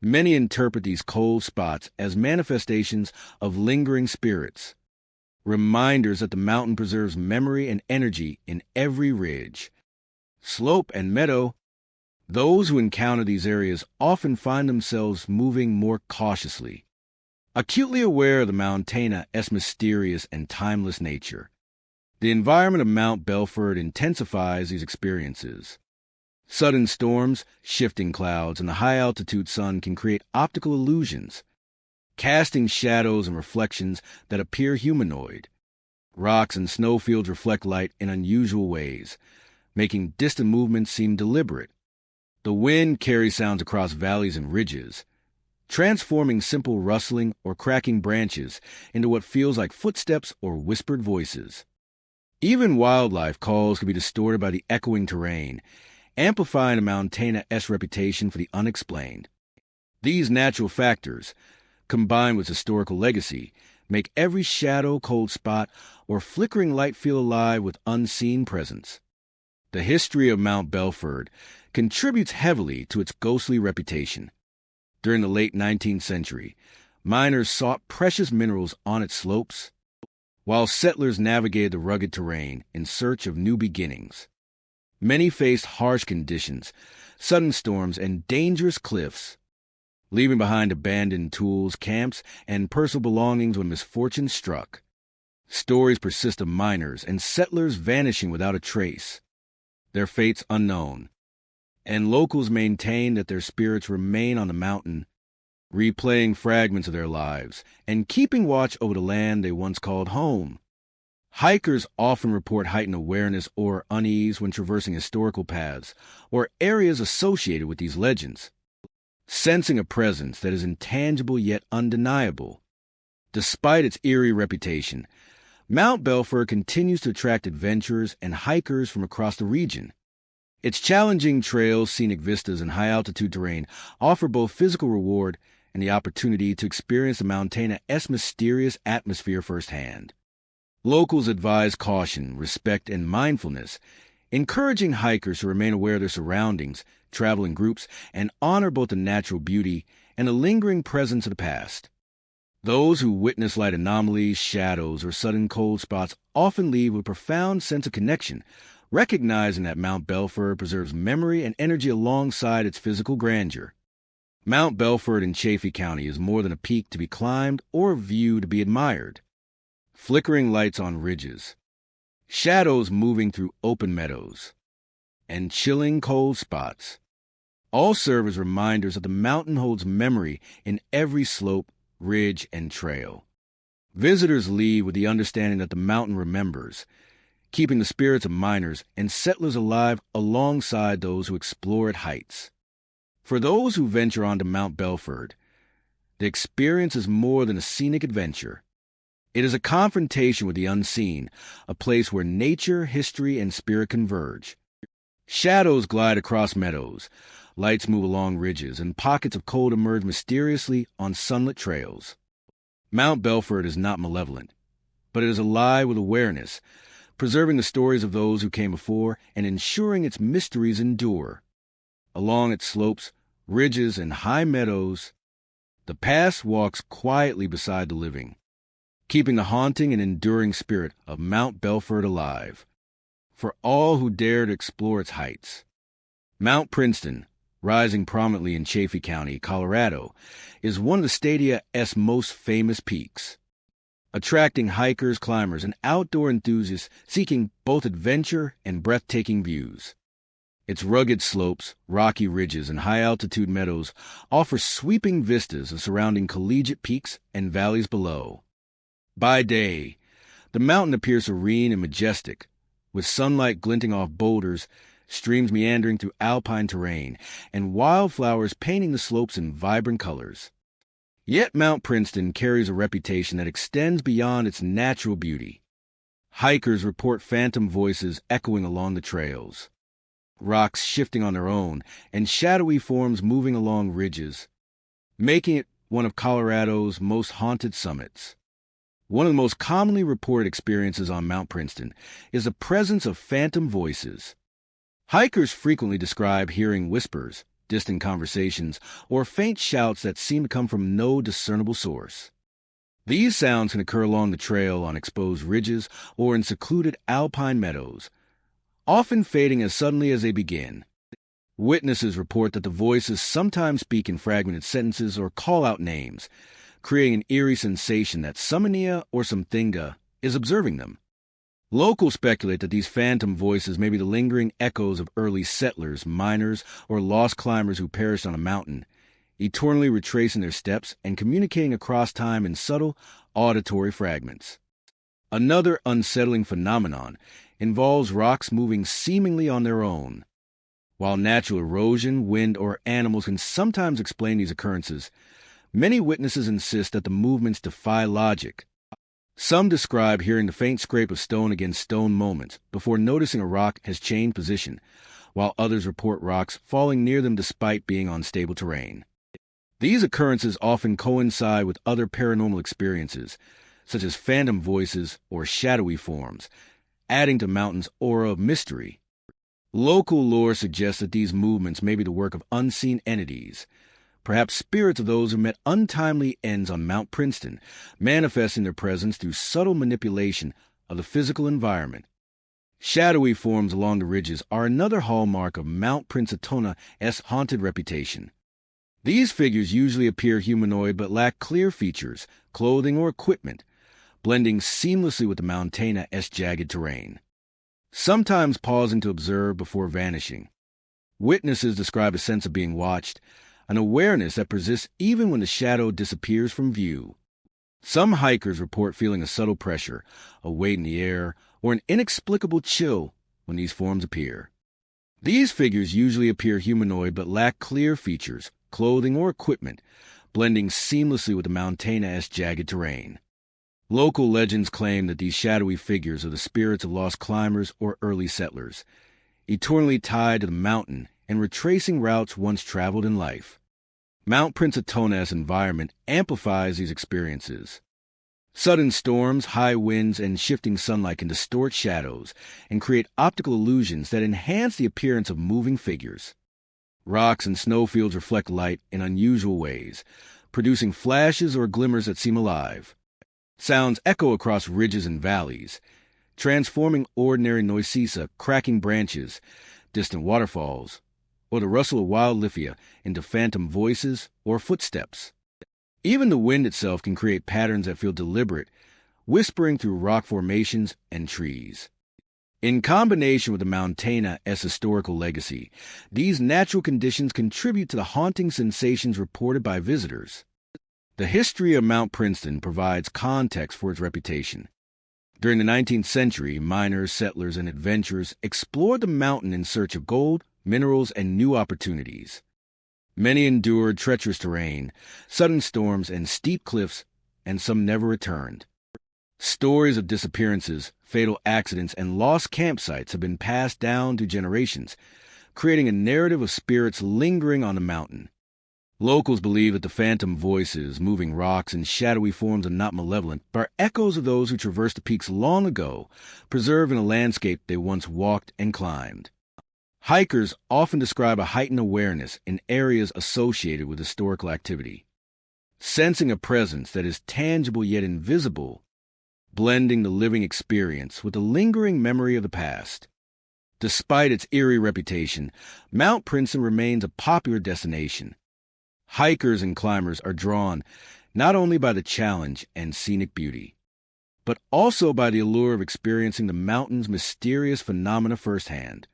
Many interpret these cold spots as manifestations of lingering spirits, reminders that the mountain preserves memory and energy in every ridge, slope, and meadow. Those who encounter these areas often find themselves moving more cautiously, acutely aware of the mountaina's mysterious and timeless nature. The environment of Mount Belford intensifies these experiences. Sudden storms, shifting clouds, and the high-altitude sun can create optical illusions, casting shadows and reflections that appear humanoid. Rocks and snowfields reflect light in unusual ways, making distant movements seem deliberate. The wind carries sounds across valleys and ridges, transforming simple rustling or cracking branches into what feels like footsteps or whispered voices. Even wildlife calls can be distorted by the echoing terrain, amplifying a mountaina's reputation for the unexplained. These natural factors, combined with historical legacy, make every shadow, cold spot, or flickering light feel alive with unseen presence. The history of Mount Belford contributes heavily to its ghostly reputation. During the late 19th century, miners sought precious minerals on its slopes, while settlers navigated the rugged terrain in search of new beginnings. Many faced harsh conditions, sudden storms, and dangerous cliffs, leaving behind abandoned tools, camps, and personal belongings when misfortune struck. Stories persist of miners and settlers vanishing without a trace, their fates unknown, and locals maintain that their spirits remain on the mountain, replaying fragments of their lives and keeping watch over the land they once called home. Hikers often report heightened awareness or unease when traversing historical paths or areas associated with these legends, sensing a presence that is intangible yet undeniable. Despite its eerie reputation, Mount Belford continues to attract adventurers and hikers from across the region. Its challenging trails, scenic vistas, and high-altitude terrain offer both physical reward and the opportunity to experience the mountaina's mysterious atmosphere firsthand. Locals advise caution, respect, and mindfulness, encouraging hikers to remain aware of their surroundings, travel in groups, and honor both the natural beauty and the lingering presence of the past. Those who witness light anomalies, shadows, or sudden cold spots often leave with a profound sense of connection, recognizing that Mount Belford preserves memory and energy alongside its physical grandeur. Mount Belford in Chaffee County is more than a peak to be climbed or a view to be admired. Flickering lights on ridges, shadows moving through open meadows, and chilling cold spots all serve as reminders that the mountain holds memory in every slope, ridge, and trail. Visitors leave with the understanding that the mountain remembers, keeping the spirits of miners and settlers alive alongside those who explore its heights. For those who venture onto Mount Belford, the experience is more than a scenic adventure. It is a confrontation with the unseen, a place where nature, history, and spirit converge. Shadows glide across meadows, lights move along ridges, and pockets of cold emerge mysteriously on sunlit trails. Mount Belford is not malevolent, but it is alive with awareness, preserving the stories of those who came before and ensuring its mysteries endure. Along its slopes, ridges, and high meadows, the past walks quietly beside the living, keeping the haunting and enduring spirit of Mount Belford alive for all who dare to explore its heights. Mount Princeton, rising prominently in Chaffee County, Colorado, is one of the state's most famous peaks, attracting hikers, climbers, and outdoor enthusiasts seeking both adventure and breathtaking views. Its rugged slopes, rocky ridges, and high-altitude meadows offer sweeping vistas of surrounding collegiate peaks and valleys below. By day, the mountain appears serene and majestic, with sunlight glinting off boulders, streams meandering through alpine terrain, and wildflowers painting the slopes in vibrant colors. Yet Mount Princeton carries a reputation that extends beyond its natural beauty. Hikers report phantom voices echoing along the trails, rocks shifting on their own, and shadowy forms moving along ridges, making it one of Colorado's most haunted summits. One of the most commonly reported experiences on Mount Princeton is the presence of phantom voices. Hikers frequently describe hearing whispers, distant conversations, or faint shouts that seem to come from no discernible source. These sounds can occur along the trail on exposed ridges or in secluded alpine meadows, often fading as suddenly as they begin. Witnesses report that the voices sometimes speak in fragmented sentences or call out names, creating an eerie sensation that Summonia or Something is observing them. Locals speculate that these phantom voices may be the lingering echoes of early settlers, miners, or lost climbers who perished on a mountain, eternally retracing their steps and communicating across time in subtle, auditory fragments. Another unsettling phenomenon involves rocks moving seemingly on their own. While natural erosion, wind, or animals can sometimes explain these occurrences, many witnesses insist that the movements defy logic. Some describe hearing the faint scrape of stone against stone moments before noticing a rock has changed position, while others report rocks falling near them despite being on stable terrain. These occurrences often coincide with other paranormal experiences, such as phantom voices or shadowy forms, adding to mountain's aura of mystery. Local lore suggests that these movements may be the work of unseen entities, perhaps spirits of those who met untimely ends on Mount Princeton, manifesting their presence through subtle manipulation of the physical environment. Shadowy forms along the ridges are another hallmark of Mount Princetona's haunted reputation. These figures usually appear humanoid but lack clear features, clothing, or equipment, blending seamlessly with the mountain's jagged terrain, sometimes pausing to observe before vanishing. Witnesses describe a sense of being watched, an awareness that persists even when the shadow disappears from view. Some hikers report feeling a subtle pressure, a weight in the air, or an inexplicable chill when these forms appear. These figures usually appear humanoid but lack clear features, clothing, or equipment, blending seamlessly with the mountain's jagged terrain. Local legends claim that these shadowy figures are the spirits of lost climbers or early settlers, eternally tied to the mountain and retracing routes once traveled in life. Mount Princetona's environment amplifies these experiences. Sudden storms, high winds, and shifting sunlight can distort shadows and create optical illusions that enhance the appearance of moving figures. Rocks and snowfields reflect light in unusual ways, producing flashes or glimmers that seem alive. Sounds echo across ridges and valleys, transforming ordinary noisesa, cracking branches, distant waterfalls, or the rustle of wild lithia into phantom voices or footsteps. Even the wind itself can create patterns that feel deliberate, whispering through rock formations and trees. In combination with the mountain's historical legacy, these natural conditions contribute to the haunting sensations reported by visitors. The history of Mount Princeton provides context for its reputation. During the 19th century, miners, settlers, and adventurers explored the mountain in search of gold, minerals, and new opportunities. Many endured treacherous terrain, sudden storms, and steep cliffs, and some never returned. Stories of disappearances, fatal accidents, and lost campsites have been passed down through generations, creating a narrative of spirits lingering on the mountain. Locals believe that the phantom voices, moving rocks, and shadowy forms are not malevolent, but are echoes of those who traversed the peaks long ago, preserving a landscape they once walked and climbed. Hikers often describe a heightened awareness in areas associated with historical activity, sensing a presence that is tangible yet invisible, blending the living experience with the lingering memory of the past. Despite its eerie reputation, Mount Princeton remains a popular destination. Hikers and climbers are drawn not only by the challenge and scenic beauty, but also by the allure of experiencing the mountain's mysterious phenomena firsthand.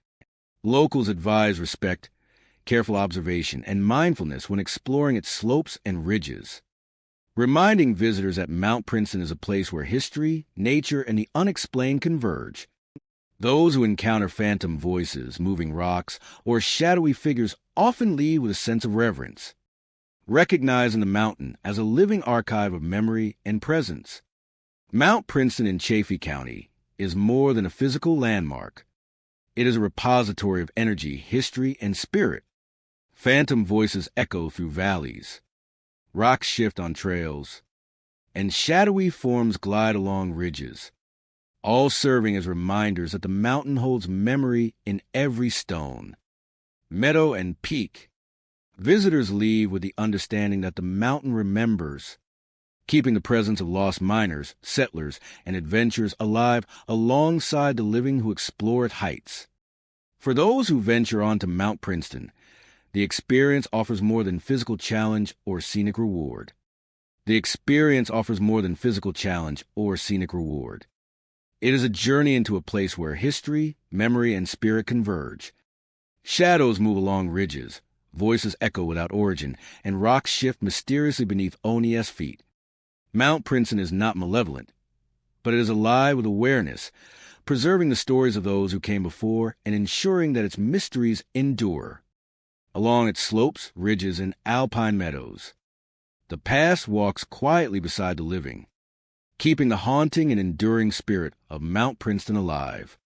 Locals advise respect, careful observation, and mindfulness when exploring its slopes and ridges, reminding visitors that Mount Princeton is a place where history, nature, and the unexplained converge. Those who encounter phantom voices, moving rocks, or shadowy figures often leave with a sense of reverence, recognizing the mountain as a living archive of memory and presence. Mount Princeton in Chaffee County is more than a physical landmark. It is a repository of energy, history, and spirit. Phantom voices echo through valleys. Rocks shift on trails, and shadowy forms glide along ridges, all serving as reminders that the mountain holds memory in every stone, meadow, and peak. Visitors leave with the understanding that the mountain remembers, keeping the presence of lost miners, settlers, and adventurers alive alongside the living who explore its heights. For those who venture onto Mount Princeton, the experience offers more than physical challenge or scenic reward. The experience offers more than physical challenge or scenic reward. It is a journey into a place where history, memory, and spirit converge. Shadows move along ridges, voices echo without origin, and rocks shift mysteriously beneath Oni's feet. Mount Princeton is not malevolent, but it is alive with awareness, preserving the stories of those who came before and ensuring that its mysteries endure. Along its slopes, ridges, and alpine meadows, the past walks quietly beside the living, keeping the haunting and enduring spirit of Mount Princeton alive.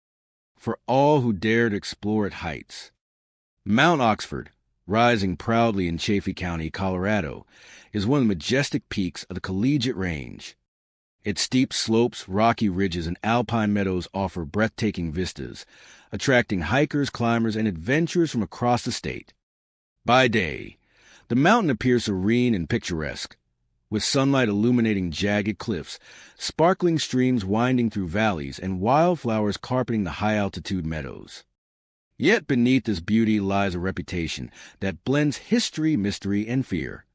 For all who dare to explore its heights, Mount Oxford, rising proudly in Chaffee County, Colorado, is one of the majestic peaks of the Collegiate Range. Its steep slopes, rocky ridges, and alpine meadows offer breathtaking vistas, attracting hikers, climbers, and adventurers from across the state. By day, the mountain appears serene and picturesque, with sunlight illuminating jagged cliffs, sparkling streams winding through valleys, and wildflowers carpeting the high-altitude meadows. Yet beneath this beauty lies a reputation that blends history, mystery, and fear.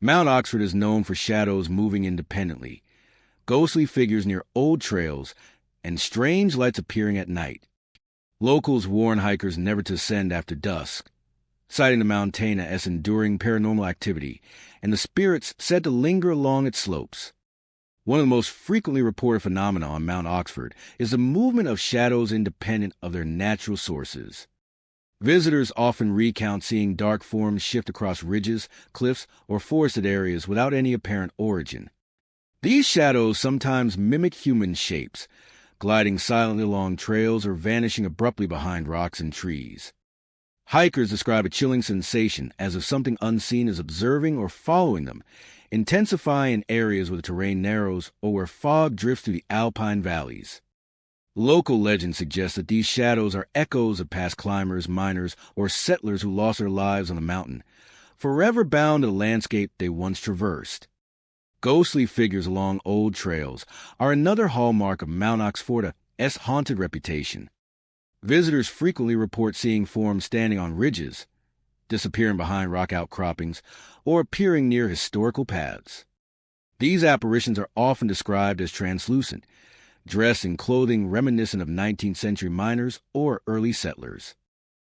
Mount Oxford is known for shadows moving independently, ghostly figures near old trails, and strange lights appearing at night. Locals warn hikers never to ascend after dusk, citing the mountain as enduring paranormal activity and the spirits said to linger along its slopes. One of the most frequently reported phenomena on Mount Oxford is the movement of shadows independent of their natural sources. Visitors often recount seeing dark forms shift across ridges, cliffs, or forested areas without any apparent origin. These shadows sometimes mimic human shapes, gliding silently along trails or vanishing abruptly behind rocks and trees. Hikers describe a chilling sensation as if something unseen is observing or following them, intensifying in areas where the terrain narrows or where fog drifts through the alpine valleys. Local legends suggest that these shadows are echoes of past climbers, miners, or settlers who lost their lives on the mountain, forever bound to the landscape they once traversed. Ghostly figures along old trails are another hallmark of Mount Oxford's haunted reputation. Visitors frequently report seeing forms standing on ridges, disappearing behind rock outcroppings, or appearing near historical paths. These apparitions are often described as translucent, dressed in clothing reminiscent of 19th century miners or early settlers.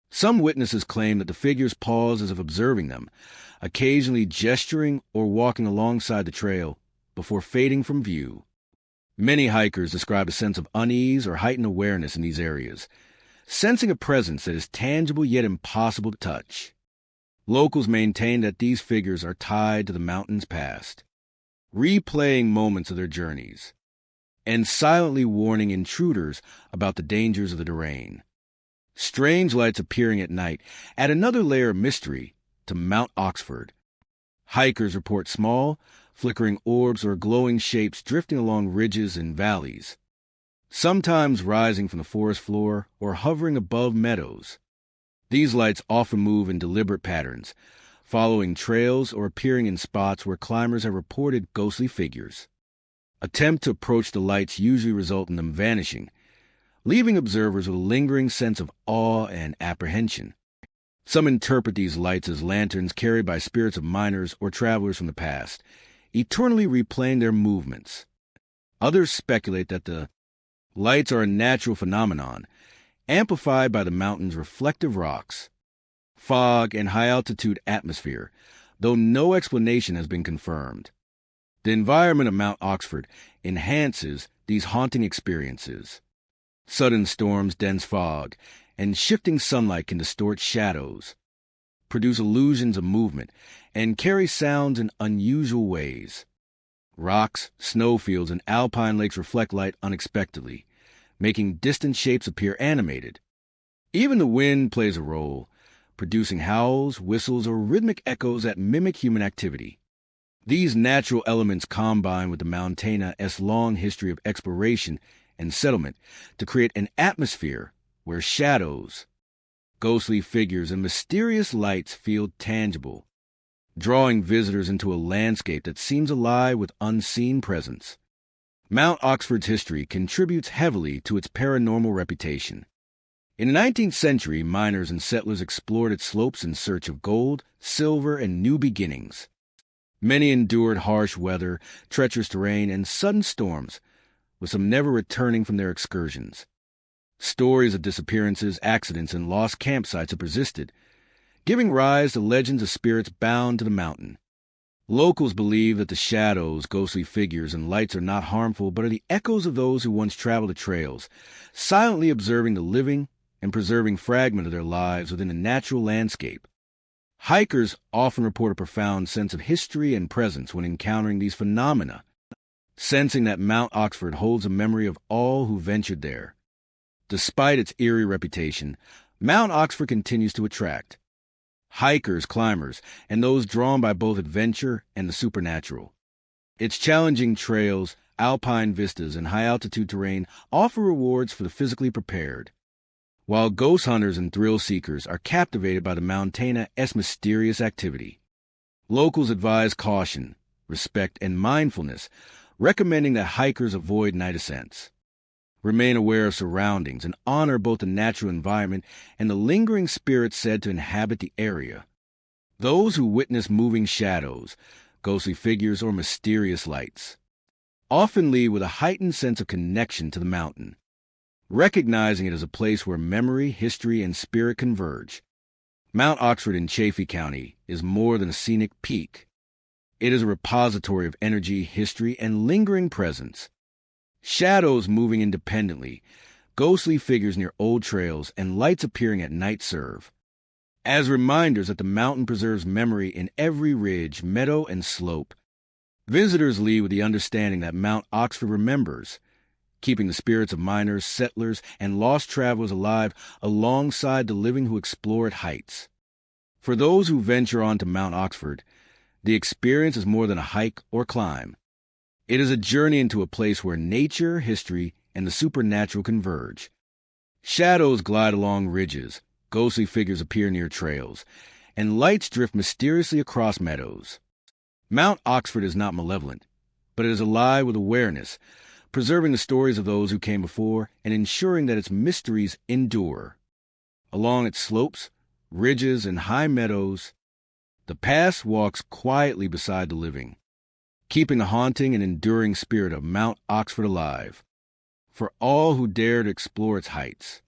Some witnesses claim that the figures pause as if observing them, occasionally gesturing or walking alongside the trail before fading from view. Many hikers describe a sense of unease or heightened awareness in these areas, sensing a presence that is tangible yet impossible to touch. Locals maintain that these figures are tied to the mountain's past, replaying moments of their journeys, and silently warning intruders about the dangers of the terrain. Strange lights appearing at night add another layer of mystery to Mount Oxford. Hikers report small, flickering orbs or glowing shapes drifting along ridges and valleys, sometimes rising from the forest floor or hovering above meadows. These lights often move in deliberate patterns, following trails or appearing in spots where climbers have reported ghostly figures. Attempts to approach the lights usually result in them vanishing, leaving observers with a lingering sense of awe and apprehension. Some interpret these lights as lanterns carried by spirits of miners or travelers from the past, eternally replaying their movements. Others speculate that the lights are a natural phenomenon, amplified by the mountain's reflective rocks, fog, and high-altitude atmosphere, though no explanation has been confirmed. The environment of Mount Oxford enhances these haunting experiences. Sudden storms, dense fog, and shifting sunlight can distort shadows, produce illusions of movement, and carry sounds in unusual ways. Rocks, snowfields, and alpine lakes reflect light unexpectedly, making distant shapes appear animated. Even the wind plays a role, producing howls, whistles, or rhythmic echoes that mimic human activity. These natural elements combine with the Montana's long history of exploration and settlement to create an atmosphere where shadows, ghostly figures, and mysterious lights feel tangible, drawing visitors into a landscape that seems alive with unseen presence. Mount Oxford's history contributes heavily to its paranormal reputation. In the 19th century, miners and settlers explored its slopes in search of gold, silver, and new beginnings. Many endured harsh weather, treacherous terrain, and sudden storms, with some never returning from their excursions. Stories of disappearances, accidents, and lost campsites have persisted, giving rise to legends of spirits bound to the mountain. Locals believe that the shadows, ghostly figures, and lights are not harmful, but are the echoes of those who once traveled the trails, silently observing the living and preserving fragments of their lives within the natural landscape. Hikers often report a profound sense of history and presence when encountering these phenomena, sensing that Mount Oxford holds a memory of all who ventured there. Despite its eerie reputation, Mount Oxford continues to attract hikers, climbers, and those drawn by both adventure and the supernatural. Its challenging trails, alpine vistas, and high-altitude terrain offer rewards for the physically prepared, while ghost hunters and thrill seekers are captivated by the Montana's mysterious activity. Locals advise caution, respect, and mindfulness, recommending that hikers avoid night ascents. Remain aware of surroundings and honor both the natural environment and the lingering spirits said to inhabit the area. Those who witness moving shadows, ghostly figures, or mysterious lights often leave with a heightened sense of connection to the mountain, recognizing it as a place where memory, history, and spirit converge. Mount Oxford in Chaffee County is more than a scenic peak. It is a repository of energy, history, and lingering presence. Shadows moving independently, ghostly figures near old trails, and lights appearing at night serve as reminders that the mountain preserves memory in every ridge, meadow, and slope. Visitors leave with the understanding that Mount Oxford remembers, keeping the spirits of miners, settlers, and lost travelers alive alongside the living who explore its heights. For those who venture onto Mount Oxford, the experience is more than a hike or climb. It is a journey into a place where nature, history, and the supernatural converge. Shadows glide along ridges, ghostly figures appear near trails, and lights drift mysteriously across meadows. Mount Oxford is not malevolent, but it is alive with awareness, preserving the stories of those who came before and ensuring that its mysteries endure. Along its slopes, ridges, and high meadows, the past walks quietly beside the living, keeping the haunting and enduring spirit of Mount Oxford alive for all who dare to explore its heights.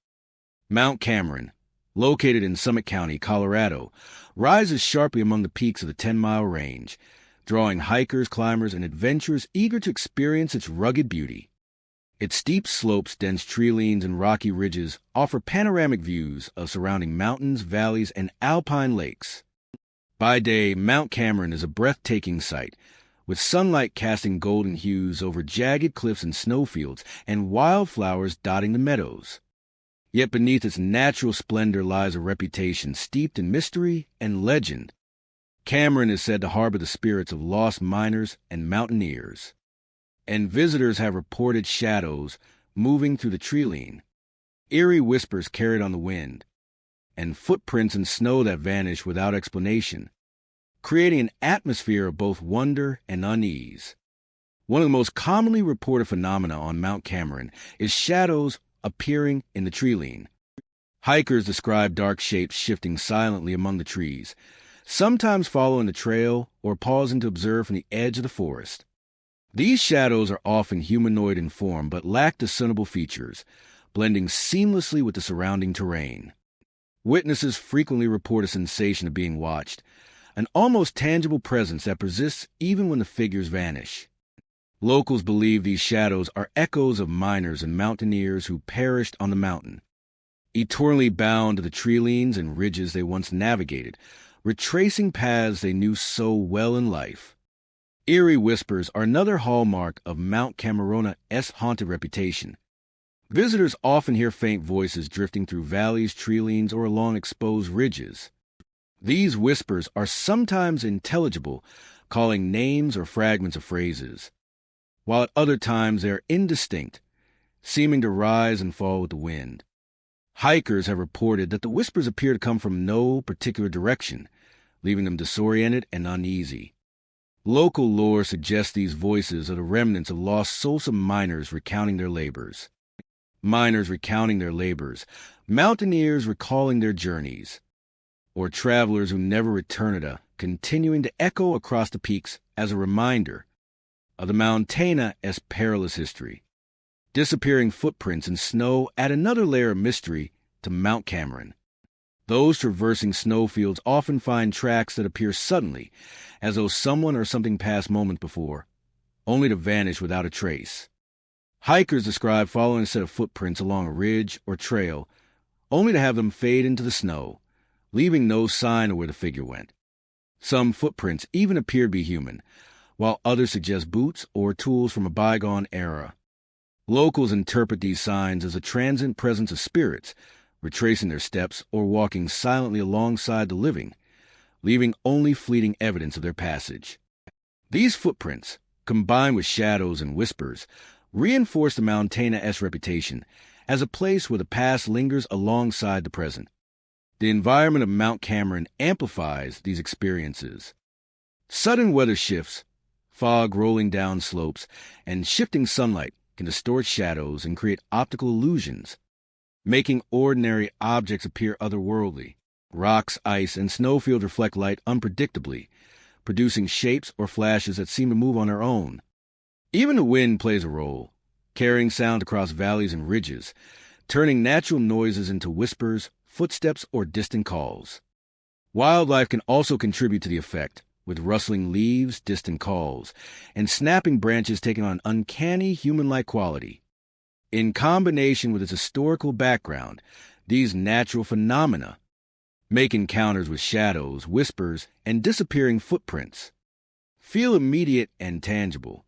Mount Cameron, located in Summit County, Colorado, rises sharply among the peaks of the 10-mile range, drawing hikers, climbers, and adventurers eager to experience its rugged beauty. Its steep slopes, dense treelines, and rocky ridges offer panoramic views of surrounding mountains, valleys, and alpine lakes. By day, Mount Cameron is a breathtaking sight, with sunlight casting golden hues over jagged cliffs and snowfields and wildflowers dotting the meadows. Yet beneath its natural splendor lies a reputation steeped in mystery and legend. Cameron is said to harbor the spirits of lost miners and mountaineers, and visitors have reported shadows moving through the treeline, eerie whispers carried on the wind, and footprints in snow that vanish without explanation, creating an atmosphere of both wonder and unease. One of the most commonly reported phenomena on Mount Cameron is shadows appearing in the treeline. Hikers describe dark shapes shifting silently among the trees, sometimes following the trail or pausing to observe from the edge of the forest. These shadows are often humanoid in form but lack discernible features, blending seamlessly with the surrounding terrain. Witnesses frequently report a sensation of being watched, an almost tangible presence that persists even when the figures vanish. Locals believe these shadows are echoes of miners and mountaineers who perished on the mountain, eternally bound to the treelines and ridges they once navigated, retracing paths they knew so well in life. Eerie whispers are another hallmark of Mount Cameron's haunted reputation. Visitors often hear faint voices drifting through valleys, treelines, or along exposed ridges. These whispers are sometimes intelligible, calling names or fragments of phrases, while at other times they are indistinct, seeming to rise and fall with the wind. Hikers have reported that the whispers appear to come from no particular direction, leaving them disoriented and uneasy. Local lore suggests these voices are the remnants of lost souls of miners recounting their labors. Miners recounting their labors, mountaineers recalling their journeys, or travelers who never returned, continuing to echo across the peaks as a reminder of the mountain's perilous history. Disappearing footprints in snow add another layer of mystery to Mount Cameron. Those traversing snowfields often find tracks that appear suddenly, as though someone or something passed moments before, only to vanish without a trace. Hikers describe following a set of footprints along a ridge or trail, only to have them fade into the snow, leaving no sign of where the figure went. Some footprints even appear to be human, while others suggest boots or tools from a bygone era. Locals interpret these signs as a transient presence of spirits, retracing their steps or walking silently alongside the living, leaving only fleeting evidence of their passage. These footprints, combined with shadows and whispers, reinforce the mountain's reputation as a place where the past lingers alongside the present. The environment of Mount Cameron amplifies these experiences. Sudden weather shifts, fog rolling down slopes, and shifting sunlight can distort shadows and create optical illusions, making ordinary objects appear otherworldly. Rocks, ice, and snowfields reflect light unpredictably, producing shapes or flashes that seem to move on their own. Even the wind plays a role, carrying sound across valleys and ridges, turning natural noises into whispers, footsteps, or distant calls. Wildlife can also contribute to the effect, with rustling leaves, distant calls, and snapping branches taking on an uncanny human-like quality. In combination with its historical background, these natural phenomena make encounters with shadows, whispers, and disappearing footprints feel immediate and tangible.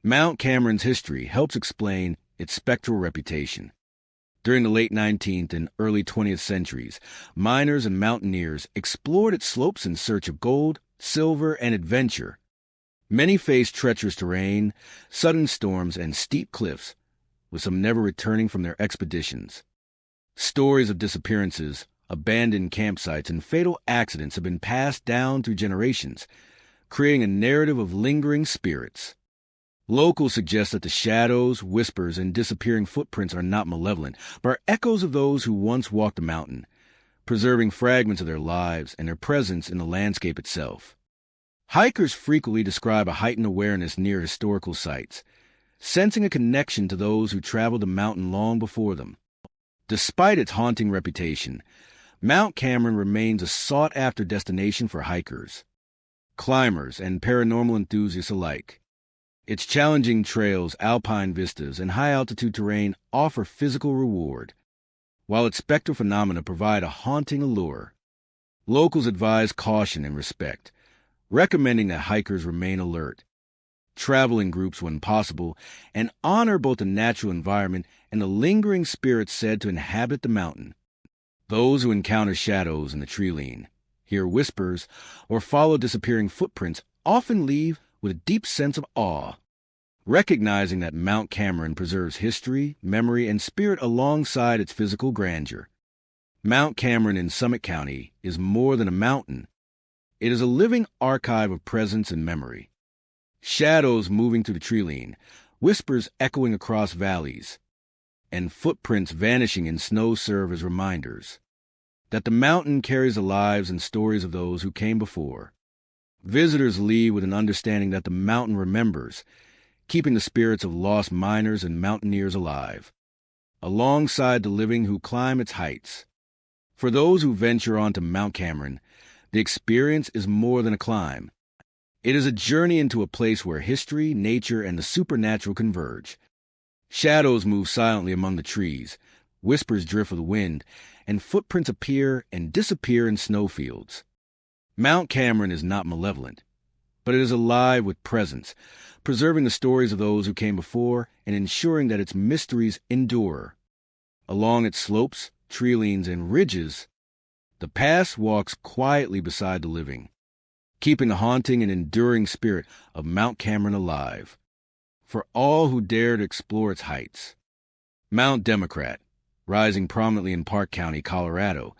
Mount Cameron's history helps explain its spectral reputation. During the late 19th and early 20th centuries, miners and mountaineers explored its slopes in search of gold, silver, and adventure. Many faced treacherous terrain, sudden storms, and steep cliffs, with some never returning from their expeditions. Stories of disappearances, abandoned campsites, and fatal accidents have been passed down through generations, creating a narrative of lingering spirits. Locals suggest that the shadows, whispers, and disappearing footprints are not malevolent, but are echoes of those who once walked the mountain, preserving fragments of their lives and their presence in the landscape itself. Hikers frequently describe a heightened awareness near historical sites, sensing a connection to those who traveled the mountain long before them. Despite its haunting reputation, Mount Cameron remains a sought-after destination for hikers, climbers, and paranormal enthusiasts alike. Its challenging trails, alpine vistas, and high-altitude terrain offer physical reward, while its spectral phenomena provide a haunting allure. Locals advise caution and respect, recommending that hikers remain alert, travel in groups when possible, and honor both the natural environment and the lingering spirits said to inhabit the mountain. Those who encounter shadows in the tree-line, hear whispers, or follow disappearing footprints often leave with a deep sense of awe, recognizing that Mount Cameron preserves history, memory, and spirit alongside its physical grandeur. Mount Cameron in Summit County is more than a mountain. It is a living archive of presence and memory. Shadows moving through the tree-line, whispers echoing across valleys, and footprints vanishing in snow serve as reminders that the mountain carries the lives and stories of those who came before. Visitors leave with an understanding that the mountain remembers, keeping the spirits of lost miners and mountaineers alive, alongside the living who climb its heights. For those who venture onto Mount Cameron, the experience is more than a climb. It is a journey into a place where history, nature, and the supernatural converge. Shadows move silently among the trees, whispers drift with the wind, and footprints appear and disappear in snowfields. Mount Cameron is not malevolent, but it is alive with presence, preserving the stories of those who came before and ensuring that its mysteries endure. Along its slopes, tree-lines, and ridges, the past walks quietly beside the living, keeping the haunting and enduring spirit of Mount Cameron alive for all who dare to explore its heights. Mount Democrat, rising prominently in Park County, Colorado,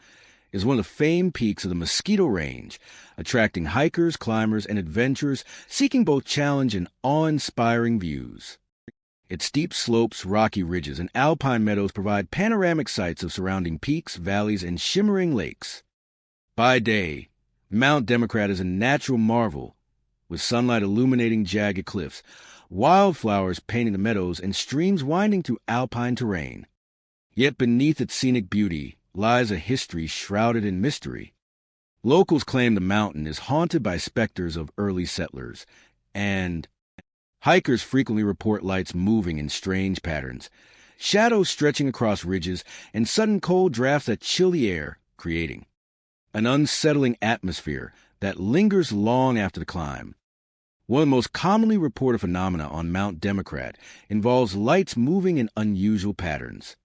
is one of the famed peaks of the Mosquito Range, attracting hikers, climbers, and adventurers seeking both challenge and awe-inspiring views. Its steep slopes, rocky ridges, and alpine meadows provide panoramic sights of surrounding peaks, valleys, and shimmering lakes. By day, Mount Democrat is a natural marvel, with sunlight illuminating jagged cliffs, wildflowers painting the meadows, and streams winding through alpine terrain. Yet beneath its scenic beauty lies a history shrouded in mystery. Locals claim the mountain is haunted by specters of early settlers, and hikers frequently report lights moving in strange patterns, shadows stretching across ridges, and sudden cold drafts that chill the air, creating an unsettling atmosphere that lingers long after the climb. One of the most commonly reported phenomena on Mount Democrat involves lights moving in unusual patterns.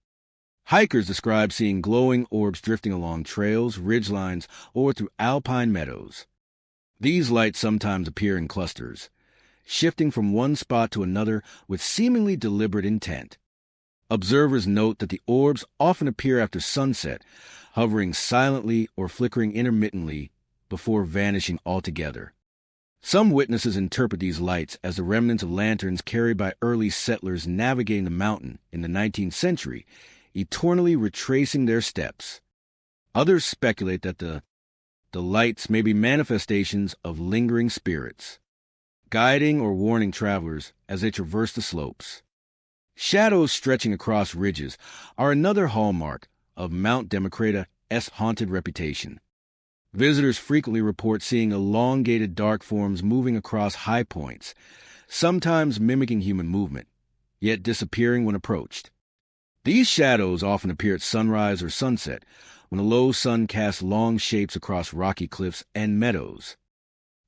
Hikers describe seeing glowing orbs drifting along trails, ridgelines, or through alpine meadows. These lights sometimes appear in clusters, shifting from one spot to another with seemingly deliberate intent. Observers note that the orbs often appear after sunset, hovering silently or flickering intermittently before vanishing altogether. Some witnesses interpret these lights as the remnants of lanterns carried by early settlers navigating the mountain in the 19th century, eternally retracing their steps. Others speculate that the lights may be manifestations of lingering spirits, guiding or warning travelers as they traverse the slopes. Shadows stretching across ridges are another hallmark of Mount Democrata's haunted reputation. Visitors frequently report seeing elongated dark forms moving across high points, sometimes mimicking human movement, yet disappearing when approached. These shadows often appear at sunrise or sunset, when a low sun casts long shapes across rocky cliffs and meadows.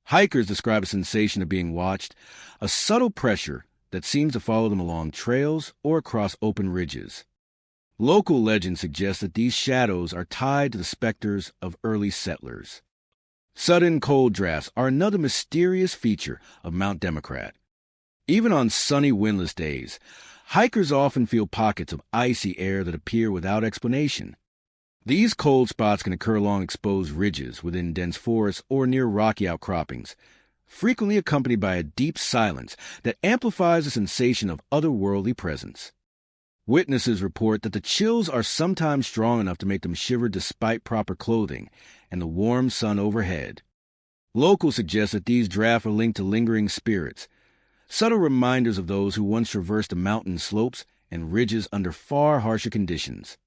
Hikers describe a sensation of being watched, a subtle pressure that seems to follow them along trails or across open ridges. Local legend suggests that these shadows are tied to the specters of early settlers. Sudden cold drafts are another mysterious feature of Mount Democrat. Even on sunny, windless days, hikers often feel pockets of icy air that appear without explanation. These cold spots can occur along exposed ridges within dense forests or near rocky outcroppings, frequently accompanied by a deep silence that amplifies the sensation of otherworldly presence. Witnesses report that the chills are sometimes strong enough to make them shiver despite proper clothing and the warm sun overhead. Locals suggest that these drafts are linked to lingering spirits, subtle reminders of those who once traversed the mountain slopes and ridges under far harsher conditions.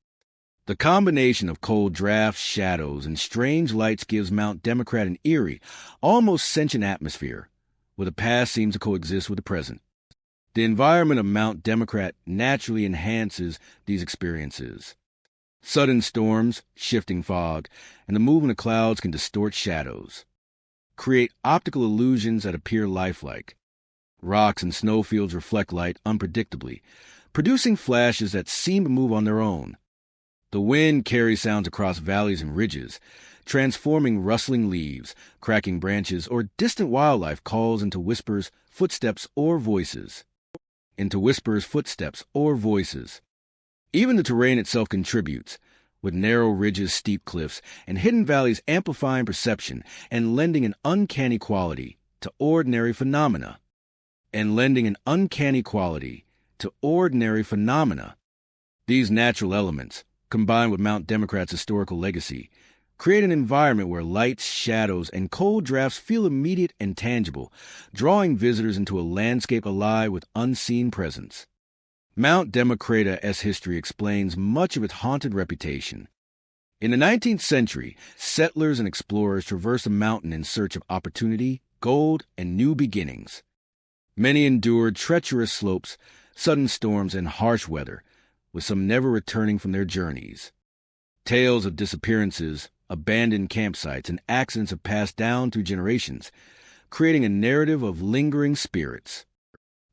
The combination of cold drafts, shadows, and strange lights gives Mount Democrat an eerie, almost sentient atmosphere, where the past seems to coexist with the present. The environment of Mount Democrat naturally enhances these experiences. Sudden storms, shifting fog, and the movement of clouds can distort shadows, create optical illusions that appear lifelike. Rocks and snowfields reflect light unpredictably, producing flashes that seem to move on their own. The wind carries sounds across valleys and ridges, transforming rustling leaves, cracking branches, or distant wildlife calls into whispers, footsteps, or voices. Even the terrain itself contributes, with narrow ridges, steep cliffs, and hidden valleys amplifying perception and lending an uncanny quality to ordinary phenomena. These natural elements, combined with Mount Democrat's historical legacy, create an environment where lights, shadows, and cold drafts feel immediate and tangible, drawing visitors into a landscape alive with unseen presence. Mount Democrata's history explains much of its haunted reputation. In the 19th century, settlers and explorers traversed the mountain in search of opportunity, gold, and new beginnings. Many endured treacherous slopes, sudden storms, and harsh weather, with some never returning from their journeys. Tales of disappearances, abandoned campsites, and accidents have passed down through generations, creating a narrative of lingering spirits.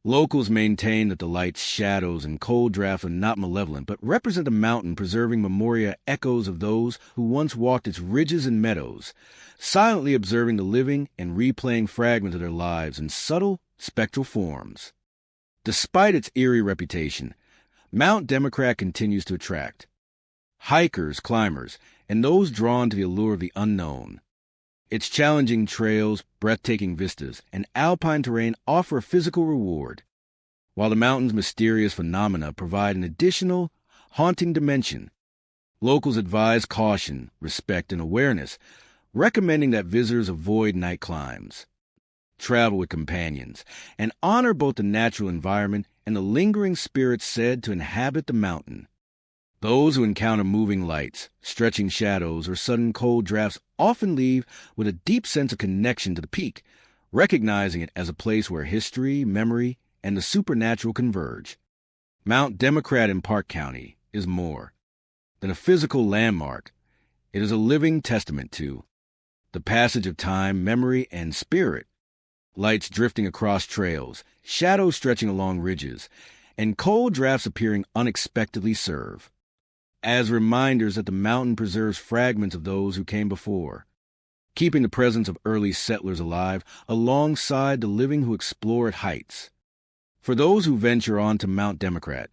Locals maintain that the lights, shadows, and cold drafts are not malevolent, but represent the mountain preserving memoria echoes of those who once walked its ridges and meadows, silently observing the living and replaying fragments of their lives in subtle, spectral forms. Despite its eerie reputation, Mount Democrat continues to attract hikers, climbers, and those drawn to the allure of the unknown. Its challenging trails, breathtaking vistas, and alpine terrain offer a physical reward, while the mountain's mysterious phenomena provide an additional, haunting dimension. Locals advise caution, respect, and awareness, recommending that visitors avoid night climbs, travel with companions, and honor both the natural environment and the lingering spirits said to inhabit the mountain. Those who encounter moving lights, stretching shadows, or sudden cold drafts often leave with a deep sense of connection to the peak, recognizing it as a place where history, memory, and the supernatural converge. Mount Democrat in Park County is more than a physical landmark. It is a living testament to the passage of time, memory, and spirit. Lights drifting across trails, shadows stretching along ridges, and cold drafts appearing unexpectedly serve as reminders that the mountain preserves fragments of those who came before, keeping the presence of early settlers alive alongside the living who explore its heights. For those who venture onto Mount Democrat,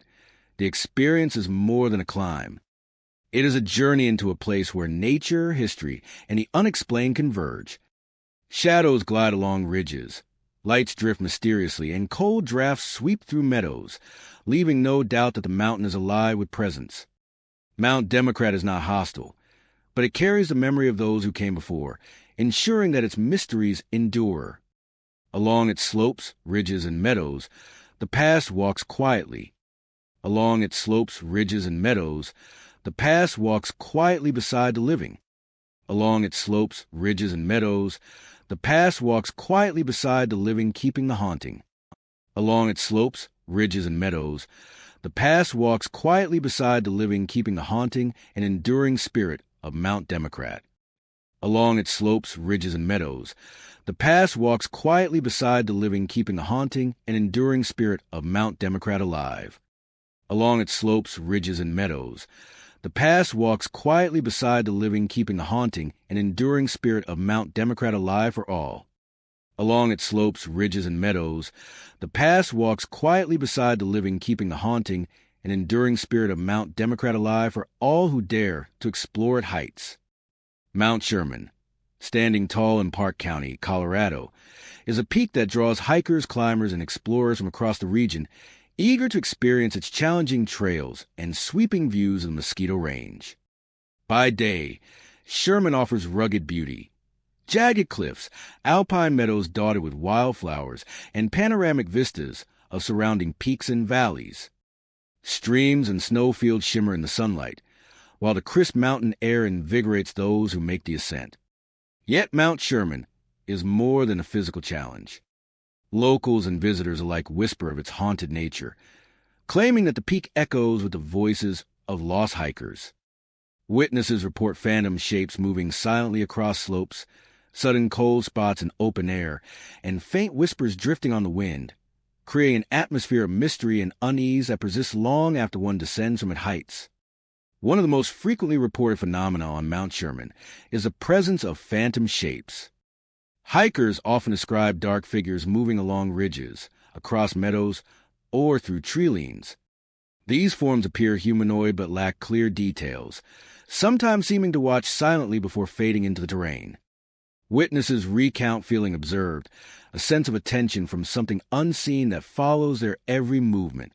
the experience is more than a climb. It is a journey into a place where nature, history, and the unexplained converge. Shadows glide along ridges, lights drift mysteriously, and cold drafts sweep through meadows, leaving no doubt that the mountain is alive with presence. Mount Democrat is not hostile, but it carries the memory of those who came before, ensuring that its mysteries endure. Along its slopes, ridges, and meadows, the past walks quietly. Along its slopes, ridges, and meadows, the past walks quietly beside the living. Along its slopes, ridges, and meadows, the past walks quietly beside the living, keeping the haunting. Along its slopes, ridges, and meadows, the past walks quietly beside the living, keeping the haunting and enduring spirit of Mount Democrat. Along its slopes, ridges, and meadows, the past walks quietly beside the living, keeping the haunting and enduring spirit of Mount Democrat alive. Along its slopes, ridges, and meadows, the past walks quietly beside the living, keeping the haunting and enduring spirit of Mount Democrat alive for all. Along its slopes, ridges, and meadows, the past walks quietly beside the living, keeping the haunting and enduring spirit of Mount Democrat alive for all who dare to explore its heights. Mount Sherman, standing tall in Park County, Colorado, is a peak that draws hikers, climbers, and explorers from across the region, eager to experience its challenging trails and sweeping views of the Mosquito Range. By day, Sherman offers rugged beauty. Jagged cliffs, alpine meadows dotted with wildflowers, and panoramic vistas of surrounding peaks and valleys. Streams and snowfields shimmer in the sunlight, while the crisp mountain air invigorates those who make the ascent. Yet Mount Sherman is more than a physical challenge. Locals and visitors alike whisper of its haunted nature, claiming that the peak echoes with the voices of lost hikers. Witnesses report phantom shapes moving silently across slopes, sudden cold spots in open air, and faint whispers drifting on the wind, creating an atmosphere of mystery and unease that persists long after one descends from its heights. One of the most frequently reported phenomena on Mount Sherman is the presence of phantom shapes. Hikers often describe dark figures moving along ridges, across meadows, or through tree lanes. These forms appear humanoid but lack clear details, sometimes seeming to watch silently before fading into the terrain. Witnesses recount feeling observed, a sense of attention from something unseen that follows their every movement.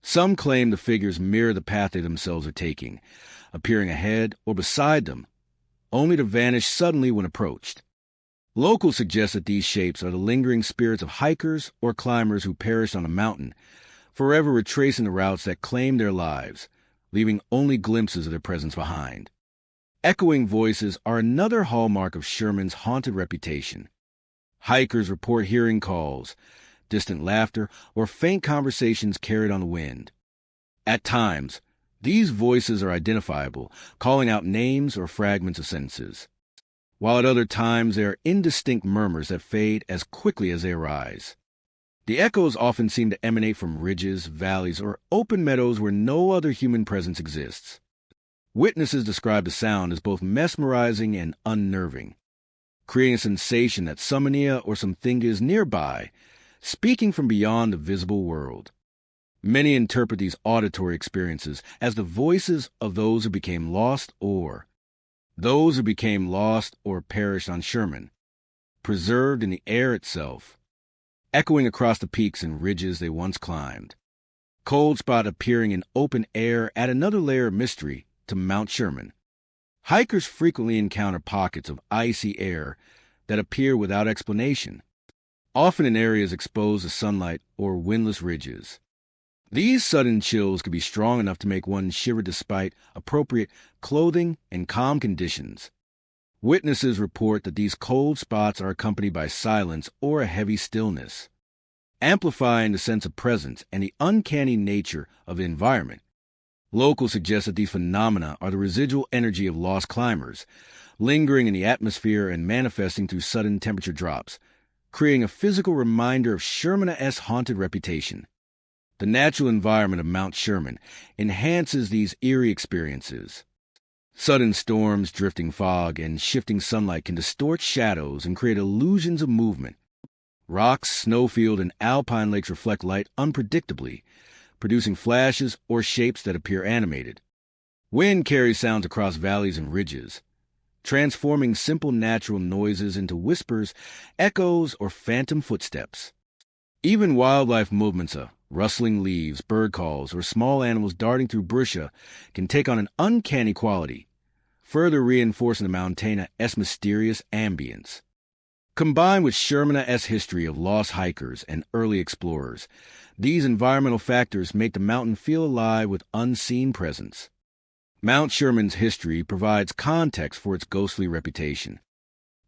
Some claim the figures mirror the path they themselves are taking, appearing ahead or beside them, only to vanish suddenly when approached. Locals suggest that these shapes are the lingering spirits of hikers or climbers who perished on the mountain, forever retracing the routes that claimed their lives, leaving only glimpses of their presence behind. Echoing voices are another hallmark of Sherman's haunted reputation. Hikers report hearing calls, distant laughter, or faint conversations carried on the wind. At times, these voices are identifiable, calling out names or fragments of sentences, while at other times they are indistinct murmurs that fade as quickly as they arise. The echoes often seem to emanate from ridges, valleys, or open meadows where no other human presence exists. Witnesses describe the sound as both mesmerizing and unnerving, creating a sensation that someone or something is nearby, speaking from beyond the visible world. Many interpret these auditory experiences as the voices of those who became lost or perished on Sherman, preserved in the air itself, echoing across the peaks and ridges they once climbed. Cold spot appearing in open air add another layer of mystery to Mount Sherman. Hikers frequently encounter pockets of icy air that appear without explanation, often in areas exposed to sunlight or windless ridges. These sudden chills can be strong enough to make one shiver despite appropriate clothing and calm conditions. Witnesses report that these cold spots are accompanied by silence or a heavy stillness, amplifying the sense of presence and the uncanny nature of the environment. Locals suggest that these phenomena are the residual energy of lost climbers, lingering in the atmosphere and manifesting through sudden temperature drops, creating a physical reminder of Sherman's haunted reputation. The natural environment of Mount Sherman enhances these eerie experiences. Sudden storms, drifting fog, and shifting sunlight can distort shadows and create illusions of movement. Rocks, snowfield, and alpine lakes reflect light unpredictably, producing flashes or shapes that appear animated. Wind carries sounds across valleys and ridges, transforming simple natural noises into whispers, echoes, or phantom footsteps. Even wildlife movements, rustling leaves, bird calls, or small animals darting through brushwood can take on an uncanny quality, further reinforcing the mountain's mysterious ambience. Combined with Sherman's history of lost hikers and early explorers, these environmental factors make the mountain feel alive with unseen presence. Mount Sherman's history provides context for its ghostly reputation.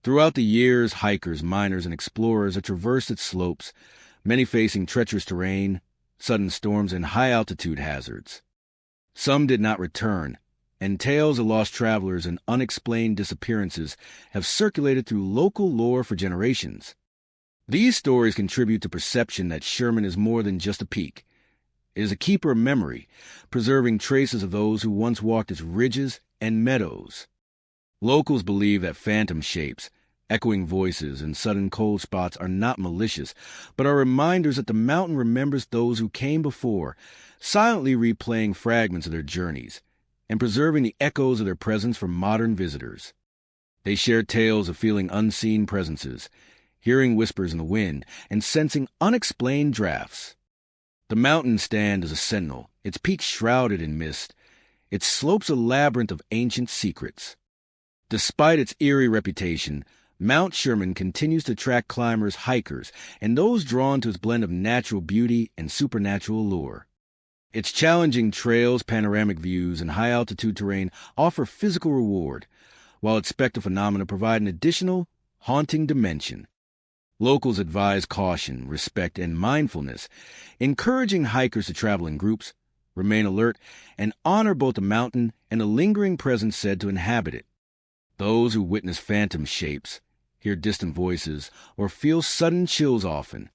Throughout the years, hikers, miners, and explorers have traversed its slopes, many facing treacherous terrain, sudden storms, and high-altitude hazards. Some did not return, and tales of lost travelers and unexplained disappearances have circulated through local lore for generations. These stories contribute to perception that Sherman is more than just a peak. It is a keeper of memory, preserving traces of those who once walked its ridges and meadows. Locals believe that phantom shapes, echoing voices, and sudden cold spots are not malicious, but are reminders that the mountain remembers those who came before, silently replaying fragments of their journeys and preserving the echoes of their presence for modern visitors. They share tales of feeling unseen presences, hearing whispers in the wind, and sensing unexplained drafts. The mountains stand as a sentinel, its peaks shrouded in mist, its slopes a labyrinth of ancient secrets. Despite its eerie reputation, Mount Sherman continues to attract climbers, hikers, and those drawn to its blend of natural beauty and supernatural allure. Its challenging trails, panoramic views, and high-altitude terrain offer physical reward, while its spectral phenomena provide an additional, haunting dimension. Locals advise caution, respect, and mindfulness, encouraging hikers to travel in groups, remain alert, and honor both the mountain and the lingering presence said to inhabit it. Those who witness phantom shapes, hear distant voices, or feel sudden chills often.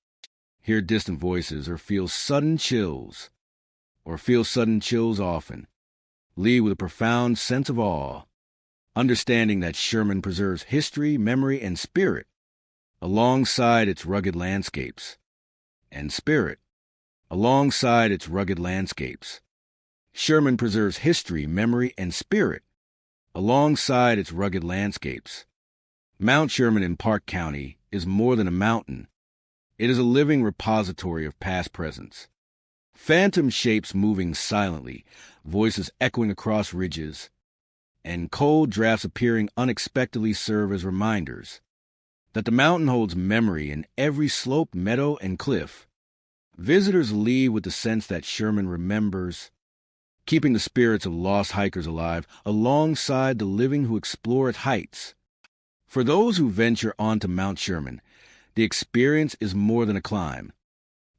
Leave with a profound sense of awe, understanding that Sherman preserves history, memory, and spirit, alongside its rugged landscapes. Sherman preserves history, memory, and spirit, alongside its rugged landscapes. Mount Sherman in Park County is more than a mountain. It is a living repository of past presence. Phantom shapes moving silently, voices echoing across ridges, and cold drafts appearing unexpectedly serve as reminders that the mountain holds memory in every slope, meadow, and cliff. Visitors leave with the sense that Sherman remembers, keeping the spirits of lost hikers alive alongside the living who explore its heights. For those who venture onto Mount Sherman, the experience is more than a climb.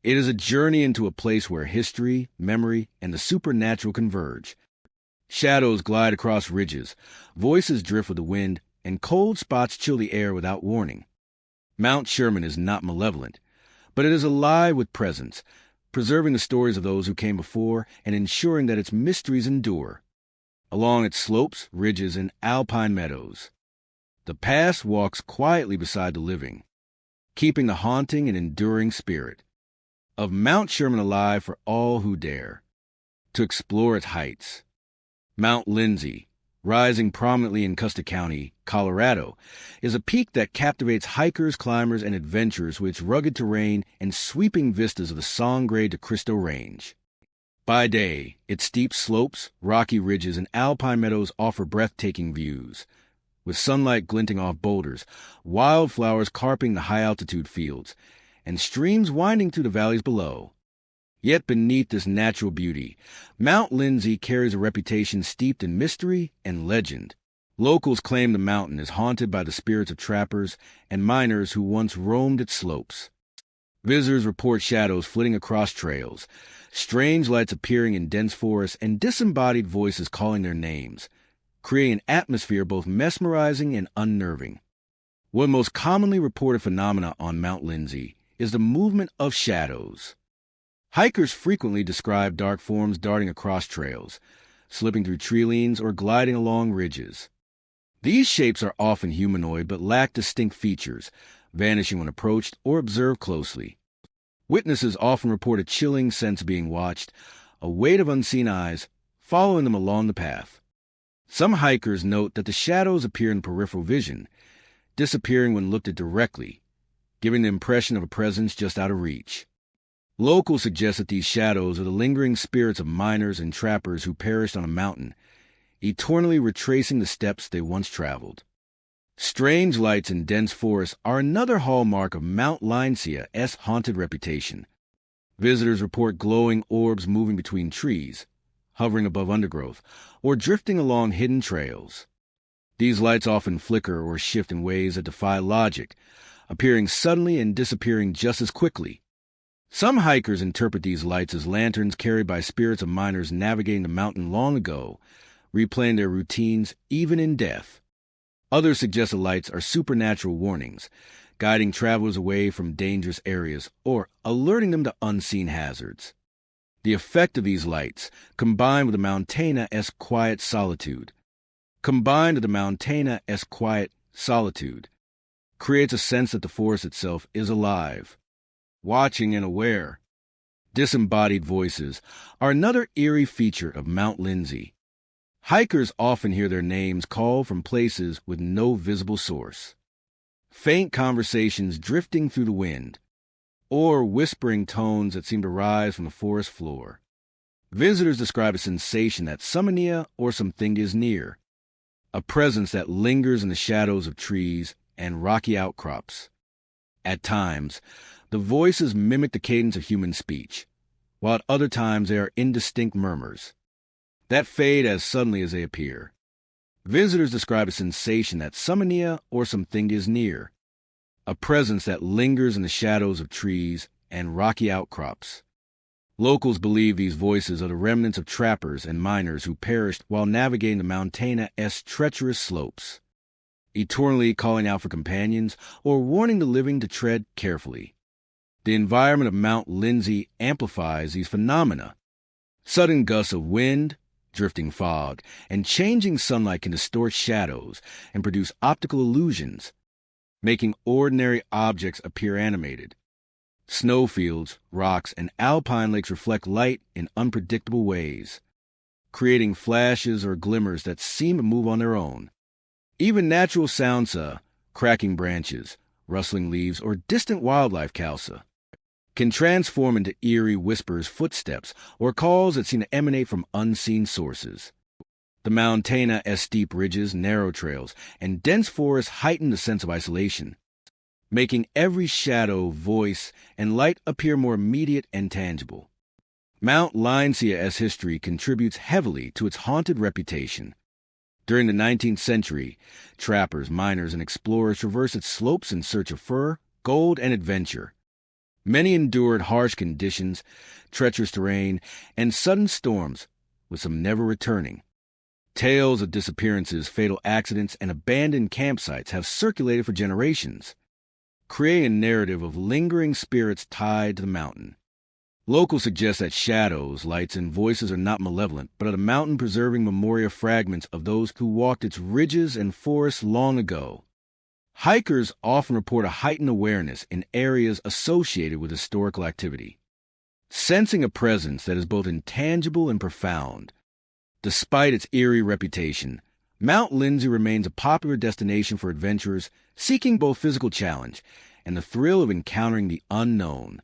It is a journey into a place where history, memory, and the supernatural converge. Shadows glide across ridges, voices drift with the wind, and cold spots chill the air without warning. Mount Sherman is not malevolent, but it is alive with presence, preserving the stories of those who came before and ensuring that its mysteries endure. Along its slopes, ridges, and alpine meadows, the past walks quietly beside the living, keeping the haunting and enduring spirit of Mount Sherman alive for all who dare to explore its heights. Mount Lindsay, rising prominently in Custer County, Colorado, is a peak that captivates hikers, climbers, and adventurers with its rugged terrain and sweeping vistas of the Sangre de Cristo Range. By day, its steep slopes, rocky ridges, and alpine meadows offer breathtaking views, with sunlight glinting off boulders, wildflowers carping the high-altitude fields, and streams winding through the valleys below. Yet beneath this natural beauty, Mount Lindsay carries a reputation steeped in mystery and legend. Locals claim the mountain is haunted by the spirits of trappers and miners who once roamed its slopes. Visitors report shadows flitting across trails, strange lights appearing in dense forests, and disembodied voices calling their names, creating an atmosphere both mesmerizing and unnerving. One most commonly reported phenomena on Mount Lindsay is the movement of shadows. Hikers frequently describe dark forms darting across trails, slipping through tree lanes, or gliding along ridges. These shapes are often humanoid but lack distinct features, vanishing when approached or observed closely. Witnesses often report a chilling sense of being watched, a weight of unseen eyes following them along the path. Some hikers note that the shadows appear in peripheral vision, disappearing when looked at directly, giving the impression of a presence just out of reach. Locals suggest that these shadows are the lingering spirits of miners and trappers who perished on a mountain, eternally retracing the steps they once traveled. Strange lights in dense forests are another hallmark of Mount Lindsay's haunted reputation. Visitors report glowing orbs moving between trees, hovering above undergrowth, or drifting along hidden trails. These lights often flicker or shift in ways that defy logic, appearing suddenly and disappearing just as quickly. Some hikers interpret these lights as lanterns carried by spirits of miners navigating the mountain long ago, replaying their routines even in death. Others suggest the lights are supernatural warnings, guiding travelers away from dangerous areas or alerting them to unseen hazards. The effect of these lights, combined with the mountainous quiet solitude, creates a sense that the forest itself is alive, watching and aware. Disembodied voices are another eerie feature of Mount Lindsay. Hikers often hear their names called from places with no visible source. Faint conversations drifting through the wind, or whispering tones that seem to rise from the forest floor. Visitors describe a sensation that something or something is near, a presence that lingers in the shadows of trees and rocky outcrops. At times, the voices mimic the cadence of human speech, while at other times they are indistinct murmurs that fade as suddenly as they appear. Visitors describe a sensation that something or something is near, a presence that lingers in the shadows of trees and rocky outcrops. Locals believe these voices are the remnants of trappers and miners who perished while navigating the mountainous treacherous slopes, eternally calling out for companions or warning the living to tread carefully. The environment of Mount Lindsay amplifies these phenomena. Sudden gusts of wind, drifting fog, and changing sunlight can distort shadows and produce optical illusions, making ordinary objects appear animated. Snowfields, rocks, and alpine lakes reflect light in unpredictable ways, creating flashes or glimmers that seem to move on their own. Even natural sounds, cracking branches, rustling leaves, or distant wildlife calls, can transform into eerie whispers, footsteps, or calls that seem to emanate from unseen sources. The mountainous steep ridges, narrow trails, and dense forests heighten the sense of isolation, making every shadow, voice, and light appear more immediate and tangible. Mount Lindsay's history contributes heavily to its haunted reputation. During the 19th century, trappers, miners, and explorers traversed its slopes in search of fur, gold, and adventure. Many endured harsh conditions, treacherous terrain, and sudden storms, with some never returning. Tales of disappearances, fatal accidents, and abandoned campsites have circulated for generations. creating a narrative of lingering spirits tied to the mountain. Locals suggest that shadows, lights, and voices are not malevolent, but are the mountain preserving memorial fragments of those who walked its ridges and forests long ago. Hikers often report a heightened awareness in areas associated with historical activity, sensing a presence that is both intangible and profound. Despite its eerie reputation, Mount Lindsay remains a popular destination for adventurers seeking both physical challenge and the thrill of encountering the unknown.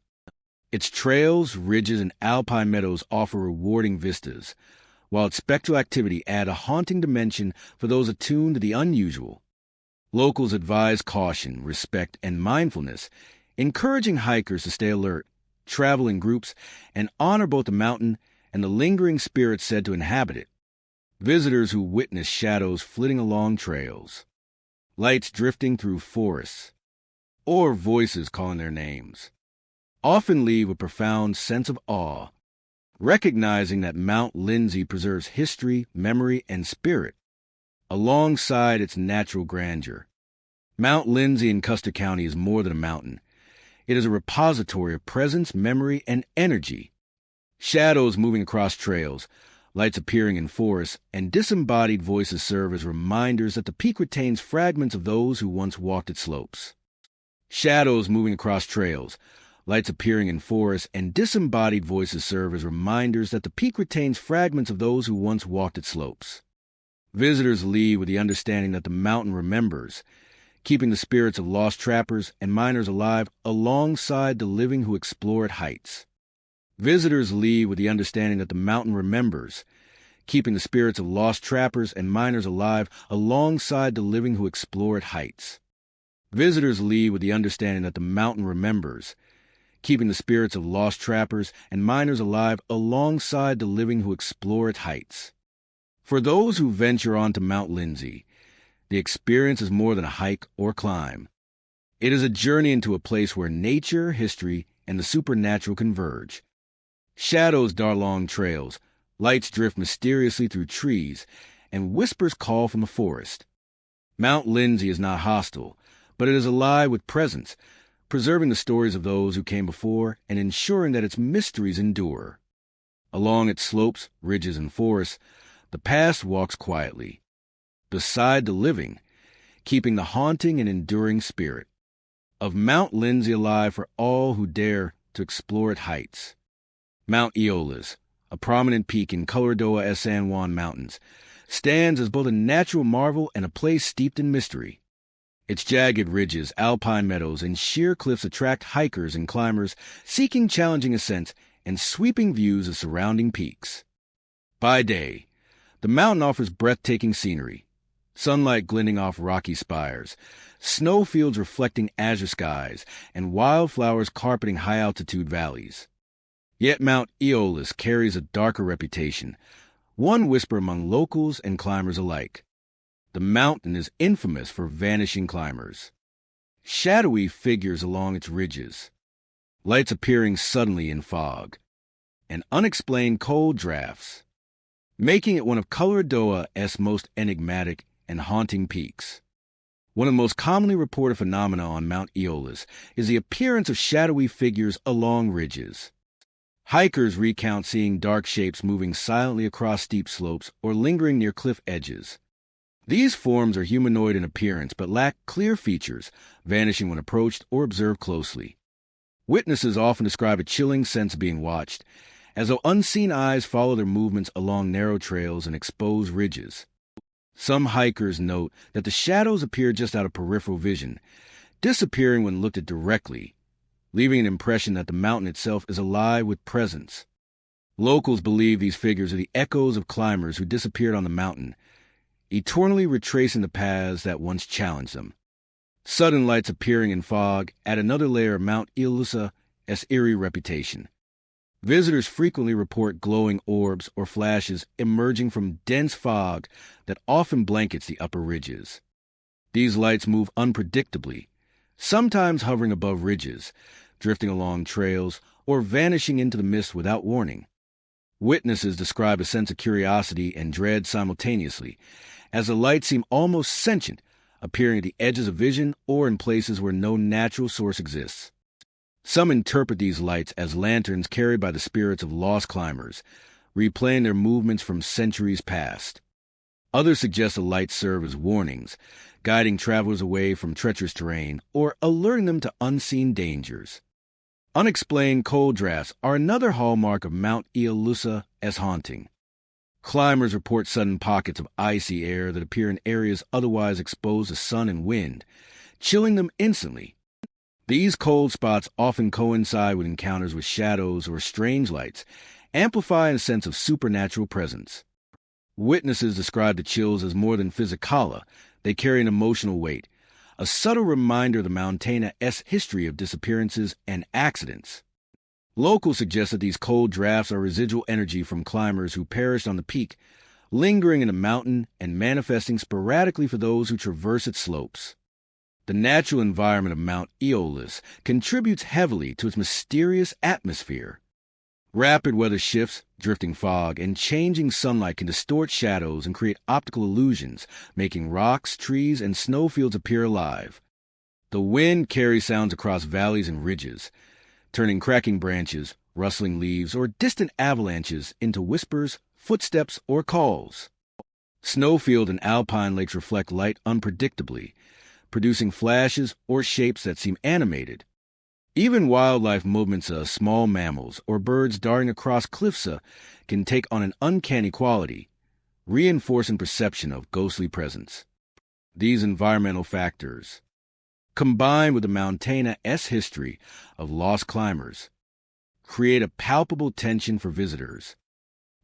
Its trails, ridges, and alpine meadows offer rewarding vistas, while its spectral activity adds a haunting dimension for those attuned to the unusual. Locals advise caution, respect, and mindfulness, encouraging hikers to stay alert, travel in groups, and honor both the mountain and the lingering spirits said to inhabit it. Visitors who witness shadows flitting along trails, lights drifting through forests, or voices calling their names, often leave a profound sense of awe, recognizing that Mount Lindsay preserves history, memory, and spirit, alongside its natural grandeur. Mount Lindsay in Custer County is more than a mountain. It is a repository of presence, memory, and energy. Shadows moving across trails, lights appearing in forests, and disembodied voices serve as reminders that the peak retains fragments of those who once walked its slopes. Shadows moving across trails, lights appearing in forests, and disembodied voices serve as reminders that the peak retains fragments of those who once walked its slopes. Visitors leave with the understanding that the mountain remembers, keeping the spirits of lost trappers and miners alive alongside the living who explore its heights. Visitors leave with the understanding that the mountain remembers, keeping the spirits of lost trappers and miners alive alongside the living who explore its heights. Visitors leave with the understanding that the mountain remembers, keeping the spirits of lost trappers and miners alive alongside the living who explore its heights. For those who venture onto Mount Lindsay, the experience is more than a hike or climb. It is a journey into a place where nature, history, and the supernatural converge. Shadows dart along trails, lights drift mysteriously through trees, and whispers call from the forest. Mount Lindsay is not hostile, but it is alive with presence, preserving the stories of those who came before and ensuring that its mysteries endure. Along its slopes, ridges, and forests, the past walks quietly, beside the living, keeping the haunting and enduring spirit of Mount Lindsay alive for all who dare to explore its heights. Mount Eolus, a prominent peak in Coloradoa and San Juan Mountains, stands as both a natural marvel and a place steeped in mystery. Its jagged ridges, alpine meadows, and sheer cliffs attract hikers and climbers seeking challenging ascents and sweeping views of surrounding peaks. By day, the mountain offers breathtaking scenery, sunlight glinting off rocky spires, snowfields reflecting azure skies, and wildflowers carpeting high-altitude valleys. Yet Mount Eolus carries a darker reputation, one whisper among locals and climbers alike. The mountain is infamous for vanishing climbers. Shadowy figures along its ridges, lights appearing suddenly in fog, and unexplained cold drafts, making it one of Coloradoa's most enigmatic and haunting peaks. One of the most commonly reported phenomena on Mount Eolus is the appearance of shadowy figures along ridges. Hikers recount seeing dark shapes moving silently across steep slopes or lingering near cliff edges. These forms are humanoid in appearance but lack clear features, vanishing when approached or observed closely. Witnesses often describe a chilling sense of being watched, as though unseen eyes follow their movements along narrow trails and exposed ridges. Some hikers note that the shadows appear just out of peripheral vision, disappearing when looked at directly, leaving an impression that the mountain itself is alive with presence. Locals believe these figures are the echoes of climbers who disappeared on the mountain, eternally retracing the paths that once challenged them. Sudden lights appearing in fog add another layer of Mount Eolus' eerie reputation. Visitors frequently report glowing orbs or flashes emerging from dense fog that often blankets the upper ridges. These lights move unpredictably, sometimes hovering above ridges, drifting along trails, or vanishing into the mist without warning. Witnesses describe a sense of curiosity and dread simultaneously, as the lights seem almost sentient, appearing at the edges of vision or in places where no natural source exists. Some interpret these lights as lanterns carried by the spirits of lost climbers, replaying their movements from centuries past. Others suggest the lights serve as warnings, guiding travelers away from treacherous terrain or alerting them to unseen dangers. Unexplained cold drafts are another hallmark of Mount Eolusa as haunting. Climbers report sudden pockets of icy air that appear in areas otherwise exposed to sun and wind, chilling them instantly. These cold spots often coincide with encounters with shadows or strange lights, amplifying a sense of supernatural presence. Witnesses describe the chills as more than physicala. They carry an emotional weight, a subtle reminder of the Mountaina-esque history of disappearances and accidents. Locals suggest that these cold drafts are residual energy from climbers who perished on the peak, lingering in the mountain and manifesting sporadically for those who traverse its slopes. The natural environment of Mount Eolus contributes heavily to its mysterious atmosphere. Rapid weather shifts, drifting fog, and changing sunlight can distort shadows and create optical illusions, making rocks, trees, and snowfields appear alive. The wind carries sounds across valleys and ridges, turning cracking branches, rustling leaves, or distant avalanches into whispers, footsteps, or calls. Snowfield and alpine lakes reflect light unpredictably, producing flashes or shapes that seem animated. Even wildlife movements of small mammals or birds darting across cliffs can take on an uncanny quality, reinforcing perception of ghostly presence. These environmental factors, combined with the Mountaina-esque history of lost climbers, create a palpable tension for visitors,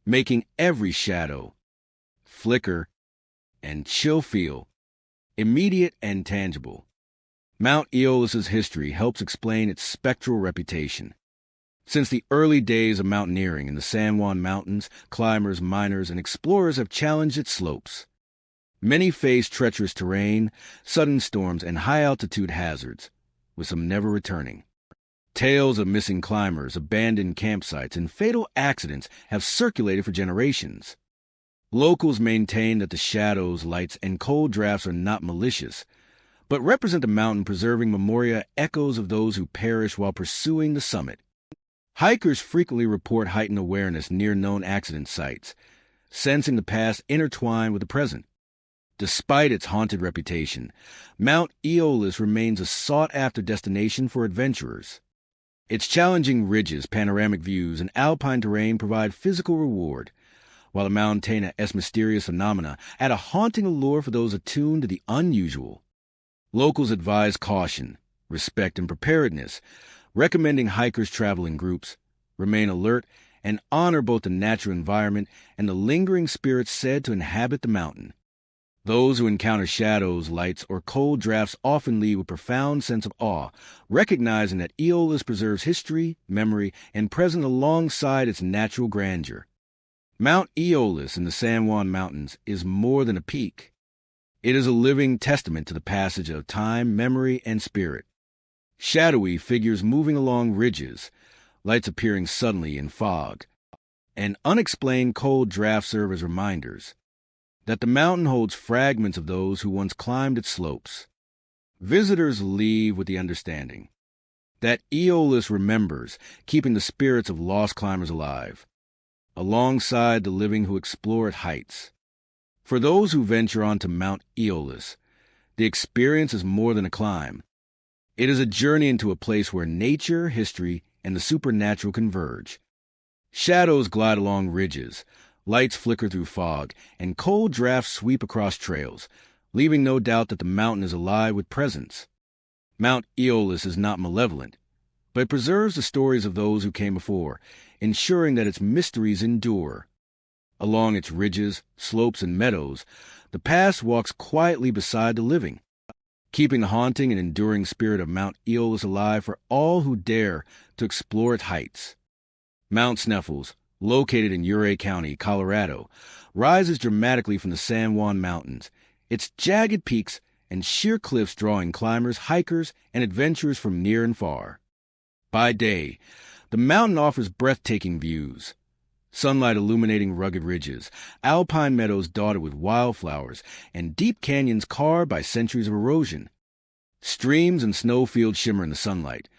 making every shadow, flicker, and chill feel immediate and tangible. Mount Eolus's history helps explain its spectral reputation. Since the early days of mountaineering in the San Juan Mountains, climbers, miners, and explorers have challenged its slopes. Many face treacherous terrain, sudden storms, and high-altitude hazards, with some never returning. Tales of missing climbers, abandoned campsites, and fatal accidents have circulated for generations. Locals maintain that the shadows, lights, and cold drafts are not malicious, but represent the mountain preserving memoria echoes of those who perish while pursuing the summit. Hikers frequently report heightened awareness near known accident sites, sensing the past intertwined with the present. Despite its haunted reputation, Mount Eolus remains a sought-after destination for adventurers. Its challenging ridges, panoramic views, and alpine terrain provide physical reward, while the Mountaina-esque mysterious phenomena add a haunting allure for those attuned to the unusual. Locals advise caution, respect, and preparedness, recommending hikers travel in groups, remain alert, and honor both the natural environment and the lingering spirits said to inhabit the mountain. Those who encounter shadows, lights, or cold drafts often leave with a profound sense of awe, recognizing that Eolus preserves history, memory, and presence alongside its natural grandeur. Mount Eolus in the San Juan Mountains is more than a peak. It is a living testament to the passage of time, memory, and spirit. Shadowy figures moving along ridges, lights appearing suddenly in fog, and unexplained cold drafts serve as reminders that the mountain holds fragments of those who once climbed its slopes. Visitors leave with the understanding that Eolus remembers, keeping the spirits of lost climbers alive, alongside the living who explore its heights. For those who venture onto Mount Eolus, the experience is more than a climb. It is a journey into a place where nature, history, and the supernatural converge. Shadows glide along ridges, lights flicker through fog, and cold drafts sweep across trails, leaving no doubt that the mountain is alive with presence. Mount Eolus is not malevolent, but it preserves the stories of those who came before, ensuring that its mysteries endure. Along its ridges, slopes, and meadows, the past walks quietly beside the living, keeping the haunting and enduring spirit of Mount Eolus alive for all who dare to explore its heights. Mount Sneffels, located in Ouray County, Colorado, rises dramatically from the San Juan Mountains, its jagged peaks and sheer cliffs drawing climbers, hikers, and adventurers from near and far. By day, the mountain offers breathtaking views. sunlight illuminating rugged ridges, alpine meadows dotted with wildflowers, and deep canyons carved by centuries of erosion. Streams and snowfields shimmer in the sunlight,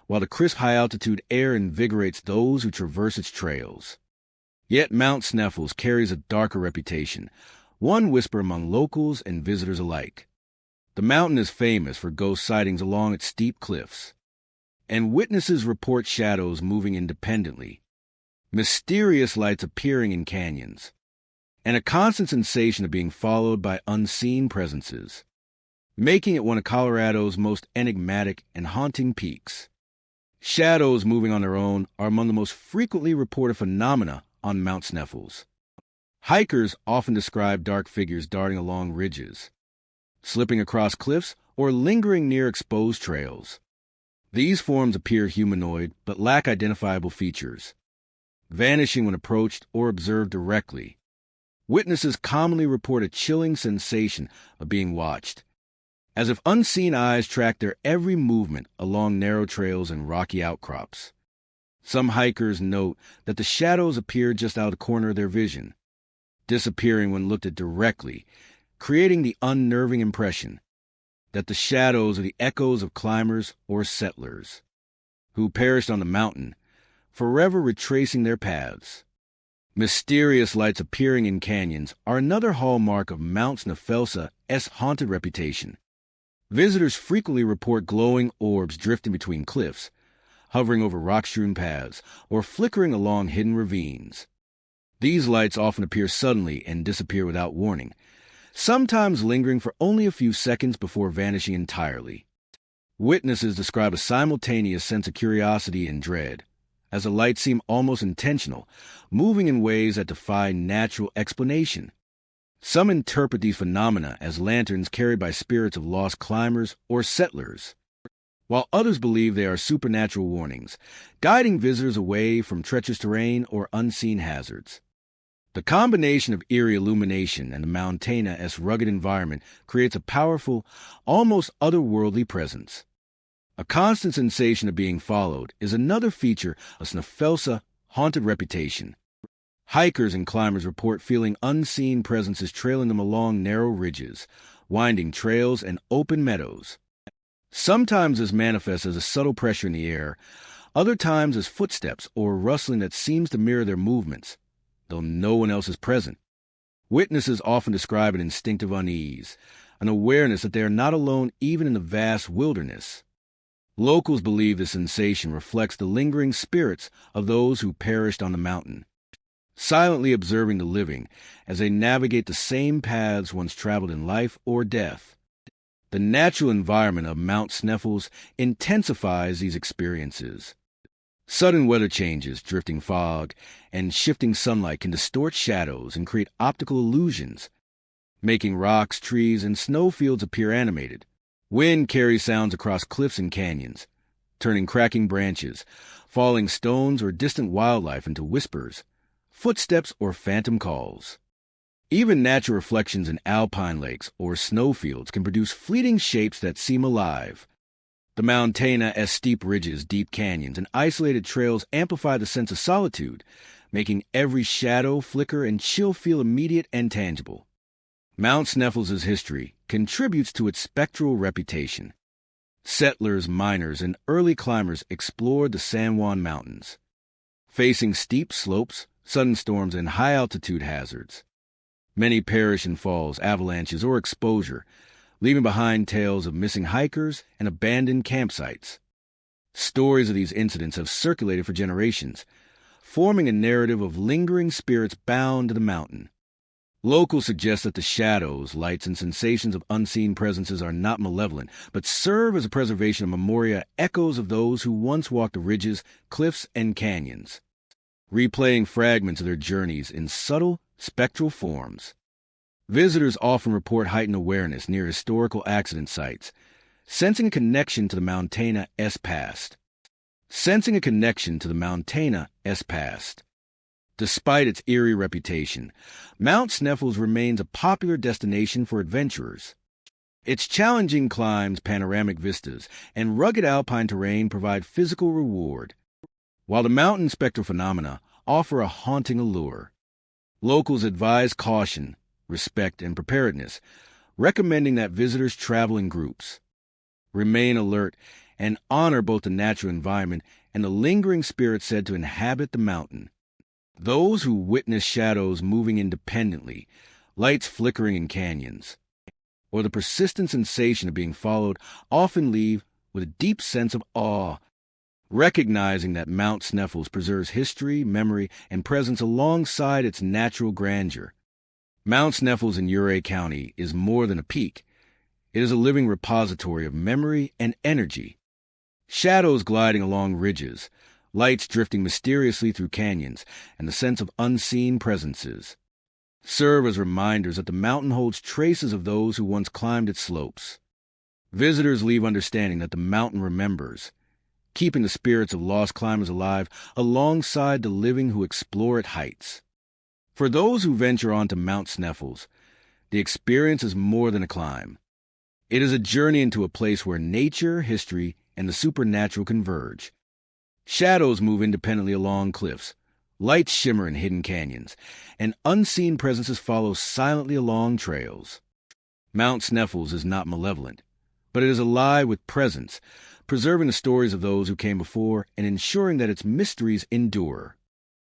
while the crisp high-altitude air invigorates those who traverse its trails. Yet Mount Sneffels carries a darker reputation, one whisper among locals and visitors alike. The mountain is famous for ghost sightings along its steep cliffs, and witnesses report shadows moving independently, mysterious lights appearing in canyons, and a constant sensation of being followed by unseen presences, making it one of Colorado's most enigmatic and haunting peaks. Shadows moving on their own are among the most frequently reported phenomena on Mount Sneffels. Hikers often describe dark figures darting along ridges, slipping across cliffs, or lingering near exposed trails. These forms appear humanoid but lack identifiable features, vanishing when approached or observed directly. Witnesses commonly report a chilling sensation of being watched, as if unseen eyes track their every movement along narrow trails and rocky outcrops. Some hikers note that the shadows appear just out of the corner of their vision, disappearing when looked at directly, creating the unnerving impression that the shadows are the echoes of climbers or settlers who perished on the mountain, forever retracing their paths. Mysterious lights appearing in canyons are another hallmark of Mount Sneffelsa's haunted reputation. Visitors frequently report glowing orbs drifting between cliffs, hovering over rock-strewn paths, or flickering along hidden ravines. These lights often appear suddenly and disappear without warning, sometimes lingering for only a few seconds before vanishing entirely. Witnesses describe a simultaneous sense of curiosity and dread, as the lights seem almost intentional, moving in ways that defy natural explanation. Some interpret these phenomena as lanterns carried by spirits of lost climbers or settlers, while others believe they are supernatural warnings, guiding visitors away from treacherous terrain or unseen hazards. The combination of eerie illumination and the mountainous rugged environment creates a powerful, almost otherworldly presence. A constant sensation of being followed is another feature of Sneffelsa's haunted reputation. Hikers and climbers report feeling unseen presences trailing them along narrow ridges, winding trails, and open meadows. Sometimes this manifests as a subtle pressure in the air, other times as footsteps or rustling that seems to mirror their movements, though no one else is present. Witnesses often describe an instinctive unease, an awareness that they are not alone even in the vast wilderness. Locals believe this sensation reflects the lingering spirits of those who perished on the mountain, silently observing the living as they navigate the same paths once traveled in life or death. The natural environment of Mount Sneffels intensifies these experiences. Sudden weather changes, drifting fog, and shifting sunlight can distort shadows and create optical illusions, making rocks, trees, and snowfields appear animated. Wind carries sounds across cliffs and canyons, turning cracking branches, falling stones, or distant wildlife into whispers, footsteps, or phantom calls. Even natural reflections in alpine lakes or snowfields can produce fleeting shapes that seem alive. The mountainous steep ridges, deep canyons, and isolated trails amplify the sense of solitude, making every shadow, flicker, and chill feel immediate and tangible. Mount Sneffels' history contributes to its spectral reputation. Settlers, miners, and early climbers explored the San Juan Mountains, facing steep slopes, sudden storms, and high-altitude hazards. Many perish in falls, avalanches, or exposure, leaving behind tales of missing hikers and abandoned campsites. Stories of these incidents have circulated for generations, forming a narrative of lingering spirits bound to the mountain. Locals suggest that the shadows, lights, and sensations of unseen presences are not malevolent, but serve as a preservation of memoria, echoes of those who once walked the ridges, cliffs, and canyons, replaying fragments of their journeys in subtle, spectral forms. Visitors often report heightened awareness near historical accident sites, sensing a connection to the mountainous past. Despite its eerie reputation, Mount Sneffels remains a popular destination for adventurers. Its challenging climbs, panoramic vistas, and rugged alpine terrain provide physical reward, while the mountain spectral phenomena offer a haunting allure. Locals advise caution, respect, and preparedness, recommending that visitors travel in groups. Remain alert and honor both the natural environment and the lingering spirits said to inhabit the mountain. Those who witness shadows moving independently, lights flickering in canyons, or the persistent sensation of being followed often leave with a deep sense of awe, recognizing that Mount Sneffels preserves history, memory, and presence alongside its natural grandeur. Mount Sneffels in Ouray County is more than a peak. It is a living repository of memory and energy. Shadows gliding along ridges, lights drifting mysteriously through canyons, and the sense of unseen presences serve as reminders that the mountain holds traces of those who once climbed its slopes. Visitors leave understanding that the mountain remembers, keeping the spirits of lost climbers alive alongside the living who explore its heights. For those who venture onto Mount Sneffels, the experience is more than a climb. It is a journey into a place where nature, history, and the supernatural converge. Shadows move independently along cliffs, lights shimmer in hidden canyons, and unseen presences follow silently along trails. Mount Sneffels is not malevolent, but it is alive with presence, preserving the stories of those who came before and ensuring that its mysteries endure.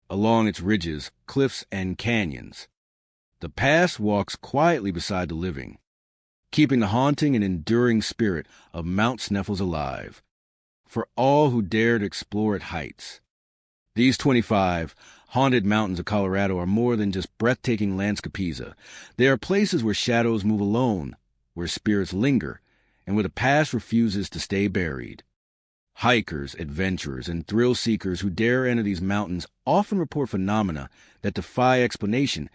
Along its ridges, cliffs, and canyons, the past walks quietly beside the living, keeping the haunting and enduring spirit of Mount Sneffels alive for all who dare to explore its heights. These 25 haunted mountains of Colorado are more than just breathtaking landscapes. They are places where shadows move alone, where spirits linger, and where the past refuses to stay buried. Hikers, adventurers, and thrill-seekers who dare enter these mountains often report phenomena that defy explanation